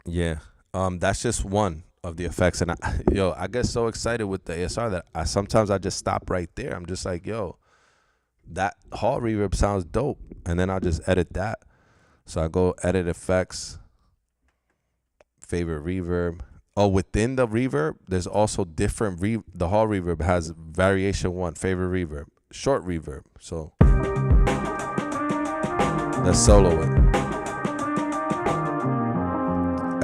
Yeah, that's just one of the effects, and I get so excited with the ASR that sometimes I just stop right there. I'm just like, yo, that hall reverb sounds dope, and then I'll just edit that. So I go edit effects, favorite reverb. Oh, within the reverb, there's also different the hall reverb has variation 1, favorite reverb, short reverb. So let's solo it.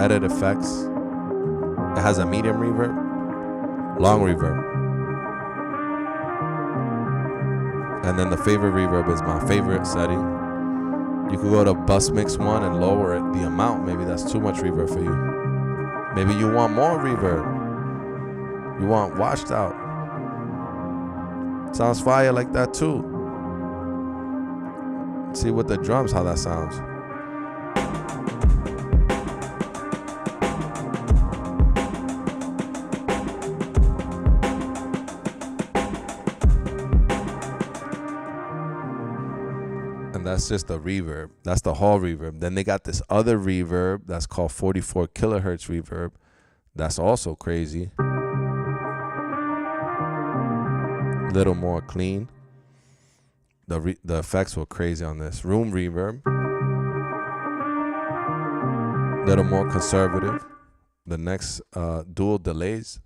edit effects, it has a medium reverb, long reverb. And then the favorite reverb is my favorite setting. You could go to bus mix 1 and lower it, the amount. Maybe that's too much reverb for you. Maybe you want more reverb. You want washed out. Sounds fire like that too. See with the drums how that sounds. That's just the reverb. That's the hall reverb. Then they got this other reverb that's called 44 kilohertz reverb. That's also crazy. Little more clean. The effects were crazy on this. Room reverb. Little more conservative. The next dual delays.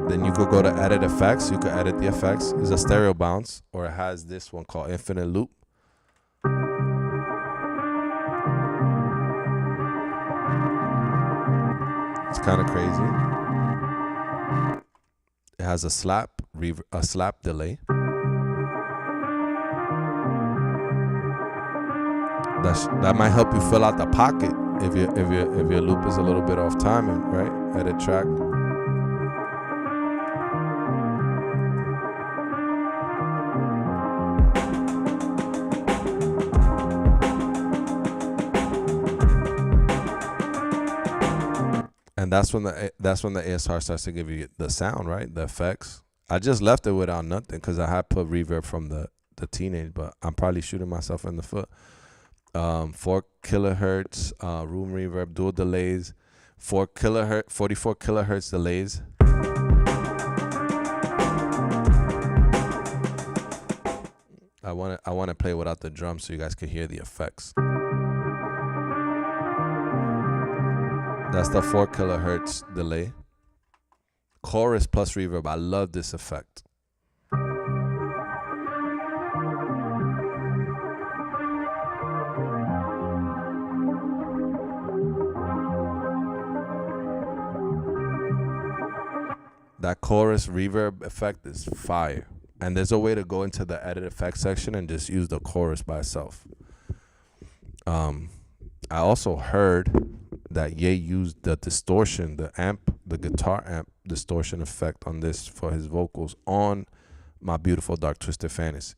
Then you could go to edit effects. You could edit the effects. It's a stereo bounce, or it has this one called infinite loop. It's kind of crazy. It has a slap delay. That might help you fill out the pocket if your loop is a little bit off timing, right? Edit track. And that's when the ASR starts to give you the sound, right? The effects. I just left it without nothing because I had put reverb from the teenage, but I'm probably shooting myself in the foot. 4 kilohertz room reverb, dual delays, 44 kilohertz delays. I want to play without the drums so you guys can hear the effects. That's the 4 kilohertz delay. Chorus plus reverb. I love this effect. That chorus reverb effect is fire. And there's a way to go into the edit effects section and just use the chorus by itself. I also heard that Ye used the distortion, the guitar amp distortion effect on this for his vocals on My Beautiful Dark Twisted Fantasy,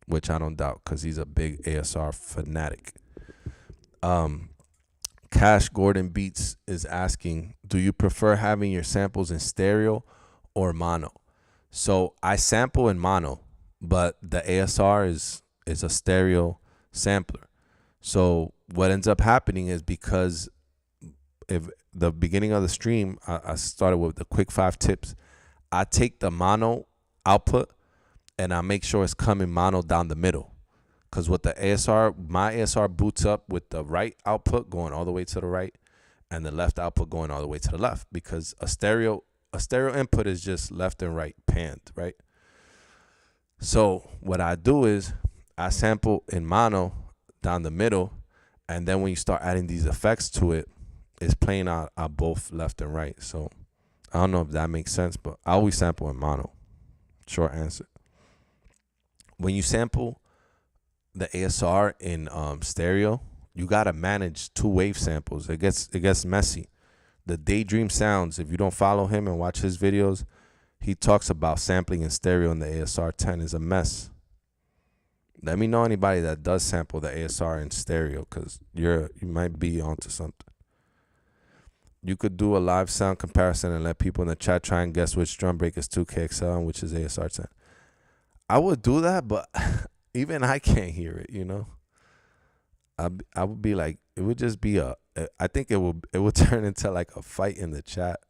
which I don't doubt because he's a big ASR fanatic. Cash Gordon Beats is asking, do you prefer having your samples in stereo or mono? So I sample in mono, but the ASR is a stereo sampler. So what ends up happening is, because if the beginning of the stream, I started with the quick 5 tips. I take the mono output and I make sure it's coming mono down the middle. Because with the ASR, my ASR boots up with the right output going all the way to the right and the left output going all the way to the left. Because a stereo input is just left and right panned, right? So what I do is I sample in mono down the middle, and then when you start adding these effects to it, it's playing out both left and right. So I don't know if that makes sense, but I always sample in mono. Short answer. When you sample the ASR in stereo, you gotta manage 2 wave samples. It gets messy. The Daydream Sounds, if you don't follow him and watch his videos, he talks about sampling in stereo in the ASR 10 is a mess. Let me know anybody that does sample the ASR in stereo, because you might be onto something. You could do a live sound comparison and let people in the chat try and guess which drum break is 2KXL and which is ASR 10. I would do that, but even I can't hear it, you know? I would be like, it would just be I think it would turn into like a fight in the chat.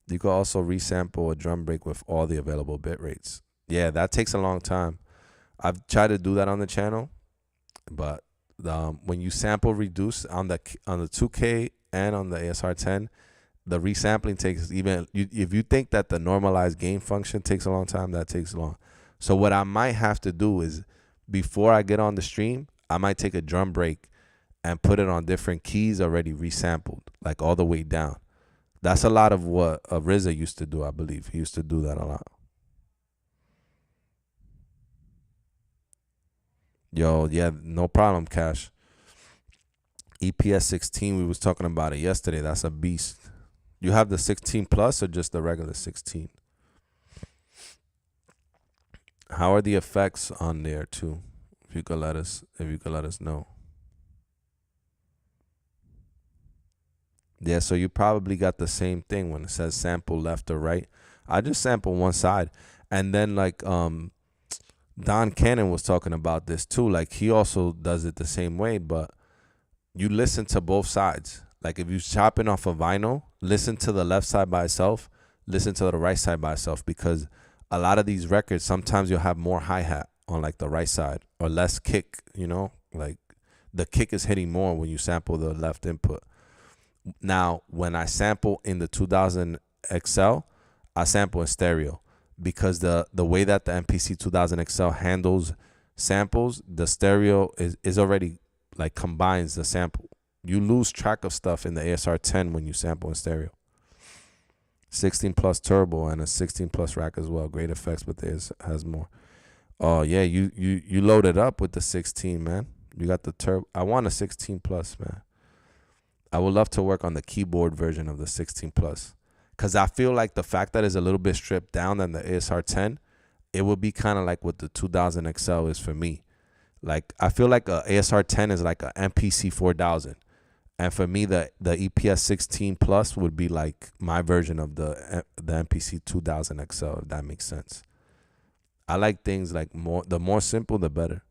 You could also resample a drum break with all the available bit rates. Yeah, that takes a long time. I've tried to do that on the channel, but when you sample reduce on the 2K and on the ASR 10, the resampling takes if you think that the normalized gain function takes a long time, that takes long. So what I might have to do is, before I get on the stream, I might take a drum break and put it on different keys already resampled, like all the way down. That's a lot of what RZA used to do, I believe. He used to do that a lot. Yo, yeah, no problem, Cash. EPS 16, we was talking about it yesterday. That's a beast. You have the 16 plus or just the regular 16? How are the effects on there too? If you could let us know. Yeah, so you probably got the same thing when it says sample left or right. I just sample one side. And then like Don Cannon was talking about this too. Like he also does it the same way, but you listen to both sides. Like if you're chopping off a vinyl, listen to the left side by itself, listen to the right side by itself, because a lot of these records, sometimes you'll have more hi-hat on like the right side or less kick, you know? Like the kick is hitting more when you sample the left input. Now, when I sample in the 2000 XL, I sample in stereo, because the way that the MPC 2000 XL handles samples, the stereo is already like combines the sample. You lose track of stuff in the ASR 10 when you sample in stereo. 16 plus turbo and a 16 plus rack as well. Great effects, but this has more. Oh yeah, you load it up with the 16, man. You got the turbo. I want a 16 plus, man. I would love to work on the keyboard version of the 16 plus, because I feel like the fact that it's a little bit stripped down than the ASR 10, it would be kind of like what the 2000 XL is for me. Like I feel like a ASR 10 is like a MPC 4000, and for me the EPS 16 plus would be like my version of the MPC 2000 XL, if that makes sense. I like things like the more simple the better.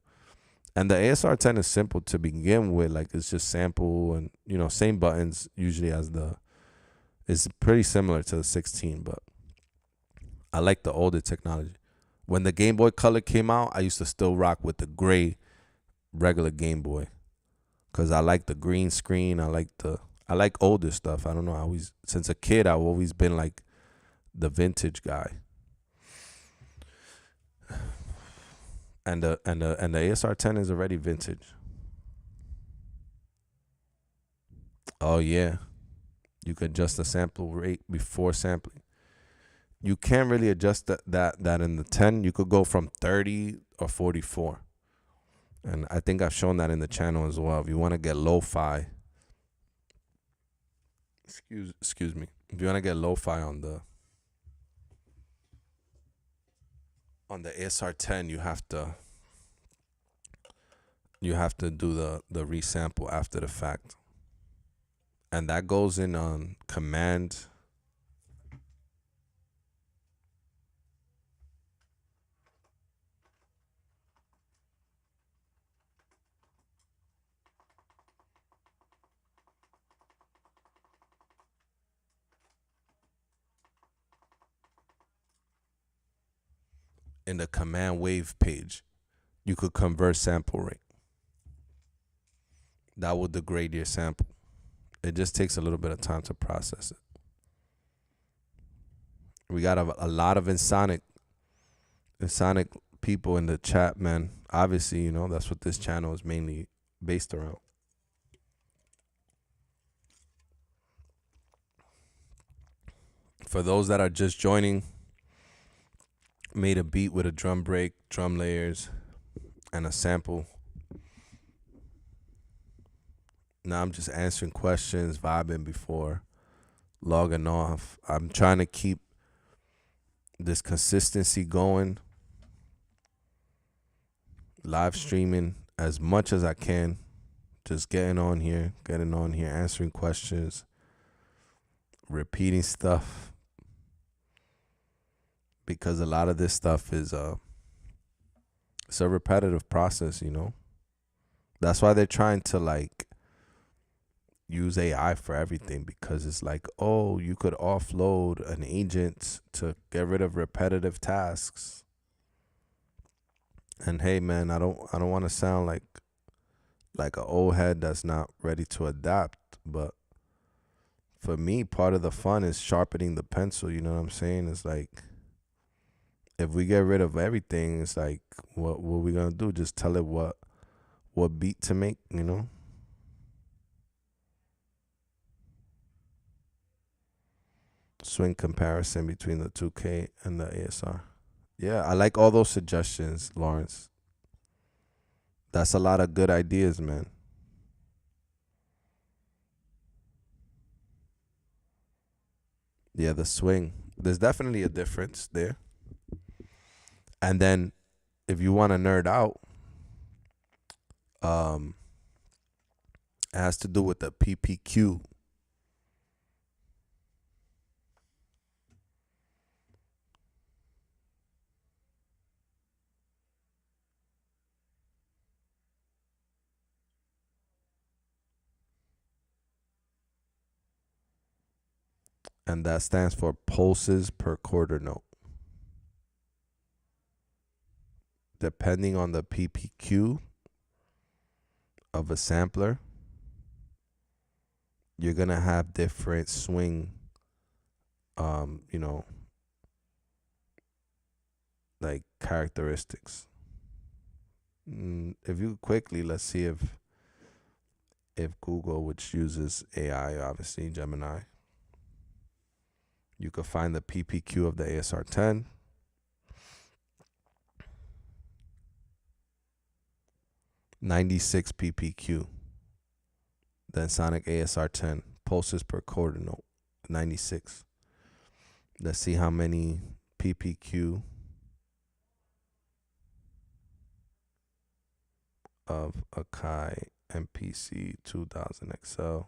And the ASR 10 is simple to begin with. Like it's just sample and, you know, same buttons usually as it's pretty similar to the 16, but I like the older technology. When the Game Boy Color came out, I used to still rock with the gray regular Game Boy, because I like the green screen. I like older stuff. I don't know. Since a kid, I've always been like the vintage guy. And the ASR 10 is already vintage. Oh yeah, you can adjust the sample rate before sampling. You can't really adjust that in the 10. You could go from 30 or 44, and I think I've shown that in the channel as well. If you want to get lo-fi, excuse me, if you want to get lo-fi on the ASR 10, you have to do the resample after the fact, and that goes in on command. In the command wave page, you could convert sample rate. That will degrade your sample. It just takes a little bit of time to process it. We got a lot of Ensoniq people in the chat, man. Obviously, you know, that's what this channel is mainly based around. For those that are just joining, made a beat with a drum break, drum layers, and a sample. Now I'm just answering questions, vibing before logging off. I'm trying to keep this consistency going, live streaming as much as I can, just getting on here, answering questions, repeating stuff, because a lot of this stuff is it's a repetitive process, you know. That's why they're trying to like use AI for everything, because it's like, oh, you could offload an agent to get rid of repetitive tasks. And hey, man, I don't want to sound like an old head that's not ready to adapt, but for me, part of the fun is sharpening the pencil. You know what I'm saying? It's like if we get rid of everything, it's like, what we gonna do? Just tell it what beat to make, you know? Swing comparison between the 2K and the ASR. Yeah, I like all those suggestions, Lawrence. That's a lot of good ideas, man. Yeah, the swing. There's definitely a difference there. And then if you want to nerd out, um, it has to do with the PPQ. And that stands for pulses per quarter note. Depending on the PPQ of a sampler, you're gonna have different swing, you know, like characteristics. If you quickly, let's see if Google, which uses AI, obviously Gemini, you could find the PPQ of the ASR 10. .96 PPQ. The Ensoniq ASR 10 pulses per quarter note. 96. Let's see how many PPQ of AKAI MPC 2000 XL.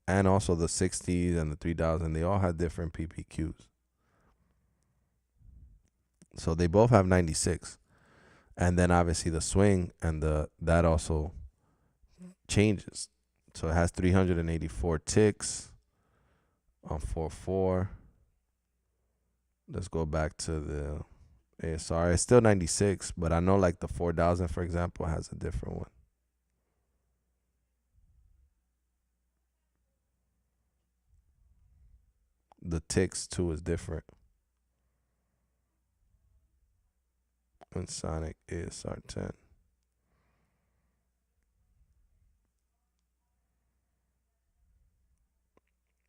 And also the 60s and the 3000, they all had different PPQs. So they both have 96. And then obviously the swing and that also changes. So it has 384 ticks on 4/4. Let's go back to the ASR. It's still 96, but I know like the 4000, for example, has a different one. The ticks too is different. Ensoniq ASR 10.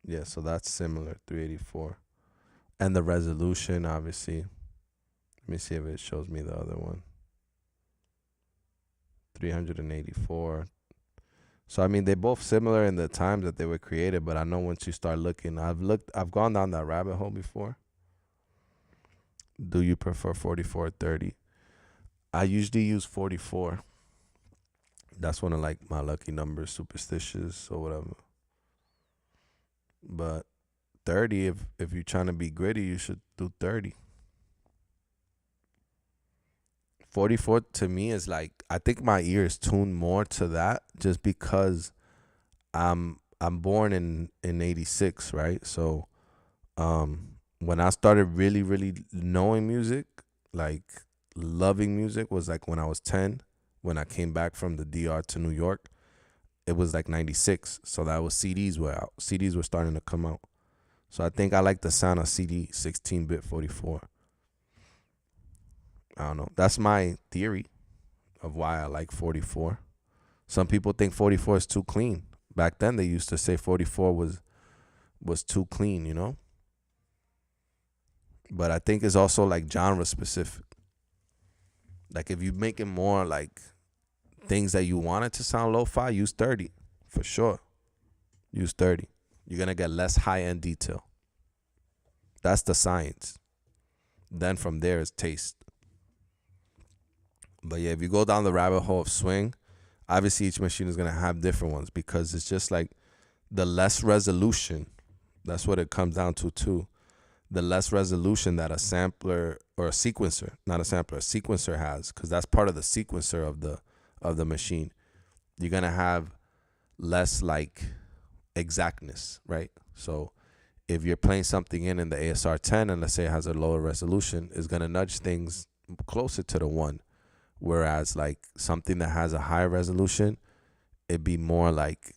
Yeah, so that's similar, 384. And the resolution, obviously. Let me see if it shows me the other one. 384. So I mean, they're both similar in the times that they were created, but I know once you start looking, I've gone down that rabbit hole before. Do you prefer 44 or 30? I usually use 44. That's one of like my lucky numbers, superstitious or whatever. But 30, if you're trying to be gritty, you should do 30. 44 to me is like, I think my ear is tuned more to that just because I'm born in 86, right? So when I started really knowing music, like loving music, was like when I was 10, when I came back from the DR to New York. It was like 96. So that was CDs were out. CDs were starting to come out. So I think I like the sound of CD 16-bit 44. I don't know. That's my theory of why I like 44. Some people think 44 is too clean. Back then they used to say 44 was too clean, you know? But I think it's also like genre specific. Like if you make it more like things that you want it to sound lo-fi, use 30 for sure. Use 30. You're gonna get less high-end detail. That's the science. Then from there is taste. But yeah, if you go down the rabbit hole of swing, obviously each machine is gonna have different ones because it's just like the less resolution. That's what it comes down to too. The less resolution that a sampler or a sequencer, not a sampler, a sequencer has, because that's part of the sequencer of the machine. You're gonna have less like exactness, right? So if you're playing something in the ASR 10 and let's say it has a lower resolution, it's gonna nudge things closer to the 1. Whereas like something that has a higher resolution, it'd be more like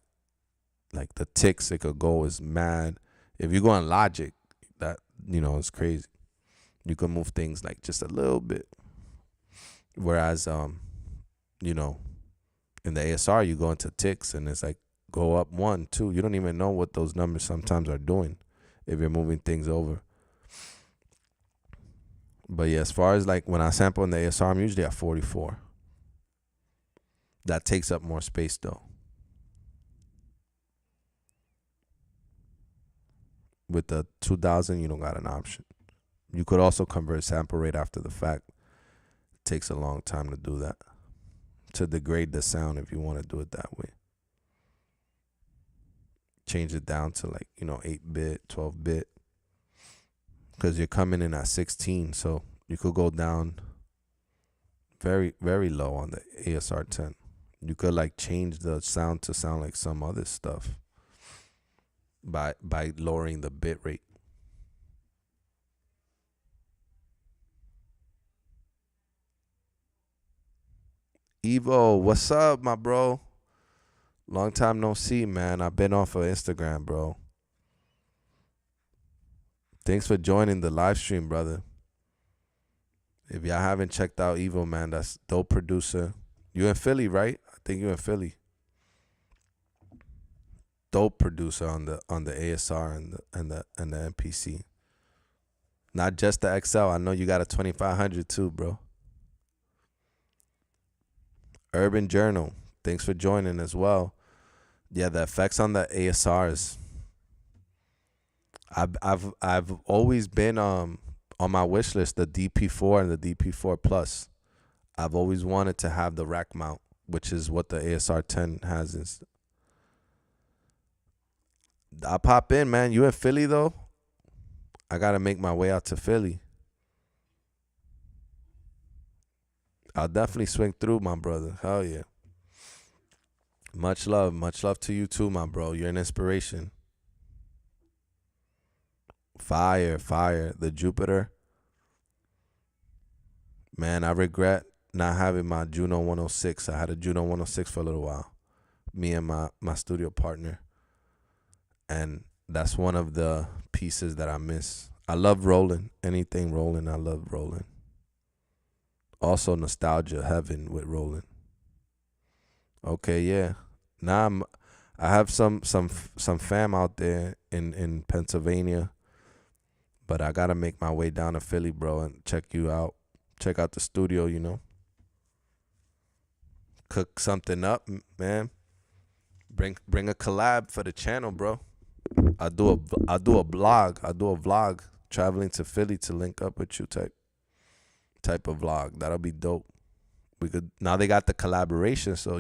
the ticks it could go is mad. If you go on Logic, that, you know, it's crazy. You can move things like just a little bit. Whereas, you know, in the ASR, you go into ticks and it's like go up 1, 2. You don't even know what those numbers sometimes are doing if you're moving things over. But yeah, as far as like when I sample in the ASR, I'm usually at 44. That takes up more space though. With the 2000, you don't got an option. You could also convert sample rate after the fact. It takes a long time to do that. To degrade the sound if you want to do it that way. Change it down to like, 8-bit, 12-bit. Because you're coming in at 16, so you could go down very, very low on the ASR 10. You could like change the sound to sound like some other stuff by lowering the bit rate. Evo, what's up, my bro? Long time no see, man. I've been off of Instagram, bro. Thanks for joining the live stream, brother. If y'all haven't checked out Evo, man, that's dope producer. You in Philly, right? I think you in Philly. Dope producer on the ASR and the MPC. Not just the XL. I know you got a 2500 too, bro. Urban Journal, thanks for joining as well. Yeah, the effects on the ASRs. I've always been on my wish list the DP4 and the DP4 Plus. I've always wanted to have the rack mount, which is what the ASR 10 has. I'll pop in, man. You in Philly though? I gotta make my way out to Philly. I'll definitely swing through, my brother. Hell yeah. Much love to you too, my bro. You're an inspiration. Fire. The Jupiter. Man, I regret not having my Juno 106. I had a Juno 106 for a little while. Me and my studio partner. And that's one of the pieces that I miss. I love rolling. Anything rolling, I love rolling. Also nostalgia heaven with rolling. Okay, yeah. Now I have some fam out there in Pennsylvania, but I gotta make my way down to Philly, bro, and check you out. Check out the studio, Cook something up, man. Bring a collab for the channel, bro. I'll do a vlog traveling to Philly to link up with you type of vlog. That'll be dope. Now they got the collaboration, so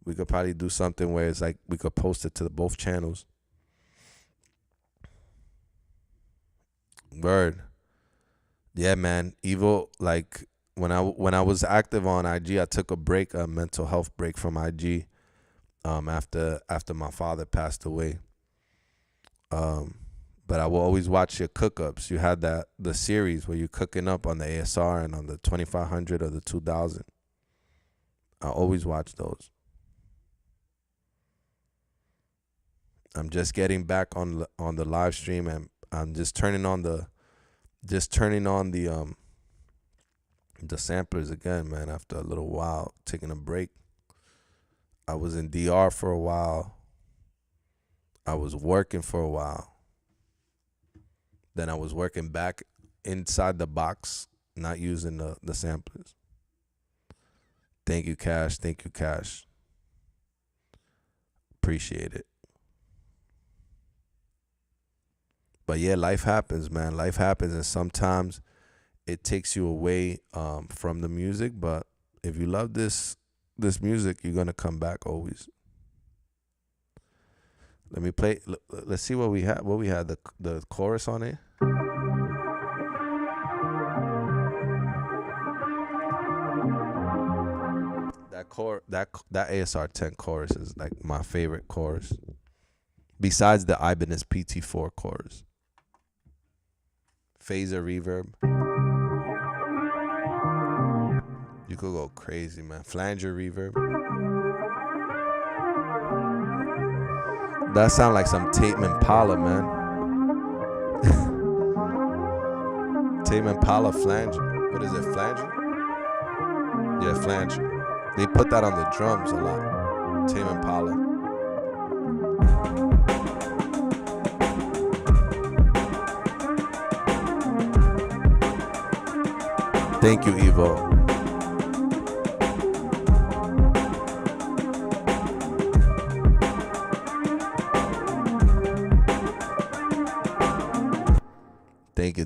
we could probably do something where it's like we could post it to both channels. Word. Yeah, man. Evo, like when I was active on IG, I took a mental health break from IG after my father passed away. But I will always watch your cook-ups. You had the series where you're cooking up on the ASR and on the 2500 or the 2000. I always watch those. I'm just getting back on the live stream, and I'm just turning on the samplers again, man. After a little while, taking a break. I was in DR for a while. I was working for a while. Then I was working back inside the box, not using the samplers. Thank you, Cash. Appreciate it. But yeah, life happens, man. Life happens, and sometimes it takes you away from the music. But if you love this music, you're gonna come back always. Let me play. Let's see what we had. What we had, the chorus on it. That ASR 10 chorus is like my favorite chorus. Besides the Ibanez PT4 chorus. Phaser reverb. You could go crazy, man. Flanger reverb. That sound like some Tame Impala, man. Tame Impala flanger. What is it, flanger? Yeah, flanger. They put that on the drums a lot. Tame Impala. Thank you, Evo.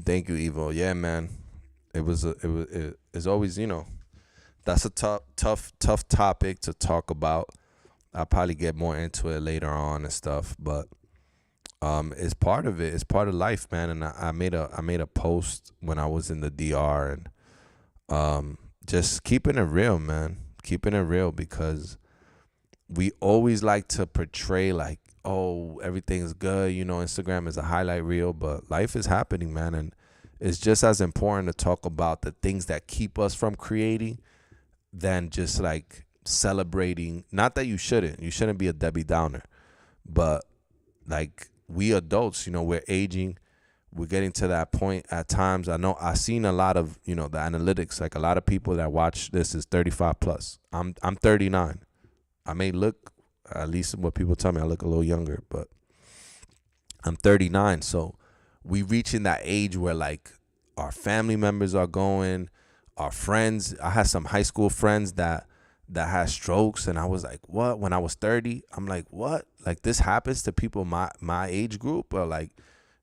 Thank you, Evo. Yeah, man. It's always, that's a tough topic to talk about. I'll probably get more into it later on and stuff, but it's part of it. It's part of life, man. And I made a post when I was in the DR, and just keeping it real, man. Keeping it real, because we always like to portray like, oh, everything's good. Instagram is a highlight reel, but life is happening, man. And it's just as important to talk about the things that keep us from creating than just like celebrating. Not that you shouldn't be a Debbie Downer, but like, we adults, we're aging. We're getting to that point at times. I know I've seen a lot of, the analytics, like a lot of people that watch this is 35 plus. I'm 39. I may look, at least what people tell me, I look a little younger, but I'm 39. So we reaching that age where like our family members are going, our friends. I had some high school friends that had strokes, and I was like, what? When I was 30, I'm like, what? Like, this happens to people my age group, or like,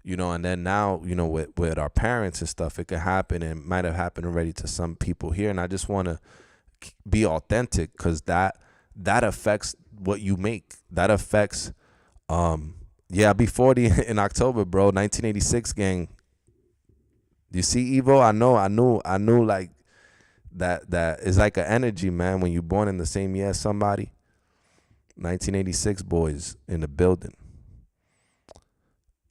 and then now, with our parents and stuff, it could happen, and might have happened already to some people here. And I just want to be authentic, because that affects what you make. That affects, I'll be 40 in October, bro. 1986 gang. You see, Evo? I knew like that is like an energy, man, when you're born in the same year as somebody. 1986 boys in the building.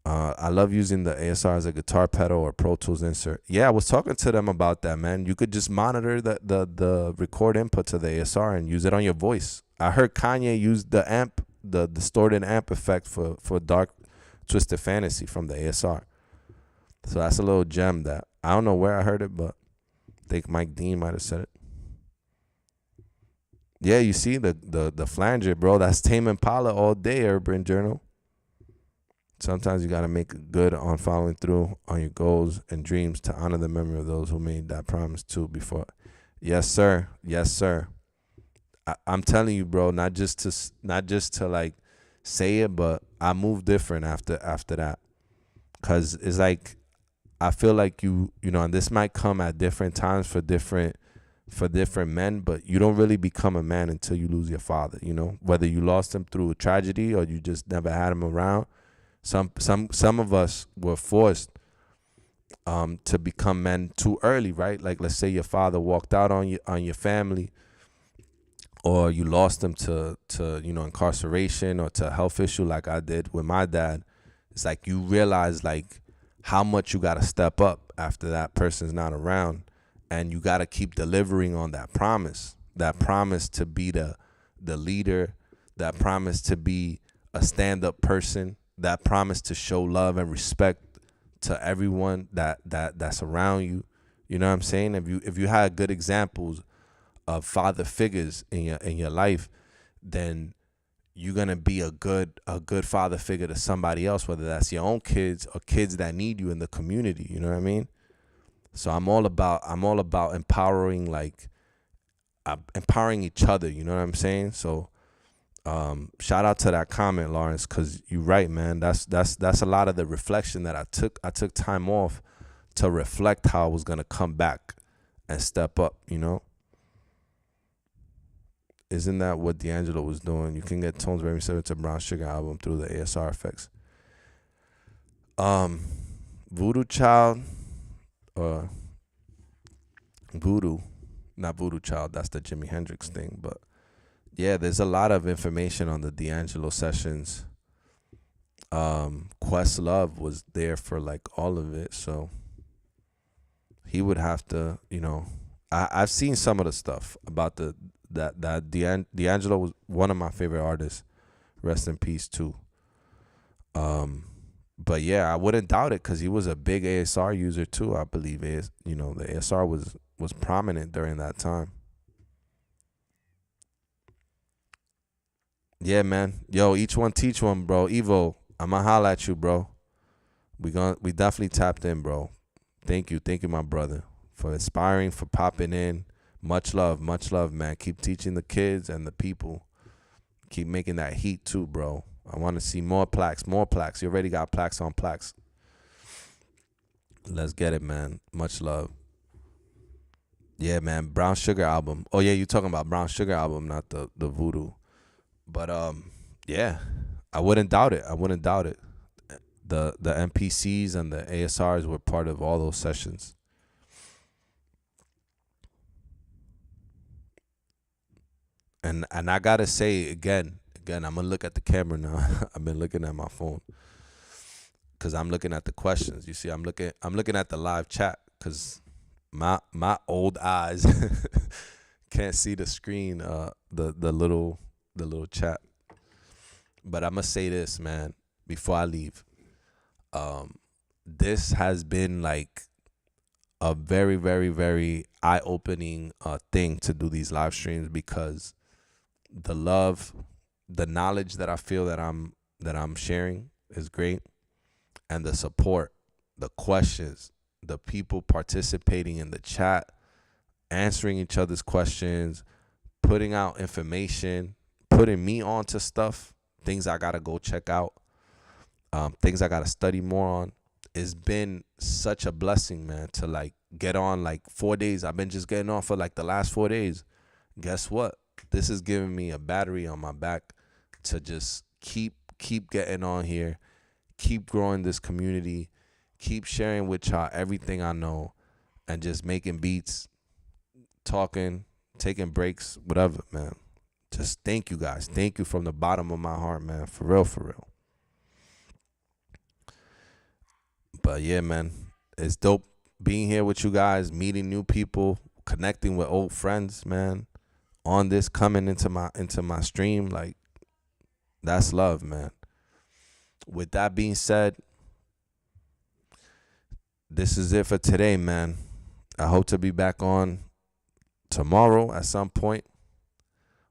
I love using the ASR as a guitar pedal or Pro Tools insert. Yeah, I was talking to them about that, man. You could just monitor the record input to the ASR and use it on your voice. I heard Kanye use the amp, the distorted amp effect for Dark Twisted Fantasy from the ASR. So that's a little gem that I don't know where I heard it, but I think Mike Dean might have said it. Yeah, you see the flanger, bro. That's Tame Impala all day, Urban Journal. Sometimes you got to make good on following through on your goals and dreams to honor the memory of those who made that promise to before. Yes, sir. Yes, sir. I'm telling you, bro, not just to like say it, but I move different after that. Cause it's like, I feel like and this might come at different times for different men, but you don't really become a man until you lose your father, whether you lost him through a tragedy or you just never had him around. Some of us were forced to become men too early, right? Like, let's say your father walked out on your family, or you lost him to incarceration or to a health issue, like I did with my dad. It's like you realize like how much you got to step up after that person's not around, and you got to keep delivering on that promise to be the leader, that promise to be a stand-up person, that promise to show love and respect to everyone that's around you. You know what I'm saying? If you had good examples of father figures in your life, then you're gonna be a good father figure to somebody else, whether that's your own kids or kids that need you in the community. You know what I mean? So I'm all about empowering, like empowering each other. You know what I'm saying? So shout out to that comment, Lawrence, because you're right, man. That's a lot of the reflection that I took. I took time off to reflect how I was gonna come back and step up. Isn't that what D'Angelo was doing? You can get tones very similar to Brown Sugar album through the ASR effects. Voodoo Child, or Voodoo, not Voodoo Child. That's the Jimi Hendrix thing, but yeah, there's a lot of information on the D'Angelo sessions. Questlove was there for like all of it, so he would have to, I've seen some of the stuff about that D'Angelo was one of my favorite artists. Rest in peace too. But yeah, I wouldn't doubt it because he was a big ASR user too. I believe you know, the ASR was prominent during that time. Yeah, man. Yo, each one teach one, bro. Evo, I'ma holla at you, bro. We definitely tapped in, bro. Thank you, my brother, for inspiring, for popping in. Much love, man. Keep teaching the kids and the people. Keep making that heat too, bro. I want to see more plaques, more plaques. You already got plaques on plaques. Let's get it, man. Much love. Yeah, man. Brown Sugar album. Oh yeah, you talking about Brown Sugar album, not the Voodoo. But yeah, I wouldn't doubt it. I wouldn't doubt it. The MPCs and the ASRs were part of all those sessions. And I gotta say again, I'm gonna look at the camera now. I've been looking at my phone because I'm looking at the questions. You see, I'm looking at the live chat because my old eyes can't see the screen. The little chat. But I'm gonna say this, man, before I leave. This has been like a very, very, very eye-opening thing to do these live streams because the love, the knowledge that I feel that I'm sharing is great, and the support, the questions, the people participating in the chat, answering each other's questions, putting out information, putting me on to stuff, things I gotta go check out, things I gotta study more on. It's been such a blessing, man, to like get on like 4 days. I've been just getting on for like the last 4 days. Guess what? This is giving me a battery on my back to just keep getting on here, keep growing this community, keep sharing with y'all everything I know, and just making beats, talking, taking breaks, whatever, man. Just thank you guys. Thank you from the bottom of my heart, man. For real, for real. But yeah, man, it's dope being here with you guys, meeting new people, connecting with old friends, man. On this, coming into my stream, like that's love, man. With that being said, this is it for today, man. I hope to be back on tomorrow at some point,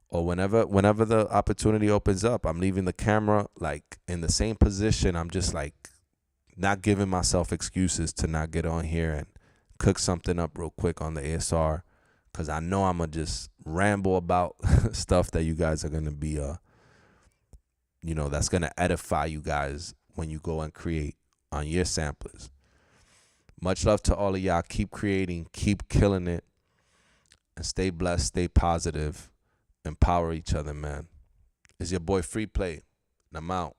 or whenever the opportunity opens up. I'm leaving the camera like in the same position. I'm just like not giving myself excuses to not get on here and cook something up real quick on the ASR, because I know I'm going to just ramble about stuff that you guys are going to be, you know, that's going to edify you guys when you go and create on your samplers. Much love to all of y'all. Keep creating, keep killing it, and stay blessed, stay positive, empower each other, man. It's your boy FREEPLAY, and I'm out.